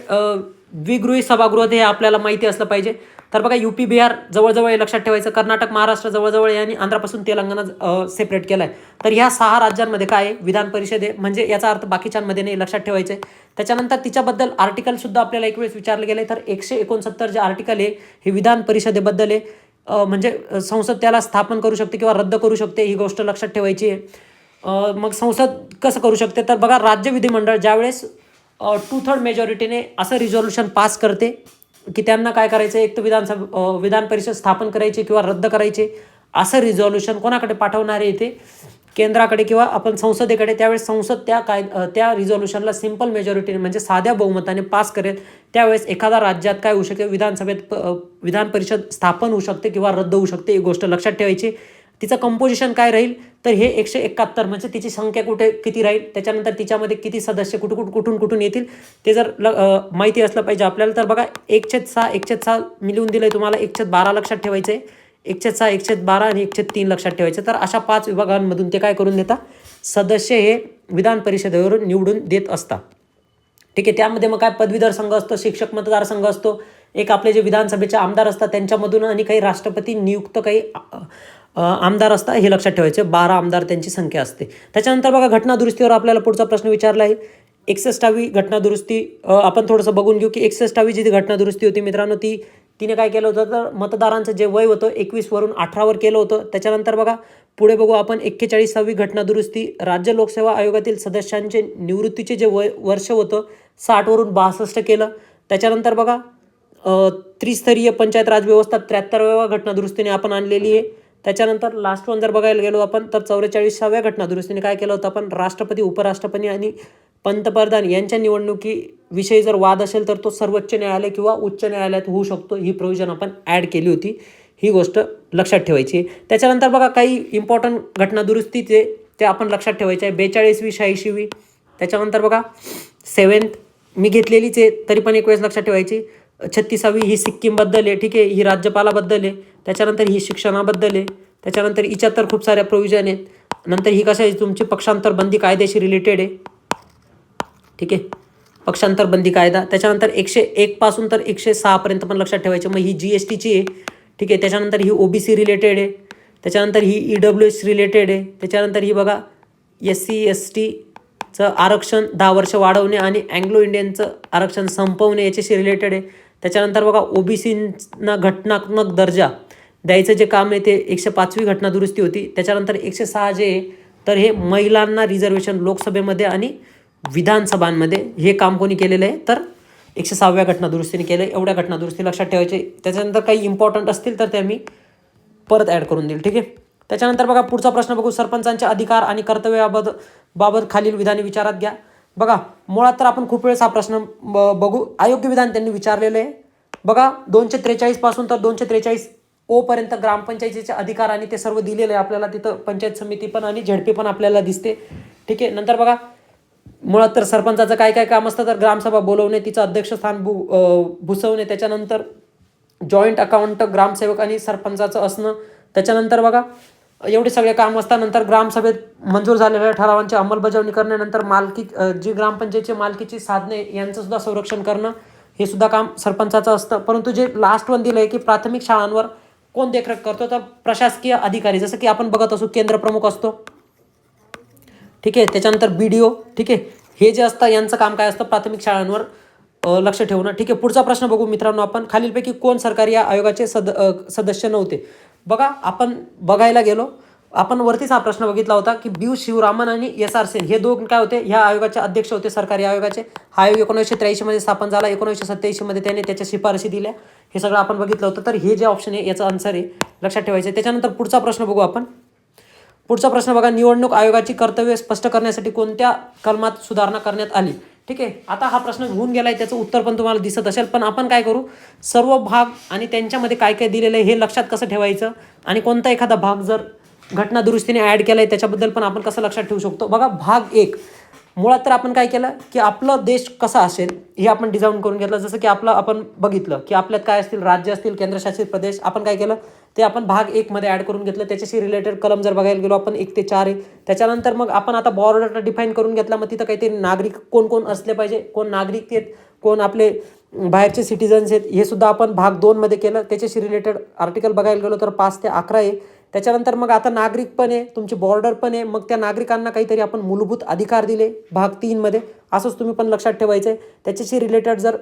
द्विगृही सभागृह हे आपल्याला माहिती असलं पाहिजे. तर बघा, UP बिहार जवळजवळ लक्षात ठेवायचं, कर्नाटक महाराष्ट्र जवळजवळ आहे आणि आंध्रपासून तेलंगणा सेपरेट केलं आहे. तर ह्या 6 राज्यांमध्ये काय आहे? विधान परिषद आहे. म्हणजे याचा अर्थ बाकीच्यांमध्ये नाही, लक्षात ठेवायचं आहे. त्याच्यानंतर तिच्याबद्दल आर्टिकलसुद्धा आपल्याला एक वेळेस विचारलं गेलं आहे. तर 169 जे आर्टिकल आहे हे विधान परिषदेबद्दल आहे. म्हणजे संसद त्याला स्थापन करू शकते किंवा रद्द करू शकते, ही गोष्ट लक्षात ठेवायची आहे. मग संसद कसं करू शकते? तर बघा, राज्य विधिमंडळ ज्यावेळेस 2/3 मेजॉरिटीने असं रिझॉल्युशन पास करते की त्यांना काय करायचं, एक तर विधान परिषद स्थापन करायची किंवा रद्द करायचे, असं रिझॉल्युशन कोणाकडे पाठवणार आहे ते केंद्राकडे किंवा आपण संसदेकडे. त्यावेळेस संसद त्या रिझॉल्युशनला सिंपल मेजॉरिटीने म्हणजे साध्या बहुमताने पास करेल. त्यावेळेस एखाद्या राज्यात काय होऊ शकते, विधान परिषद स्थापन होऊ शकते किंवा रद्द होऊ शकते. ही गोष्ट लक्षात ठेवायची. तिचं कंपोजिशन काय राहील, तर हे 171 म्हणजे तिची संख्या किती राहील, त्याच्यानंतर तिच्यामध्ये किती सदस्य कुठून येतील ते जर माहिती असलं पाहिजे आपल्याला. तर बघा 1/6 मिळवून दिलंय तुम्हाला. 1/12 लक्षात ठेवायचं आहे. 1/6, 1/12 आणि 1/3 लक्षात ठेवायचं. तर अशा 5 विभागांमधून ते काय करून देतात, सदस्य हे विधान परिषदेवरून निवडून देत असतात. ठीक आहे. त्यामध्ये मग काय पदवीधर संघ असतो, शिक्षक मतदारसंघ असतो, एक आपले जे विधानसभेचे आमदार असतात त्यांच्यामधून, आणि काही राष्ट्रपती नियुक्त काही आमदार असतात. हे लक्षात ठेवायचे. 12 आमदार त्यांची संख्या असते. त्याच्यानंतर बघा घटना दुरुस्तीवर आपल्याला पुढचा प्रश्न विचारला आहे. 61वी घटना दुरुस्ती आपण थोडंसं बघून घेऊ की 61वी जी घटना दुरुस्ती होती मित्रांनो, तिने काय केलं होतं, तर मतदारांचं जे वय होतं 21 वरून 18वर केलं होतं. त्याच्यानंतर बघा पुढे बघू आपण 41वी घटना दुरुस्ती, राज्य लोकसेवा आयोगातील सदस्यांचे निवृत्तीचे जे वर्ष होतं 60 वरून 62 केलं. त्याच्यानंतर बघा त्रिस्तरीय पंचायत राज व्यवस्था 73व्या घटना दुरुस्तीने आपण आणलेली आहे. त्याच्यानंतर लास्ट वन जर बघायला गेलो आपण, तर 44व्या घटना दुरुस्तीने काय केलं होतं आपण, राष्ट्रपती, उपराष्ट्रपती आणि पंतप्रधान यांच्या निवडणुकीविषयी जर वाद असेल तर तो सर्वोच्च न्यायालय किंवा उच्च न्यायालयात होऊ शकतो. ही प्रोव्हिजन आपण ॲड केली होती. ही गोष्ट लक्षात ठेवायची. त्याच्यानंतर बघा काही इम्पॉर्टंट घटना दुरुस्ती ते आपण लक्षात ठेवायचे आहे. 42वी, 86वी. त्याच्यानंतर बघा 7th मी घेतलेलीच आहे, तरी पण एक वेळेस लक्षात ठेवायची. 36वी ही सिक्कीमबद्दल आहे. ठीक आहे. ही राज्यपालाबद्दल आहे. त्याच्यानंतर ही शिक्षणाबद्दल आहे. त्याच्यानंतर हिच्यात तर खूप साऱ्या प्रोव्हिजन आहेत. नंतर ही कशा आहे, तुमची पक्षांतर बंदी कायद्याशी रिलेटेड आहे. ठीक आहे. पक्षांतर बंदी कायदा. त्याच्यानंतर 101 पासून तर 106 पर्यंत पण लक्षात ठेवायचे. मग ही GSTची आहे. ठीक आहे. त्याच्यानंतर ही OBC रिलेटेड आहे. त्याच्यानंतर ही EWS रिलेटेड आहे. त्याच्यानंतर ही बघा SC STचं आरक्षण 10 वर्ष वाढवणे आणि अँग्लो इंडियनचं आरक्षण संपवणे याच्याशी रिलेटेड आहे. त्याच्यानंतर बघा OBCना घटनात्मक दर्जा द्यायचं जे काम आहे ते 105वी घटना दुरुस्ती होती. त्याच्यानंतर 106 जे आहे, तर हे महिलांना रिझर्वेशन लोकसभेमध्ये आणि विधानसभांमध्ये हे काम कोणी केलेलं आहे, तर 106व्या घटना दुरुस्तीने केलं आहे. एवढ्या घटना दुरुस्ती लक्षात ठेवायचे. त्याच्यानंतर काही इम्पॉर्टंट असतील तर ते मी परत ॲड करून देईल. ठीक आहे. त्याच्यानंतर बघा पुढचा प्रश्न बघू. सरपंचांचे अधिकार आणि कर्तव्याबाबत खालील विधाने विचारात घ्या. बघा मुळात तर आपण खूप वेळेस हा प्रश्न बघू. अयोग्य विधान त्यांनी विचारलेलं आहे. बघा 243 पासून तर 243 O पर्यंत ग्रामपंचायतीचे अधिकार आणि ते सर्व दिलेलं आहे आपल्याला. तिथं पंचायत समिती पण आणि झेडपी पण आपल्याला दिसते. ठीक आहे. नंतर बघा मुळात तर सरपंचाचं काय काय काम असतं, तर ग्रामसभा बोलवणे, तिचं अध्यक्षस्थान भूसवणे, त्याच्यानंतर जॉईंट अकाउंट ग्रामसेवक आणि सरपंचाचं असणं. त्याच्यानंतर बघा एवढे सगळे काम असतात. नंतर ग्रामसभेत मंजूर झालेल्या ठरावांची अंमलबजावणी करणे, नंतर जी ग्रामपंचायतीची मालकीची साधने यांचं सुद्धा संरक्षण करणं, हे सुद्धा काम सरपंचाचं असतं. परंतु जे लास्ट वन दिलं आहे की प्राथमिक शाळांवर कोण देखरेख करतो, तर प्रशासकीय अधिकारी, जसं की आपण बघत असू केंद्र प्रमुख असतो. ठीक आहे. त्याच्यानंतर BDO. ठीक आहे. हे जे असतं यांचं काम काय असतं, प्राथमिक शाळांवर लक्ष ठेवणं. ठीक आहे. पुढचा प्रश्न बघू मित्रांनो आपण. खालीलपैकी कोण सरकारी या आयोगाचे सदस्य नव्हते. बघा आपण बघायला गेलो, आपण वरतीच हा प्रश्न बघितला होता की BU शिवरामन आणि SR सेन हे दोन काय होते, ह्या आयोगाचे अध्यक्ष होते, सरकारी आयोगाचे. हा आयोग 1983 मध्ये स्थापन झाला. 1987 मध्ये त्याने त्याच्या शिफारशी दिल्या. हे सगळं आपण बघितलं होतं. तर हे जे ऑप्शन आहे याचा आन्सर आहे, लक्षात ठेवायचं. त्याच्यानंतर पुढचा प्रश्न बघू आपण. पुढचा प्रश्न बघा. निवडणूक आयोगाची कर्तव्य स्पष्ट करण्यासाठी कोणत्या कलमात सुधारणा करण्यात आली. ठीक आहे. आता हा प्रश्न होऊन गेला आहे, त्याचं उत्तर पण तुम्हाला दिसत असेल. पण आपण काय करू, सर्व भाग आणि त्यांच्यामध्ये काय काय दिलेलं आहे हे लक्षात कसं ठेवायचं, आणि कोणता एखादा भाग जर घटना दुरुस्तीने ॲड केला आहे त्याच्याबद्दल पण आपण कसं लक्षात ठेवू शकतो. बघा भाग 1 मुळात तर आपण काय केलं की आपला देश कसा असेल हे आपण डिझाईन करून घेतलं. जसं की आपण बघितलं की आपल्यात काय असतील, राज्य असतील, केंद्रशासित प्रदेश. आपण काय केलं ते आपण भाग 1 मध्ये ॲड करून घेतलं. त्याच्याशी रिलेटेड कलम जर बघायला गेलो आपण 1 ते 4 आहे. त्याच्यानंतर मग आपण आता बॉर्डर डिफाईन करून घेतला. मग तिथं काहीतरी नागरिक कोण कोण असले पाहिजे, कोण नागरिक आहेत, कोण आपले बाहेरचे सिटिझन्स आहेत, हे सुद्धा आपण भाग 2 मध्ये केलं. त्याच्याशी रिलेटेड आर्टिकल बघायला गेलो तर 5 ते 11 आहे. त्याच्यानंतर मग आता नागरिक पण आहे, तुमची बॉर्डर पण आहे. मग त्या नागरिकांना काहीतरी आपण मूलभूत अधिकार दिले भाग 3 मध्ये. असंच तुम्ही पण लक्षात ठेवायचं आहे. त्याच्याशी रिलेटेड जर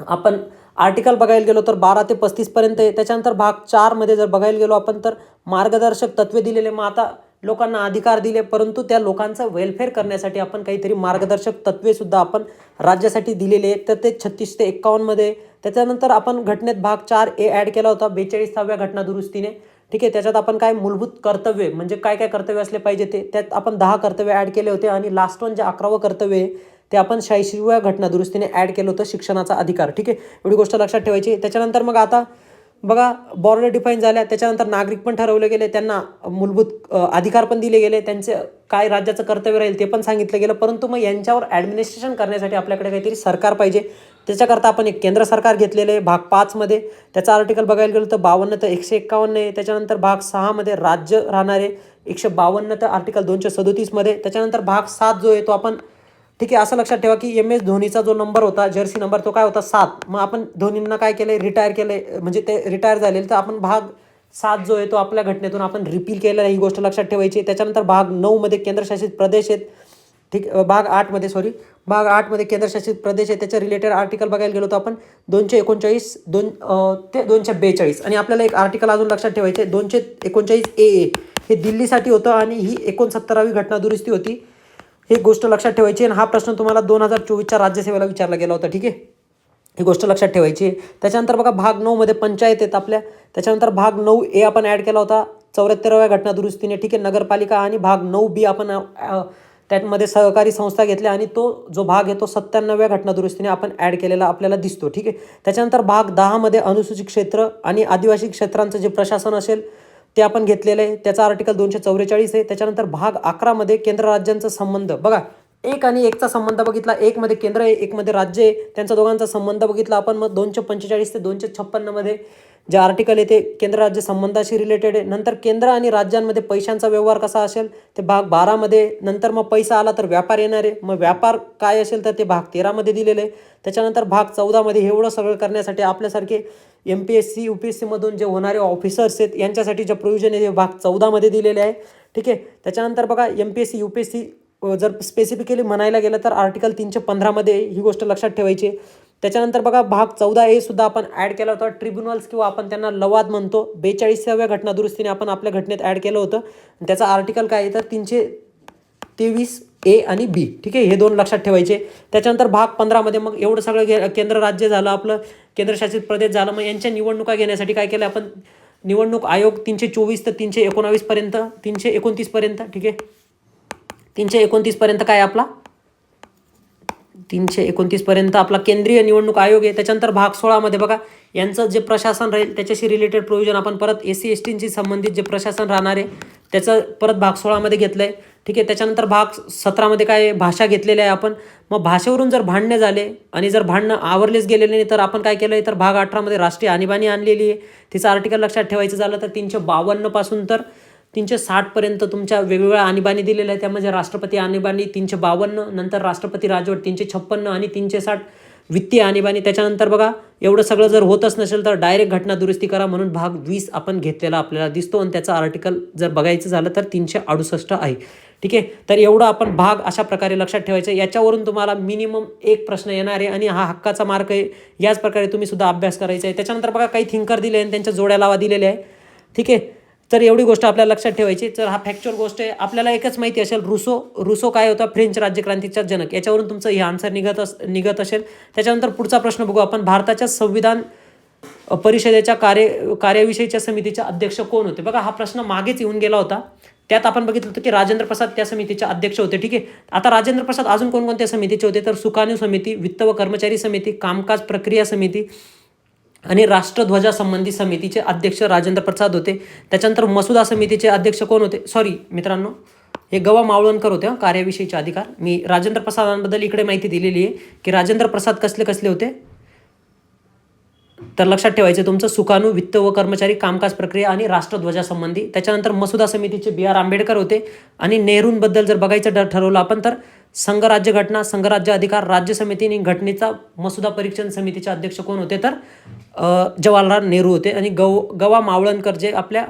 आपण आर्टिकल बघायला गेलो तर 12 ते 35 पर्यंत आहे. त्याच्यानंतर भाग 4 मध्ये जर बघायला गेलो आपण तर मार्गदर्शक तत्त्वे दिलेले. मग आता लोकांना अधिकार दिले, परंतु त्या लोकांचं वेलफेअर करण्यासाठी आपण काहीतरी मार्गदर्शक तत्त्वेसुद्धा आपण राज्यासाठी दिलेले आहेत. तर ते 36 ते 51 मध्ये. त्याच्यानंतर आपण घटनेत भाग 4A ॲड केला होता 42व्या घटना दुरुस्तीने. ठीक आहे, त्याच्यात आपण काय मूलभूत कर्तव्य म्हणजे काय काय कर्तव्य असले पाहिजे ते त्यात आपण 10 कर्तव्य ॲड केले होते आणि लास्ट वन जे 11वं कर्तव्य आहे ते आपण 86व्या घटना दुरुस्तीने ॲड केलं होतं, शिक्षणाचा अधिकार. ठीक आहे, एवढी गोष्ट लक्षात ठेवायची. त्याच्यानंतर मग आता बघा बॉर्डर डिफाईन झाल्या, त्याच्यानंतर नागरिक पण ठरवले गेले, त्यांना मूलभूत अधिकार पण दिले गेले, त्यांचे काय राज्याचं कर्तव्य राहील ते पण सांगितलं गेलं. परंतु मग यांच्यावर ॲडमिनिस्ट्रेशन करण्यासाठी आपल्याकडे काहीतरी सरकार पाहिजे. त्याच्याकरता आपण एक केंद्र सरकार घेतलेलं आहे भाग 5 मध्ये. त्याचा आर्टिकल बघायला गेलं तर 52 तर 151 आहे. त्याच्यानंतर भाग 6 मध्ये राज्य राहणारे 152 तर आर्टिकल 237 मध्ये. त्याच्यानंतर भाग 7 जो आहे तो आपण, ठीक आहे, असं लक्षात ठेवा की MS धोनीचा जो नंबर होता, जर्सी नंबर, तो काय होता 7. मग आपण धोनींना काय केलं, रिटायर केलं, म्हणजे ते रिटायर झालेले, तर आपण भाग 7 जो आहे तो आपल्या घटनेतून आपण रिपील केलेला आहे, ही गोष्ट लक्षात ठेवायची. त्याच्यानंतर भाग 9 मध्ये केंद्रशासित प्रदेश आहेत. ठीक, भाग 8 मध्ये भाग 8 मध्ये केंद्रशासित प्रदेश आहे. त्याच्या रिलेटेड आर्टिकल बघायला गेलो तर आपण 239 ते 242. आणि आपल्याला एक आर्टिकल अजून लक्षात ठेवायचे 239 AA हे दिल्लीसाठी होतं आणि ही 69वी घटना दुरुस्ती होती. ही गोष्ट लक्षात ठेवायची. आणि हा प्रश्न तुम्हाला 2024च्या राज्यसेवेला विचारला गेला होता. ठीक आहे, ही गोष्ट लक्षात ठेवायची. त्याच्यानंतर बघा भाग 9 मध्ये पंचायत आहेत आपल्या. त्याच्यानंतर भाग 9A आपण ॲड केला होता 74व्या घटना दुरुस्तीने. ठीक आहे, नगरपालिका. आणि भाग 9B आपण त्यामध्ये सहकारी संस्था घेतल्या आणि तो जो भाग आहे तो 97व्या घटना दुरुस्तीने आपण ॲड केलेला आपल्याला दिसतो. ठीक आहे, त्याच्यानंतर भाग 10 मध्ये अनुसूचित क्षेत्र आणि आदिवासी क्षेत्रांचं जे प्रशासन असेल ते आपण घेतलेलं आहे. त्याचा आर्टिकल 244 आहे. त्याच्यानंतर भाग 11 मध्ये केंद्र राज्यांचा संबंध. बघा 1 आणि 1चा संबंध बघितला, 1 मध्ये केंद्र आहे, 1 मध्ये राज्य आहे, त्यांचा दोघांचा संबंध बघितला आपण. मग 245 ते 256 मध्ये जे आर्टिकल आहे ते केंद्र राज्य संबंधाशी रिलेटेड आहे. नंतर केंद्र आणि राज्यांमध्ये पैशांचा व्यवहार कसा असेल ते भाग 12 मध्ये. नंतर मग पैसा आला तर व्यापार येणार आहे, मग व्यापार काय असेल तर ते भाग 13 मध्ये दिलेलं आहे. त्याच्यानंतर भाग 14 मध्ये एवढं सगळं करण्यासाठी आपल्यासारखे MPSC UPSC मधून जे होणारे ऑफिसर्स आहेत यांच्यासाठी जे प्रोव्हिजन आहे ते भाग 14 मध्ये दिलेले आहे. ठीक आहे, त्याच्यानंतर बघा MPSC UPSC जर स्पेसिफिकली म्हणायला गेलं तर आर्टिकल 315 मध्ये, ही गोष्ट लक्षात ठेवायची. त्याच्यानंतर बघा भाग 14A सुद्धा आपण ॲड केला होता, ट्रिब्युनल्स किंवा आपण त्यांना लवाद म्हणतो. 42व्या घटना दुरुस्तीने आपण आपल्या घटनेत ॲड केलं होतं. त्याचा आर्टिकल काय आहे तर 323A आणि B. ठीक आहे, हे 2 लक्षात ठेवायचे. त्याच्यानंतर भाग 15 मध्ये मग एवढं सगळं केंद्र राज्य झालं, आपलं केंद्रशासित प्रदेश झालं. मग यांच्या निवडणुका घेण्यासाठी काय केलं आपण, निवडणूक आयोग 324 ते 319 पर्यंत, 329 पर्यंत. ठीक आहे, 329 पर्यंत काय आपला 329 पर्यंत आपला केंद्रीय निवडणूक आयोग आहे. त्याच्यानंतर भाग 16 मध्ये बघा यांचं जे प्रशासन राहील त्याच्याशी रिलेटेड प्रोव्हिजन आपण परत SC STची संबंधित जे प्रशासन राहणार आहे त्याचं परत भाग 16 मध्ये घेतलं आहे. ठीक आहे, त्याच्यानंतर भाग 17 मध्ये काय भाषा घेतलेल्या आहे आपण. मग भाषेवरून जर भांडणे झाले आणि जर भांडणं आवरलेच गेलेले नाही तर आपण काय केलं आहे तर भाग 18 मध्ये राष्ट्रीय आणीबाणी आणलेली आहे. तिचं आर्टिकल लक्षात ठेवायचं झालं तर 352 पासून तर 360 पर्यंत तुमच्या वेगवेगळ्या आणीबाणी दिलेल्या आहे. त्यामध्ये राष्ट्रपती आणीबाणी 352, नंतर राष्ट्रपती राजवट 356 आणि 360 वित्तीय आणीबाणी. त्याच्यानंतर बघा एवढं सगळं जर होतच नसेल तर डायरेक्ट घटना दुरुस्ती करा म्हणून भाग 20 आपण घेतलेला आपल्याला दिसतो आणि त्याचा आर्टिकल जर बघायचं झालं तर 368 आहे. ठीक आहे, तर एवढं आपण भाग अशा प्रकारे लक्षात ठेवायचं. याच्यावरून तुम्हाला मिनिमम एक प्रश्न येणार आहे आणि हा हक्काचा मार्क आहे. याच प्रकारे तुम्ही सुद्धा अभ्यास करायचा आहे. त्याच्यानंतर बघा काही थिंकर दिले आणि त्यांच्या जोड्या लावा दिलेल्या आहे. ठीक आहे, तर एवढी गोष्ट आपल्याला लक्षात ठेवायची. तर हा फॅक्च्युअल गोष्ट आहे. आपल्याला एकच माहिती असेल रुसो काय होता, फ्रेंच राज्यक्रांतीचा जनक. याच्यावरून तुमचं हे आन्सर निघत असेल. त्याच्यानंतर पुढचा प्रश्न बघू आपण. भारताच्या संविधान परिषदेच्या कार्याविषयीच्या समितीचे अध्यक्ष कोण होते. बघा हा प्रश्न मागेच येऊन गेला होता. त्यात आपण बघितलं होतं की राजेंद्र प्रसाद त्या समितीचे अध्यक्ष होते. ठीक आहे, आता राजेंद्र प्रसाद अजून कोणकोणत्या समितीचे होते तर सुकाणू समिती, वित्त व कर्मचारी समिती, कामकाज प्रक्रिया समिती आणि राष्ट्रध्वजासंबंधी समितीचे अध्यक्ष राजेंद्र प्रसाद होते. त्याच्यानंतर मसुदा समितीचे अध्यक्ष कोण होते, सॉरी मित्रांनो हे गवा मावळणकर होते. कार्याविषयीचे अधिकार, मी राजेंद्र प्रसादांबद्दल इकडे माहिती दिलेली आहे की राजेंद्र प्रसाद कसले होते तर लक्षात ठेवायचं तुमचं सुकाणू, वित्त व कर्मचारी, कामकाज प्रक्रिया आणि राष्ट्रध्वजासंबंधी. त्याच्यानंतर मसुदा समितीचे BR आंबेडकर होते. आणि नेहरूंबद्दल जर बघायचं ठरवलं आपण तर संघराज्य घटना, संघराज्य अधिकार, राज्य समिती आणि घटनेचा मसुदा परीक्षण समितीचे अध्यक्ष कोण होते तर जवाहरलाल नेहरू होते. आणि गवा मावळणकर जे आपल्या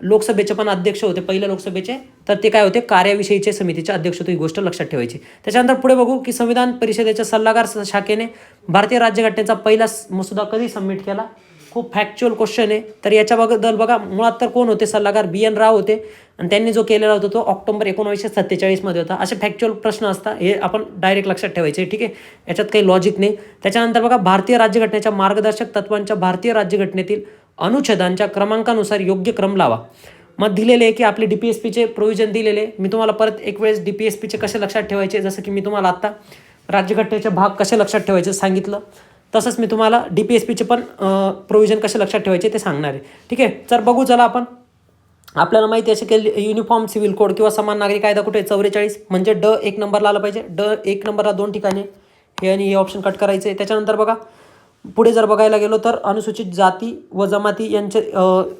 लोकसभेचे पण अध्यक्ष होते, पहिल्या लोकसभेचे, तर ते काय होते कार्याविषयीचे समितीचे अध्यक्ष होते. ही गोष्ट लक्षात ठेवायची. त्याच्यानंतर पुढे बघू की संविधान परिषदेच्या सल्लागार शाखेने भारतीय राज्यघटनेचा पहिला मसुदा कधी सबमिट केला खूप फॅक्च्युअल क्वेश्चन आहे. तर याच्याबद्दल बघा, मुळात तर कोण होते सल्लागार, BN राव होते आणि त्यांनी जो केलेला होता तो ऑक्टोबर 1947 मध्ये होता. असे फॅक्च्युअल प्रश्न असतात, हे आपण डायरेक्ट लक्षात ठेवायचे. ठीक आहे, याच्यात काही लॉजिक नाही. त्याच्यानंतर बघा, भारतीय राज्यघटनेच्या मार्गदर्शक तत्वांच्या भारतीय राज्यघटनेतील अनुच्छेदांच्या क्रमांकानुसार योग्य क्रम लावा. मग दिलेले आहे की आपले DPSPचे प्रोव्हिजन दिलेले. मी तुम्हाला परत एक वेळेस DPSPचे कसे लक्षात ठेवायचे, जसं की मी तुम्हाला आत्ता राज्यघटनेचे भाग कसे लक्षात ठेवायचे सांगितलं, तसंच मी तुम्हाला DPSPचे पण प्रोव्हिजन कसे लक्षात ठेवायचे ते सांगणार आहे. ठीक आहे, तर बघू चला आपण. आपल्याला माहिती आहे की युनिफॉर्म सिव्हिल कोड किंवा समान नागरी कायदा कुठे 44, म्हणजे ड 1 नंबरला आलं पाहिजे. ड 1 नंबरला 2 ठिकाणी, हे आणि हे ऑप्शन कट करायचे. त्याच्यानंतर बघा, पुढे जर बघायला गेलो तर अनुसूचित जाती व जमाती यांचे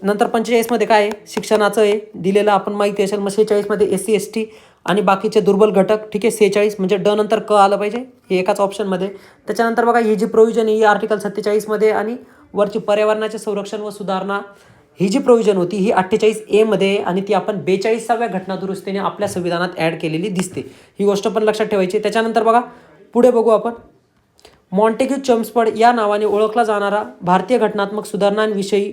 नंतर 45 मध्ये काय आहे, शिक्षणाचं आहे दिलेलं, आपण माहिती असेल. मग 46 मध्ये SC ST आणि बाकीचे दुर्बल घटक. ठीक आहे, 46 म्हणजे ड नंतर क आलं पाहिजे, हे एकाच ऑप्शनमध्ये. त्याच्यानंतर बघा, ही जी प्रोव्हिजन आहे ही आर्टिकल 47 मध्ये, आणि वरची पर्यावरणाचे संरक्षण व सुधारणा ही जी प्रोव्हिजन होती ही 48A मध्ये, आणि ती आपण 42व्या घटनादुरुस्तीने आपल्या संविधानात ॲड केलेली दिसते. ही गोष्ट पण लक्षात ठेवायची. त्याच्यानंतर बघा, पुढे बघू आपण. मॉन्टेग्यू चेम्सफोर्ड या नावाने ओळखला जाणारा भारतीय घटनात्मक सुधारणांविषयी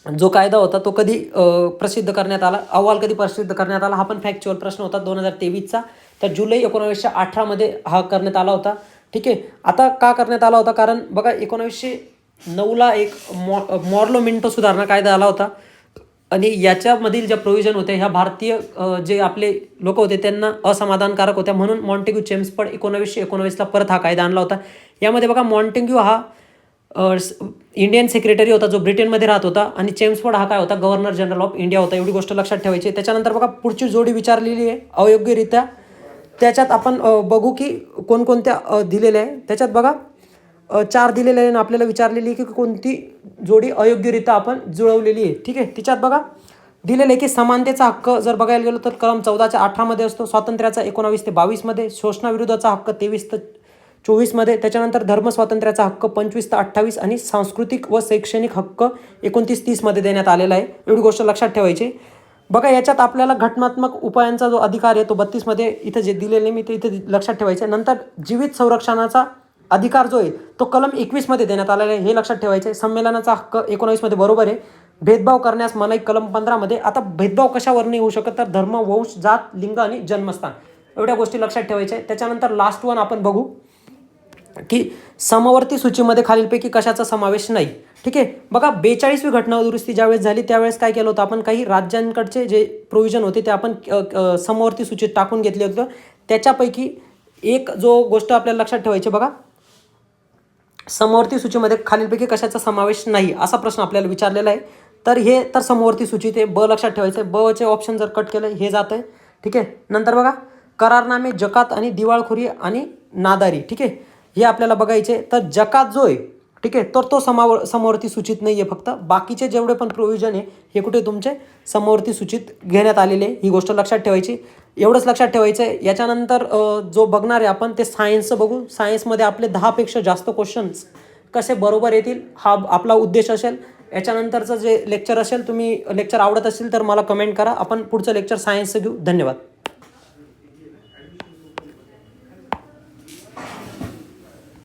जो कायदा होता तो कधी प्रसिद्ध करण्यात आला, अहवाल कधी प्रसिद्ध करण्यात आला, हा पण फॅक्च्युअल प्रश्न होता 2023चा. तर जुलै 1918 मध्ये हा करण्यात आला होता. ठीक आहे, आता का करण्यात आला होता, कारण बघा 1909ला एक मॉर्लो मिंटो सुधारणा कायदा आला होता, आणि याच्यामधील ज्या प्रोव्हिजन होत्या ह्या भारतीय जे आपले लोक होते त्यांना असमाधानकारक होत्या, म्हणून मॉन्टेग्यू चेम्सफोर्ड 1919ला परत हा कायदा आणला होता. यामध्ये बघा, मॉन्टेग्यू हा इंडियन सेक्रेटरी होता जो ब्रिटनमध्ये राहत होता, आणि चेम्सफोर्ड हा काय होता, गव्हर्नर जनरल ऑफ इंडिया होता. एवढी गोष्ट लक्षात ठेवायची. त्याच्यानंतर बघा, पुढची जोडी विचारलेली आहे अयोग्यरित्या. त्याच्यात आपण बघू की कोणकोणत्या दिलेल्या आहे. त्याच्यात बघा 4 दिलेले आहे आणि आपल्याला विचारलेली आहे की कोणती जोडी अयोग्यरित्या आपण जुळवलेली आहे. ठीक आहे, तिच्यात बघा दिलेलं आहे की समानतेचा हक्क जर बघायला गेलो तर कलम 14/18 मध्ये असतो, स्वातंत्र्याचा 19 ते 22 मध्ये, शोषणाविरुद्धचा हक्क 23 ते 24 मध्ये, त्याच्यानंतर धर्मस्वातंत्र्याचा हक्क 25 ते 28, आणि सांस्कृतिक व शैक्षणिक हक्क 29-30 मध्ये देण्यात आलेला आहे. एवढी गोष्ट लक्षात ठेवायची. बघा, याच्यात आपल्याला घटनात्मक उपायांचा जो अधिकार आहे तो 32 मध्ये इथं जे दिलेले मी ते इथे लक्षात ठेवायचे. नंतर जीवित संरक्षणाचा अधिकार जो आहे तो कलम 21 मध्ये देण्यात आलेला आहे, हे लक्षात ठेवायचे. संमेलनाचा हक्क 19 मध्ये बरोबर आहे. भेदभाव करण्यास मनाई कलम 15 मध्ये. आता भेदभाव कशावर नाही होऊ शकत, तर धर्म, वंश, जात, लिंग आणि जन्मस्थान, एवढ्या गोष्टी लक्षात ठेवायच्या. त्याच्यानंतर लास्ट वन आपण बघू की समवर्ती सूचीमध्ये खालीलपैकी कशाचा समावेश नाही. ठीक आहे, बघा 42वी घटनादुरुस्ती ज्यावेळेस झाली त्यावेळेस काय केलं होतं आपण, काही राज्यांकडचे जे प्रोव्हिजन होते ते आपण समवर्ती सूचीत टाकून घेतले होते. त्याच्यापैकी एक जो गोष्ट आपल्याला लक्षात ठेवायची, बघा समवर्ती सूचीमध्ये खालीलपैकी कशाचा समावेश नाही असा प्रश्न आपल्याला विचारलेला आहे. तर हे तर समवर्ती सूची ते ब लक्षात ठेवायचं आहे. ब चे ऑप्शन जर कट केलं हे जात आहे. ठीक आहे, नंतर बघा करारनामे, जकात आणि दिवाळखोरी आणि नादारी. ठीक आहे, हे आपल्याला बघायचे. तर जकात जो आहे, ठीक आहे, तर तो समवर्ती सूचित नाही आहे. फक्त बाकीचे जेवढे पण प्रोव्हिजन आहे हे कुठे तुमचे समवर्ती सूचित घेण्यात आलेले आहे. ही गोष्ट लक्षात ठेवायची. एवढंच लक्षात ठेवायचं आहे. याच्यानंतर जो बघणार आहे आपण ते सायन्सचं बघू. सायन्समध्ये आपले 10पेक्षा जास्त क्वेश्चन्स कसे बरोबर येतील हा आपला उद्देश असेल. याच्यानंतरचं जे लेक्चर असेल, तुम्ही लेक्चर आवडत असेल तर मला कमेंट करा. आपण पुढचं लेक्चर सायन्सचं घेऊ. धन्यवाद.